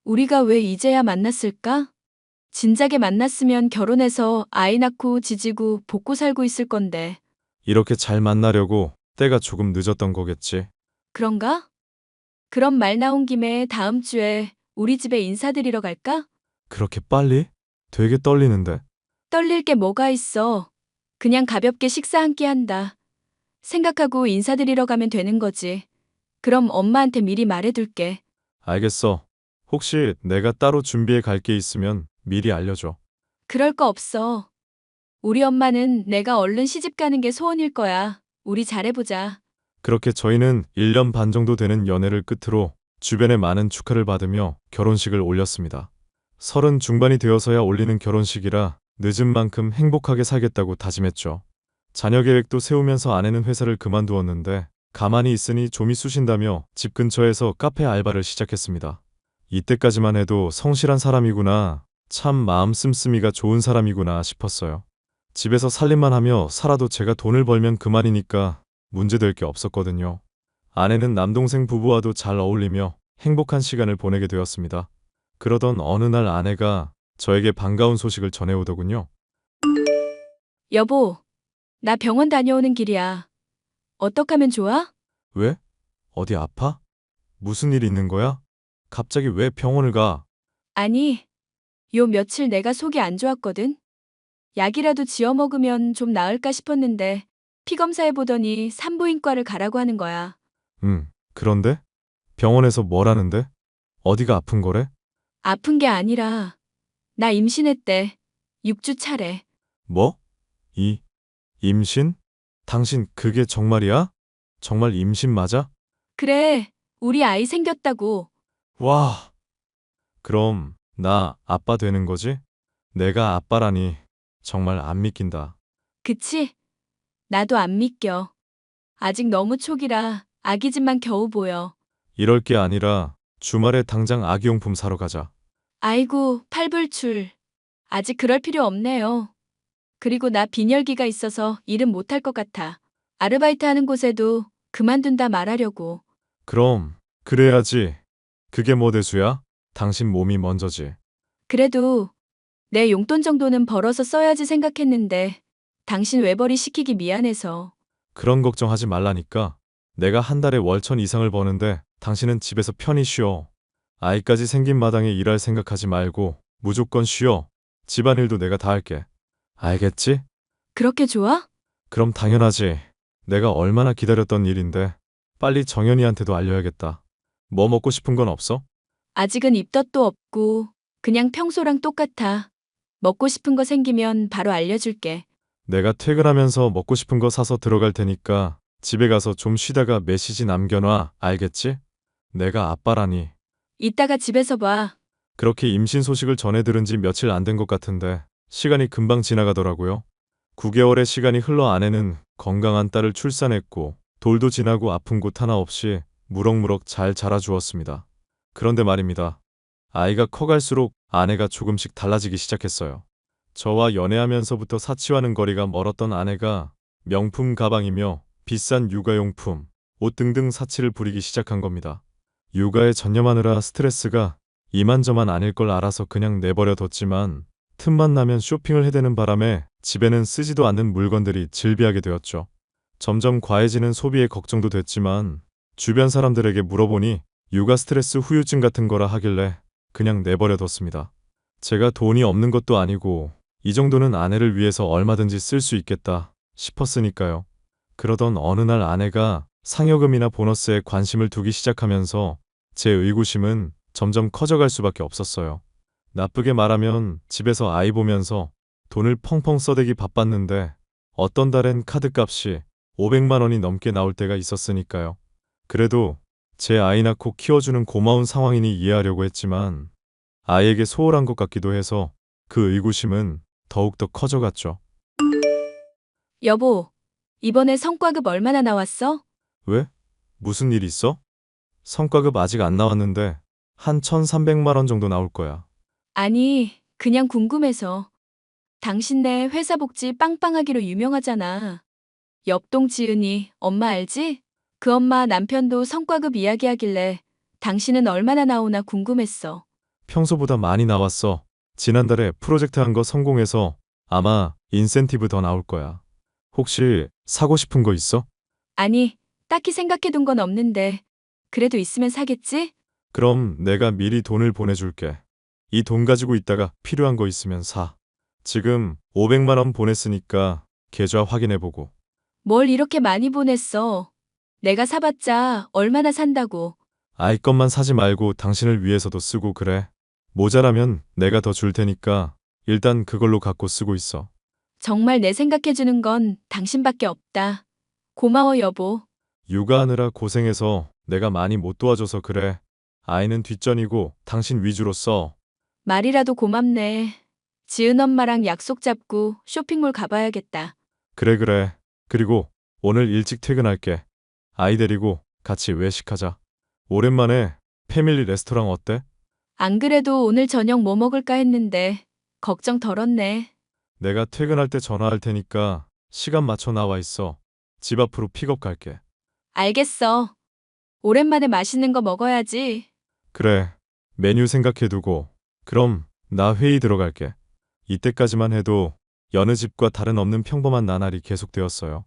우리가 왜 이제야 만났을까? 진작에 만났으면 결혼해서 아이 낳고 지지고 볶고 살고 있을 건데. 이렇게 잘 만나려고 때가 조금 늦었던 거겠지. 그런가? 그럼 말 나온 김에 다음 주에 우리 집에 인사드리러 갈까? 그렇게 빨리? 되게 떨리는데. 떨릴 게 뭐가 있어. 그냥 가볍게 식사 한 끼 한다. 생각하고 인사드리러 가면 되는 거지. 그럼 엄마한테 미리 말해둘게. 알겠어. 혹시 내가 따로 준비해 갈 게 있으면 미리 알려줘. 그럴 거 없어. 우리 엄마는 내가 얼른 시집 가는 게 소원일 거야. 우리 잘해보자. 그렇게 저희는 1년 반 정도 되는 연애를 끝으로 주변의 많은 축하를 받으며 결혼식을 올렸습니다. 30 중반이 되어서야 올리는 결혼식이라 늦은 만큼 행복하게 살겠다고 다짐했죠. 자녀 계획도 세우면서 아내는 회사를 그만두었는데 가만히 있으니 좀이 쑤신다며 집 근처에서 카페 알바를 시작했습니다. 이때까지만 해도 성실한 사람이구나, 참 마음 씀씀이가 좋은 사람이구나 싶었어요. 집에서 살림만 하며 살아도 제가 돈을 벌면 그만이니까 문제될 게 없었거든요. 아내는 남동생 부부와도 잘 어울리며 행복한 시간을 보내게 되었습니다. 그러던 어느 날 아내가 저에게 반가운 소식을 전해오더군요. 여보, 나 병원 다녀오는 길이야. 어떡하면 좋아? 왜? 어디 아파? 무슨 일 있는 거야? 갑자기 왜 병원을 가? 아니, 요 며칠 내가 속이 안 좋았거든. 약이라도 지어 먹으면 좀 나을까 싶었는데 피 검사해보더니 산부인과를 가라고 하는 거야. 그런데? 병원에서 뭘 하는데? 어디가 아픈 거래? 아픈 게 아니라 나 임신했대. 6주 차래. 뭐? 임신? 당신 그게 정말이야? 정말 임신 맞아? 그래, 우리 아이 생겼다고. 와. 그럼 나 아빠 되는 거지? 내가 아빠라니 정말 안 믿긴다. 그치? 나도 안 믿겨. 아직 너무 초기라 아기집만 겨우 보여. 이럴 게 아니라 주말에 당장 아기용품 사러 가자. 아이고, 팔불출. 아직 그럴 필요 없네요. 그리고 나 빈혈기가 있어서 일은 못할 것 같아. 아르바이트 하는 곳에도 그만둔다 말하려고. 그럼 그래야지. 그게 뭐 대수야? 당신 몸이 먼저지. 그래도 내 용돈 정도는 벌어서 써야지 생각했는데 당신 외벌이 시키기 미안해서. 그런 걱정하지 말라니까. 내가 한 달에 월천 이상을 버는데 당신은 집에서 편히 쉬어. 아이까지 생긴 마당에 일할 생각하지 말고 무조건 쉬어. 집안일도 내가 다 할게. 알겠지? 그렇게 좋아? 그럼 당연하지. 내가 얼마나 기다렸던 일인데 빨리 정연이한테도 알려야겠다. 뭐 먹고 싶은 건 없어? 아직은 입덧도 없고 그냥 평소랑 똑같아. 먹고 싶은 거 생기면 바로 알려줄게. 내가 퇴근하면서 먹고 싶은 거 사서 들어갈 테니까 집에 가서 좀 쉬다가 메시지 남겨놔. 알겠지? 내가 아빠라니. 이따가 집에서 봐. 그렇게 임신 소식을 전해 들은 지 며칠 안 된 것 같은데 시간이 금방 지나가더라고요. 9개월의 시간이 흘러 아내는 건강한 딸을 출산했고 돌도 지나고 아픈 곳 하나 없이 무럭무럭 잘 자라주었습니다. 그런데 말입니다. 아이가 커갈수록 아내가 조금씩 달라지기 시작했어요. 저와 연애하면서부터 사치와는 거리가 멀었던 아내가 명품 가방이며 비싼 육아용품, 옷 등등 사치를 부리기 시작한 겁니다. 육아에 전념하느라 스트레스가 이만저만 아닐 걸 알아서 그냥 내버려 뒀지만 틈만 나면 쇼핑을 해대는 바람에 집에는 쓰지도 않는 물건들이 즐비하게 되었죠. 점점 과해지는 소비에 걱정도 됐지만 주변 사람들에게 물어보니 육아 스트레스 후유증 같은 거라 하길래 그냥 내버려 뒀습니다. 제가 돈이 없는 것도 아니고 이 정도는 아내를 위해서 얼마든지 쓸 수 있겠다 싶었으니까요. 그러던 어느 날 아내가 상여금이나 보너스에 관심을 두기 시작하면서 제 의구심은 점점 커져갈 수밖에 없었어요. 나쁘게 말하면 집에서 아이 보면서 돈을 펑펑 써대기 바빴는데 어떤 달엔 카드값이 500만 원이 넘게 나올 때가 있었으니까요. 그래도 제 아이 낳고 키워주는 고마운 상황이니 이해하려고 했지만 아이에게 소홀한 것 같기도 해서 그 의구심은 더욱더 커져갔죠. 여보, 이번에 성과급 얼마나 나왔어? 왜? 무슨 일 있어? 성과급 아직 안 나왔는데 한 1,300만 원 정도 나올 거야. 아니, 그냥 궁금해서. 당신네 회사 복지 빵빵하기로 유명하잖아. 옆동 지은이 엄마 알지? 그 엄마 남편도 성과급 이야기하길래 당신은 얼마나 나오나 궁금했어. 평소보다 많이 나왔어. 지난달에 프로젝트 한 거 성공해서 아마 인센티브 더 나올 거야. 혹시 사고 싶은 거 있어? 아니, 딱히 생각해둔 건 없는데 그래도 있으면 사겠지? 그럼 내가 미리 돈을 보내줄게. 이 돈 가지고 있다가 필요한 거 있으면 사. 지금 500만 원 보냈으니까 계좌 확인해보고. 뭘 이렇게 많이 보냈어? 내가 사봤자 얼마나 산다고. 아이 것만 사지 말고 당신을 위해서도 쓰고 그래. 모자라면 내가 더 줄 테니까 일단 그걸로 갖고 쓰고 있어. 정말 내 생각해주는 건 당신밖에 없다. 고마워, 여보. 육아하느라 고생해서 내가 많이 못 도와줘서 그래. 아이는 뒷전이고 당신 위주로 써. 말이라도 고맙네. 지은 엄마랑 약속 잡고 쇼핑몰 가봐야겠다. 그래. 그리고 오늘 일찍 퇴근할게. 아이 데리고 같이 외식하자. 오랜만에 패밀리 레스토랑 어때? 안 그래도 오늘 저녁 뭐 먹을까 했는데 걱정 덜었네. 내가 퇴근할 때 전화할 테니까 시간 맞춰 나와 있어. 집 앞으로 픽업 갈게. 알겠어. 오랜만에 맛있는 거 먹어야지. 그래. 메뉴 생각해두고. 그럼 나 회의 들어갈게. 이때까지만 해도 여느 집과 다른 없는 평범한 나날이 계속되었어요.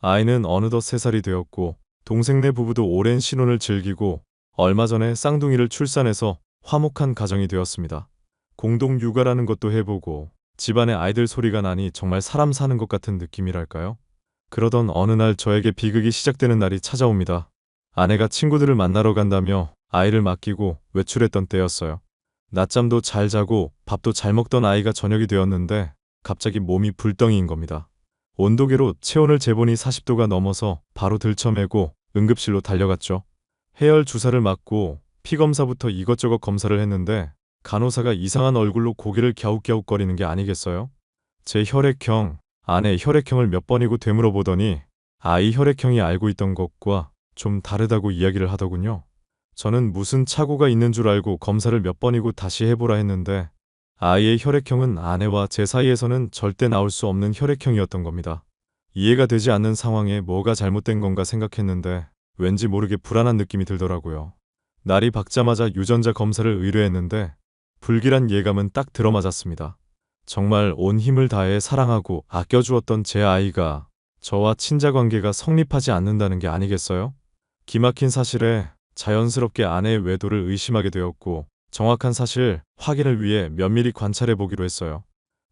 아이는 어느덧 3살이 되었고 동생네 부부도 오랜 신혼을 즐기고 얼마 전에 쌍둥이를 출산해서 화목한 가정이 되었습니다. 공동 육아라는 것도 해보고 집안에 아이들 소리가 나니 정말 사람 사는 것 같은 느낌이랄까요? 그러던 어느 날 저에게 비극이 시작되는 날이 찾아옵니다. 아내가 친구들을 만나러 간다며 아이를 맡기고 외출했던 때였어요. 낮잠도 잘 자고 밥도 잘 먹던 아이가 저녁이 되었는데 갑자기 몸이 불덩이인 겁니다. 온도계로 체온을 재보니 40도가 넘어서 바로 들쳐매고 응급실로 달려갔죠. 해열 주사를 맞고 피검사부터 이것저것 검사를 했는데 간호사가 이상한 얼굴로 고개를 갸웃갸웃거리는 게 아니겠어요? 제 혈액형, 아내 혈액형을 몇 번이고 되물어보더니 아이 혈액형이 알고 있던 것과 좀 다르다고 이야기를 하더군요. 저는 무슨 착오가 있는 줄 알고 검사를 몇 번이고 다시 해보라 했는데 아이의 혈액형은 아내와 제 사이에서는 절대 나올 수 없는 혈액형이었던 겁니다. 이해가 되지 않는 상황에 뭐가 잘못된 건가 생각했는데 왠지 모르게 불안한 느낌이 들더라고요. 날이 밝자마자 유전자 검사를 의뢰했는데 불길한 예감은 딱 들어맞았습니다. 정말 온 힘을 다해 사랑하고 아껴주었던 제 아이가 저와 친자관계가 성립하지 않는다는 게 아니겠어요? 기막힌 사실에 자연스럽게 아내의 외도를 의심하게 되었고 정확한 사실 확인을 위해 면밀히 관찰해 보기로 했어요.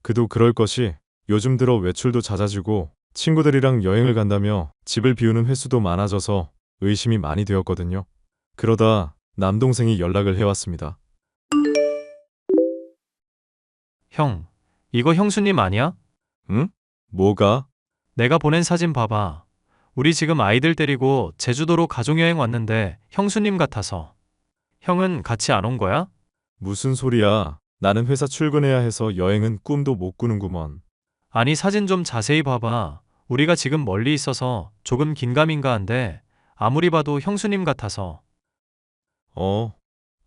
그도 그럴 것이 요즘 들어 외출도 잦아지고 친구들이랑 여행을 간다며 집을 비우는 횟수도 많아져서 의심이 많이 되었거든요. 그러다 남동생이 연락을 해왔습니다. 형, 이거 형수님 아니야? 응? 뭐가? 내가 보낸 사진 봐봐. 우리 지금 아이들 데리고 제주도로 가족여행 왔는데 형수님 같아서. 형은 같이 안 온 거야? 무슨 소리야? 나는 회사 출근해야 해서 여행은 꿈도 못 꾸는구먼. 아니, 사진 좀 자세히 봐봐. 우리가 지금 멀리 있어서 조금 긴가민가한데 아무리 봐도 형수님 같아서.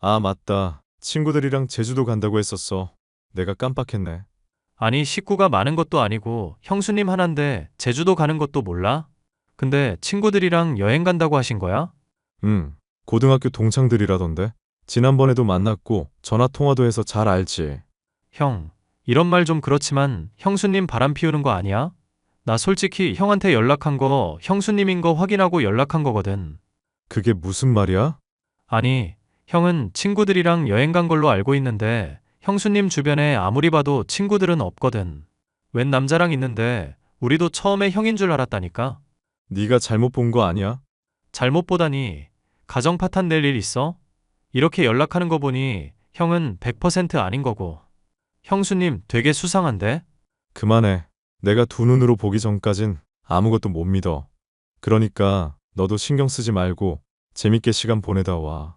아, 맞다. 친구들이랑 제주도 간다고 했었어. 내가 깜빡했네. 아니, 식구가 많은 것도 아니고 형수님 하나인데 제주도 가는 것도 몰라? 근데 친구들이랑 여행 간다고 하신 거야? 고등학교 동창들이라던데. 지난번에도 만났고 전화 통화도 해서 잘 알지. 형, 이런 말 좀 그렇지만 형수님 바람 피우는 거 아니야? 나 솔직히 형한테 연락한 거 형수님인 거 확인하고 연락한 거거든. 그게 무슨 말이야? 아니, 형은 친구들이랑 여행 간 걸로 알고 있는데 형수님 주변에 아무리 봐도 친구들은 없거든. 웬 남자랑 있는데 우리도 처음에 형인 줄 알았다니까. 네가 잘못 본 거 아니야? 잘못 보다니. 가정 파탄 낼 일 있어? 이렇게 연락하는 거 보니 형은 100% 아닌 거고. 형수님 되게 수상한데? 그만해. 내가 두 눈으로 보기 전까진 아무것도 못 믿어. 그러니까 너도 신경 쓰지 말고 재밌게 시간 보내다 와.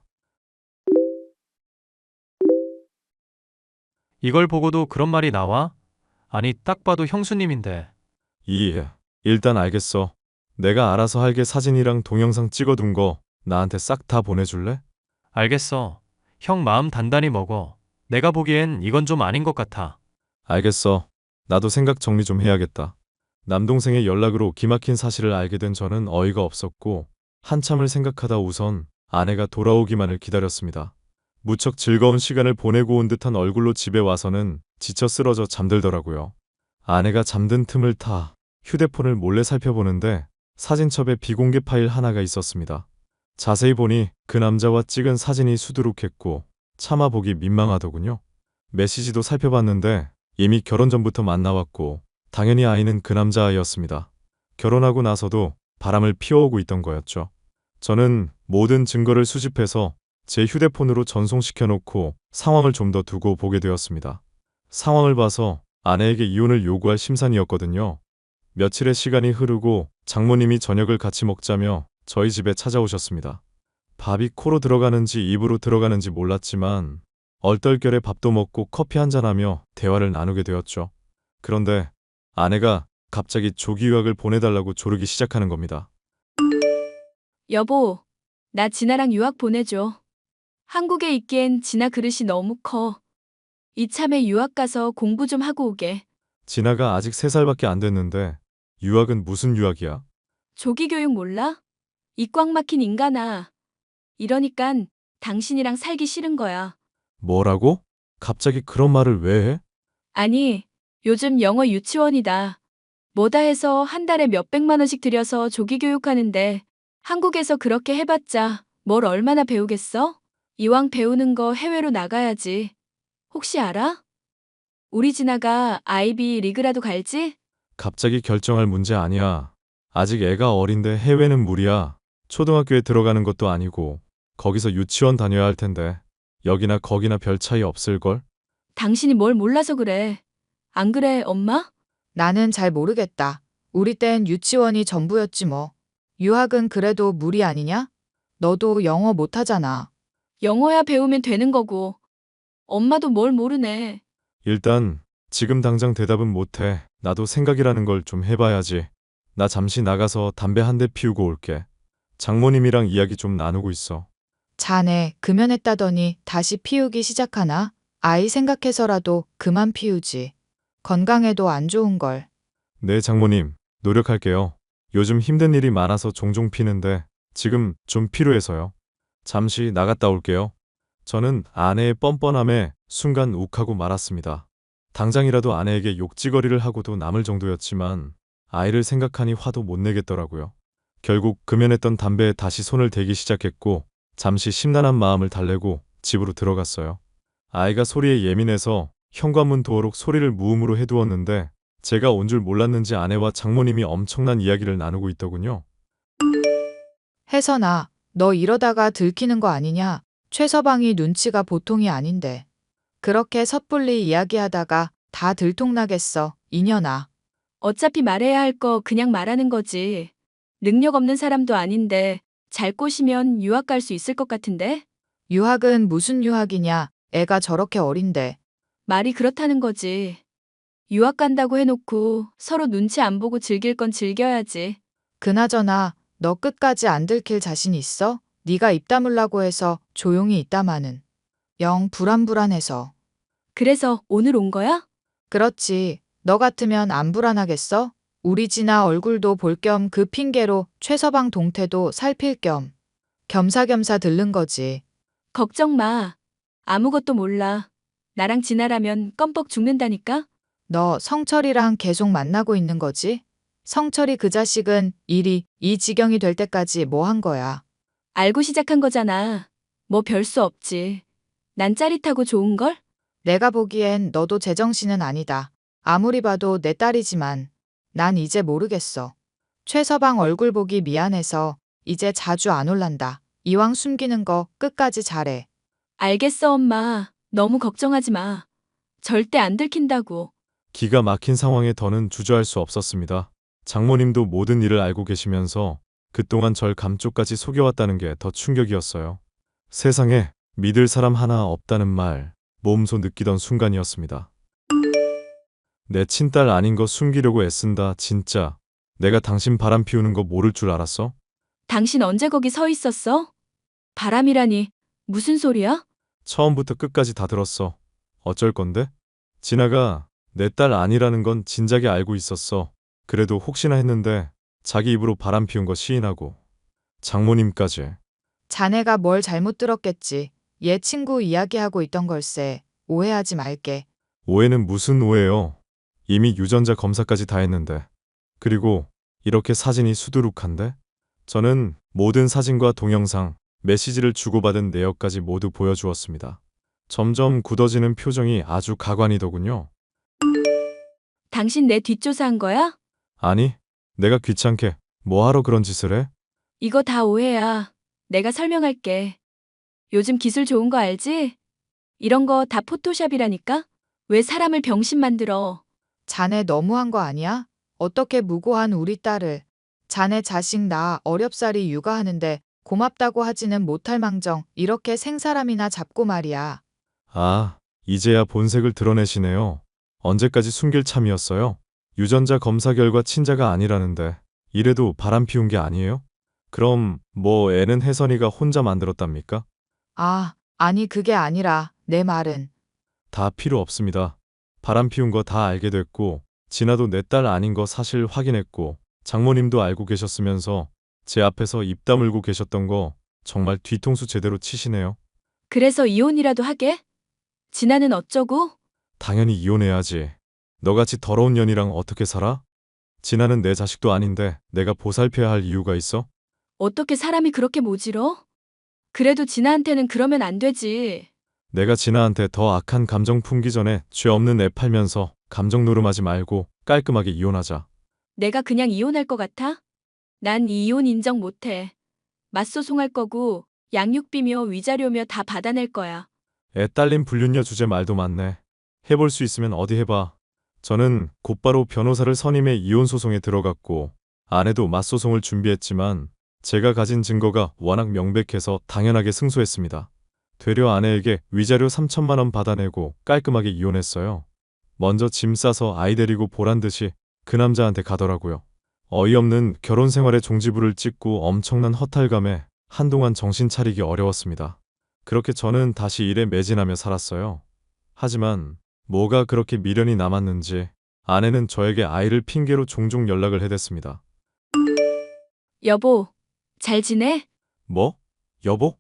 이걸 보고도 그런 말이 나와? 아니, 딱 봐도 형수님인데. 일단 알겠어. 내가 알아서 할게. 사진이랑 동영상 찍어둔 거 나한테 싹 다 보내줄래? 알겠어. 형 마음 단단히 먹어. 내가 보기엔 이건 좀 아닌 것 같아. 알겠어. 나도 생각 정리 좀 해야겠다. 남동생의 연락으로 기막힌 사실을 알게 된 저는 어이가 없었고 한참을 생각하다 우선 아내가 돌아오기만을 기다렸습니다. 무척 즐거운 시간을 보내고 온 듯한 얼굴로 집에 와서는 지쳐 쓰러져 잠들더라고요. 아내가 잠든 틈을 타 휴대폰을 몰래 살펴보는데 사진첩에 비공개 파일 하나가 있었습니다. 자세히 보니 그 남자와 찍은 사진이 수두룩했고 차마 보기 민망하더군요. 메시지도 살펴봤는데 이미 결혼 전부터 만나왔고 당연히 아이는 그 남자아이였습니다. 결혼하고 나서도 바람을 피워오고 있던 거였죠. 저는 모든 증거를 수집해서 제 휴대폰으로 전송시켜 놓고 상황을 좀 더 두고 보게 되었습니다. 상황을 봐서 아내에게 이혼을 요구할 심산이었거든요. 며칠의 시간이 흐르고 장모님이 저녁을 같이 먹자며 저희 집에 찾아오셨습니다. 밥이 코로 들어가는지 입으로 들어가는지 몰랐지만 얼떨결에 밥도 먹고 커피 한잔하며 대화를 나누게 되었죠. 그런데 아내가 갑자기 조기 유학을 보내달라고 조르기 시작하는 겁니다. 여보, 나 진아랑 유학 보내줘. 한국에 있기엔 진아 그릇이 너무 커. 이참에 유학 가서 공부 좀 하고 오게. 진아가 아직 3살밖에 안 됐는데 유학은 무슨 유학이야? 조기 교육 몰라? 이 꽉 막힌 인간아. 이러니깐 당신이랑 살기 싫은 거야. 뭐라고? 갑자기 그런 말을 왜 해? 아니, 요즘 영어 유치원이다. 뭐다 해서 한 달에 몇백만 원씩 들여서 조기 교육하는데 한국에서 그렇게 해봤자 뭘 얼마나 배우겠어? 이왕 배우는 거 해외로 나가야지. 혹시 알아? 우리 진아가 아이비 리그라도 갈지? 갑자기 결정할 문제 아니야. 아직 애가 어린데 해외는 무리야. 초등학교에 들어가는 것도 아니고 거기서 유치원 다녀야 할 텐데 여기나 거기나 별 차이 없을걸? 당신이 뭘 몰라서 그래. 안 그래, 엄마? 나는 잘 모르겠다. 우리 땐 유치원이 전부였지 뭐. 유학은 그래도 무리 아니냐? 너도 영어 못하잖아. 영어야 배우면 되는 거고. 엄마도 뭘 모르네. 일단 지금 당장 대답은 못해. 나도 생각이라는 걸 좀 해봐야지. 나 잠시 나가서 담배 한 대 피우고 올게. 장모님이랑 이야기 좀 나누고 있어. 자네 금연했다더니 다시 피우기 시작하나? 아이 생각해서라도 그만 피우지. 건강에도 안 좋은걸. 네, 장모님. 노력할게요. 요즘 힘든 일이 많아서 종종 피는데 지금 좀 필요해서요. 잠시 나갔다 올게요. 저는 아내의 뻔뻔함에 순간 욱하고 말았습니다. 당장이라도 아내에게 욕지거리를 하고도 남을 정도였지만 아이를 생각하니 화도 못 내겠더라고요. 결국 금연했던 담배에 다시 손을 대기 시작했고 잠시 심란한 마음을 달래고 집으로 들어갔어요. 아이가 소리에 예민해서 현관문 도어록 소리를 무음으로 해두었는데 제가 온 줄 몰랐는지 아내와 장모님이 엄청난 이야기를 나누고 있더군요. 혜선아, 너 이러다가 들키는 거 아니냐? 최서방이 눈치가 보통이 아닌데. 그렇게 섣불리 이야기하다가 다 들통나겠어, 이년아. 어차피 말해야 할 거 그냥 말하는 거지. 능력 없는 사람도 아닌데 잘 꼬시면 유학 갈 수 있을 것 같은데? 유학은 무슨 유학이냐? 애가 저렇게 어린데. 말이 그렇다는 거지. 유학 간다고 해놓고 서로 눈치 안 보고 즐길 건 즐겨야지. 그나저나 너 끝까지 안 들킬 자신 있어? 네가 입 다물라고 해서 조용히 있다마는. 영 불안불안해서. 그래서 오늘 온 거야? 그렇지. 너 같으면 안 불안하겠어? 우리 진아 얼굴도 볼 겸 그 핑계로 최서방 동태도 살필 겸 겸사겸사 들른 거지. 걱정 마. 아무것도 몰라. 나랑 진아라면 껌뻑 죽는다니까? 너 성철이랑 계속 만나고 있는 거지? 성철이 그 자식은 일이 이 지경이 될 때까지 뭐 한 거야? 알고 시작한 거잖아. 뭐 별 수 없지. 난 짜릿하고 좋은걸? 내가 보기엔 너도 제정신은 아니다. 아무리 봐도 내 딸이지만 난 이제 모르겠어. 최서방 얼굴 보기 미안해서 이제 자주 안 올란다. 이왕 숨기는 거 끝까지 잘해. 알겠어, 엄마. 너무 걱정하지 마. 절대 안 들킨다고. 기가 막힌 상황에 더는 주저할 수 없었습니다. 장모님도 모든 일을 알고 계시면서 그동안 절 감쪽까지 속여왔다는 게 더 충격이었어요. 세상에 믿을 사람 하나 없다는 말, 몸소 느끼던 순간이었습니다. 내 친딸 아닌 거 숨기려고 애쓴다, 진짜. 내가 당신 바람 피우는 거 모를 줄 알았어? 당신 언제 거기 서 있었어? 바람이라니. 무슨 소리야? 처음부터 끝까지 다 들었어. 어쩔 건데? 진아가 내 딸 아니라는 건 진작에 알고 있었어. 그래도 혹시나 했는데 자기 입으로 바람 피운 거 시인하고. 장모님까지. 자네가 뭘 잘못 들었겠지. 얘 친구 이야기하고 있던 걸세. 오해하지 말게. 오해는 무슨 오해요? 이미 유전자 검사까지 다 했는데. 그리고 이렇게 사진이 수두룩한데? 저는 모든 사진과 동영상, 메시지를 주고받은 내역까지 모두 보여주었습니다. 점점 굳어지는 표정이 아주 가관이더군요. 당신 내 뒷조사한 거야? 아니, 내가 귀찮게 뭐하러 그런 짓을 해? 이거 다 오해야. 내가 설명할게. 요즘 기술 좋은 거 알지? 이런 거 다 포토샵이라니까? 왜 사람을 병신 만들어? 자네 너무한 거 아니야? 어떻게 무고한 우리 딸을. 자네 자식 나 어렵사리 육아하는데 고맙다고 하지는 못할 망정 이렇게 생사람이나 잡고 말이야. 아, 이제야 본색을 드러내시네요. 언제까지 숨길 참이었어요? 유전자 검사 결과 친자가 아니라는데 이래도 바람 피운 게 아니에요? 그럼 뭐 애는 혜선이가 혼자 만들었답니까? 아, 아니 그게 아니라 내 말은. 다 필요 없습니다. 바람 피운 거 다 알게 됐고 진아도 내 딸 아닌 거 사실 확인했고 장모님도 알고 계셨으면서 제 앞에서 입 다물고 계셨던 거 정말 뒤통수 제대로 치시네요. 그래서 이혼이라도 하게? 진아는 어쩌고? 당연히 이혼해야지. 너같이 더러운 년이랑 어떻게 살아? 진아는 내 자식도 아닌데 내가 보살펴야 할 이유가 있어? 어떻게 사람이 그렇게 모질어? 그래도 진아한테는 그러면 안 되지. 내가 진아한테 더 악한 감정 품기 전에 죄 없는 애 팔면서 감정 노름하지 말고 깔끔하게 이혼하자. 내가 그냥 이혼할 것 같아? 난 이혼 인정 못해. 맞소송할 거고 양육비며 위자료며 다 받아낼 거야. 애 딸린 불륜녀 주제 말도 많네. 해볼 수 있으면 어디 해봐. 저는 곧바로 변호사를 선임해 이혼 소송에 들어갔고 아내도 맞소송을 준비했지만 제가 가진 증거가 워낙 명백해서 당연하게 승소했습니다. 되려 아내에게 위자료 3천만 원 받아내고 깔끔하게 이혼했어요. 먼저 짐 싸서 아이 데리고 보란 듯이 그 남자한테 가더라고요. 어이없는 결혼 생활의 종지부를 찍고 엄청난 허탈감에 한동안 정신 차리기 어려웠습니다. 그렇게 저는 다시 일에 매진하며 살았어요. 하지만 뭐가 그렇게 미련이 남았는지 아내는 저에게 아이를 핑계로 종종 연락을 해댔습니다. 여보, 잘 지내? 뭐? 여보?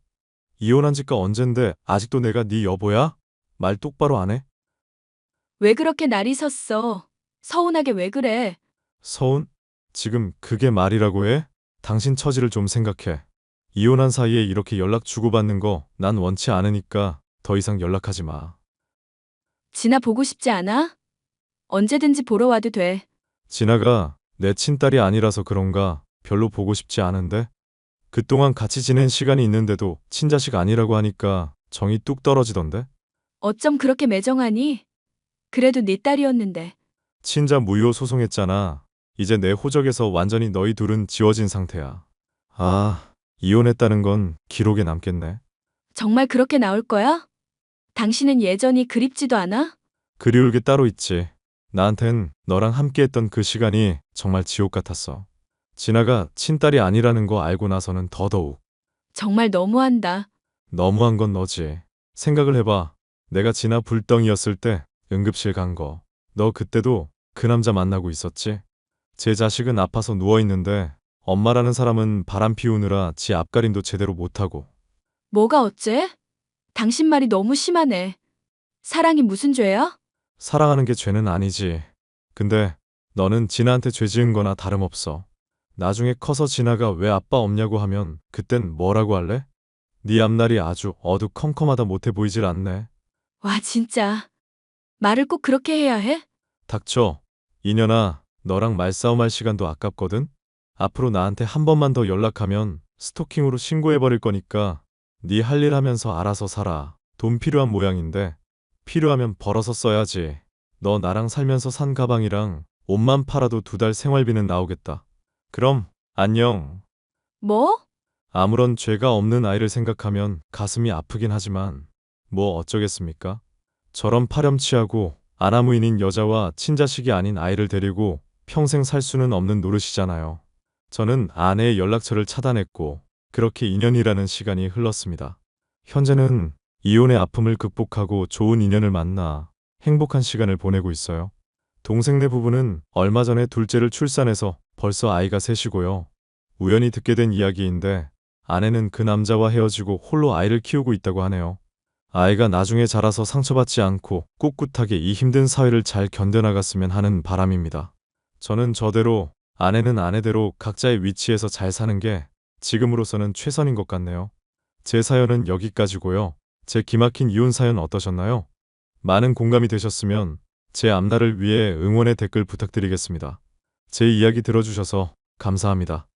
이혼한 지가 언젠데 아직도 내가 네 여보야? 말 똑바로 안 해? 왜 그렇게 날이 섰어? 서운하게 왜 그래? 서운? 지금 그게 말이라고 해? 당신 처지를 좀 생각해. 이혼한 사이에 이렇게 연락 주고받는 거 난 원치 않으니까 더 이상 연락하지 마. 진아 보고 싶지 않아? 언제든지 보러 와도 돼. 진아가 내 친딸이 아니라서 그런가 별로 보고 싶지 않은데? 그동안 같이 지낸 시간이 있는데도 친자식 아니라고 하니까 정이 뚝 떨어지던데? 어쩜 그렇게 매정하니? 그래도 네 딸이었는데. 친자 무효 소송했잖아. 이제 내 호적에서 완전히 너희 둘은 지워진 상태야. 아, 이혼했다는 건 기록에 남겠네. 정말 그렇게 나올 거야? 당신은 예전이 그립지도 않아? 그리울 게 따로 있지. 나한텐 너랑 함께했던 그 시간이 정말 지옥 같았어. 진아가 친딸이 아니라는 거 알고 나서는 더더욱. 정말 너무한다. 너무한 건 너지. 생각을 해봐. 내가 진아 불덩이였을 때 응급실 간 거. 너 그때도 그 남자 만나고 있었지? 제 자식은 아파서 누워있는데 엄마라는 사람은 바람 피우느라 지 앞가림도 제대로 못하고. 뭐가 어째? 당신 말이 너무 심하네. 사랑이 무슨 죄야? 사랑하는 게 죄는 아니지. 근데 너는 진아한테 죄 지은 거나 다름없어. 나중에 커서 진아가 왜 아빠 없냐고 하면 그땐 뭐라고 할래? 네 앞날이 아주 어두컴컴하다 못해 보이질 않네. 와, 진짜. 말을 꼭 그렇게 해야 해? 닥쳐. 이년아, 너랑 말싸움할 시간도 아깝거든? 앞으로 나한테 한 번만 더 연락하면 스토킹으로 신고해버릴 거니까 네 할 일 하면서 알아서 살아. 돈 필요한 모양인데 필요하면 벌어서 써야지. 너 나랑 살면서 산 가방이랑 옷만 팔아도 2달 생활비는 나오겠다. 그럼 안녕. 뭐? 아무런 죄가 없는 아이를 생각하면 가슴이 아프긴 하지만 뭐 어쩌겠습니까? 저런 파렴치하고 아나무인인 여자와 친자식이 아닌 아이를 데리고 평생 살 수는 없는 노릇이잖아요. 저는 아내의 연락처를 차단했고 그렇게 2년이라는 시간이 흘렀습니다. 현재는 이혼의 아픔을 극복하고 좋은 인연을 만나 행복한 시간을 보내고 있어요. 동생네 부부는 얼마 전에 둘째를 출산해서 벌써 아이가 셋이고요. 우연히 듣게 된 이야기인데 아내는 그 남자와 헤어지고 홀로 아이를 키우고 있다고 하네요. 아이가 나중에 자라서 상처받지 않고 꿋꿋하게 이 힘든 사회를 잘 견뎌나갔으면 하는 바람입니다. 저는 저대로, 아내는 아내대로 각자의 위치에서 잘 사는 게 지금으로서는 최선인 것 같네요. 제 사연은 여기까지고요. 제 기막힌 이혼 사연 어떠셨나요? 많은 공감이 되셨으면 제 앞날을 위해 응원의 댓글 부탁드리겠습니다. 제 이야기 들어주셔서 감사합니다.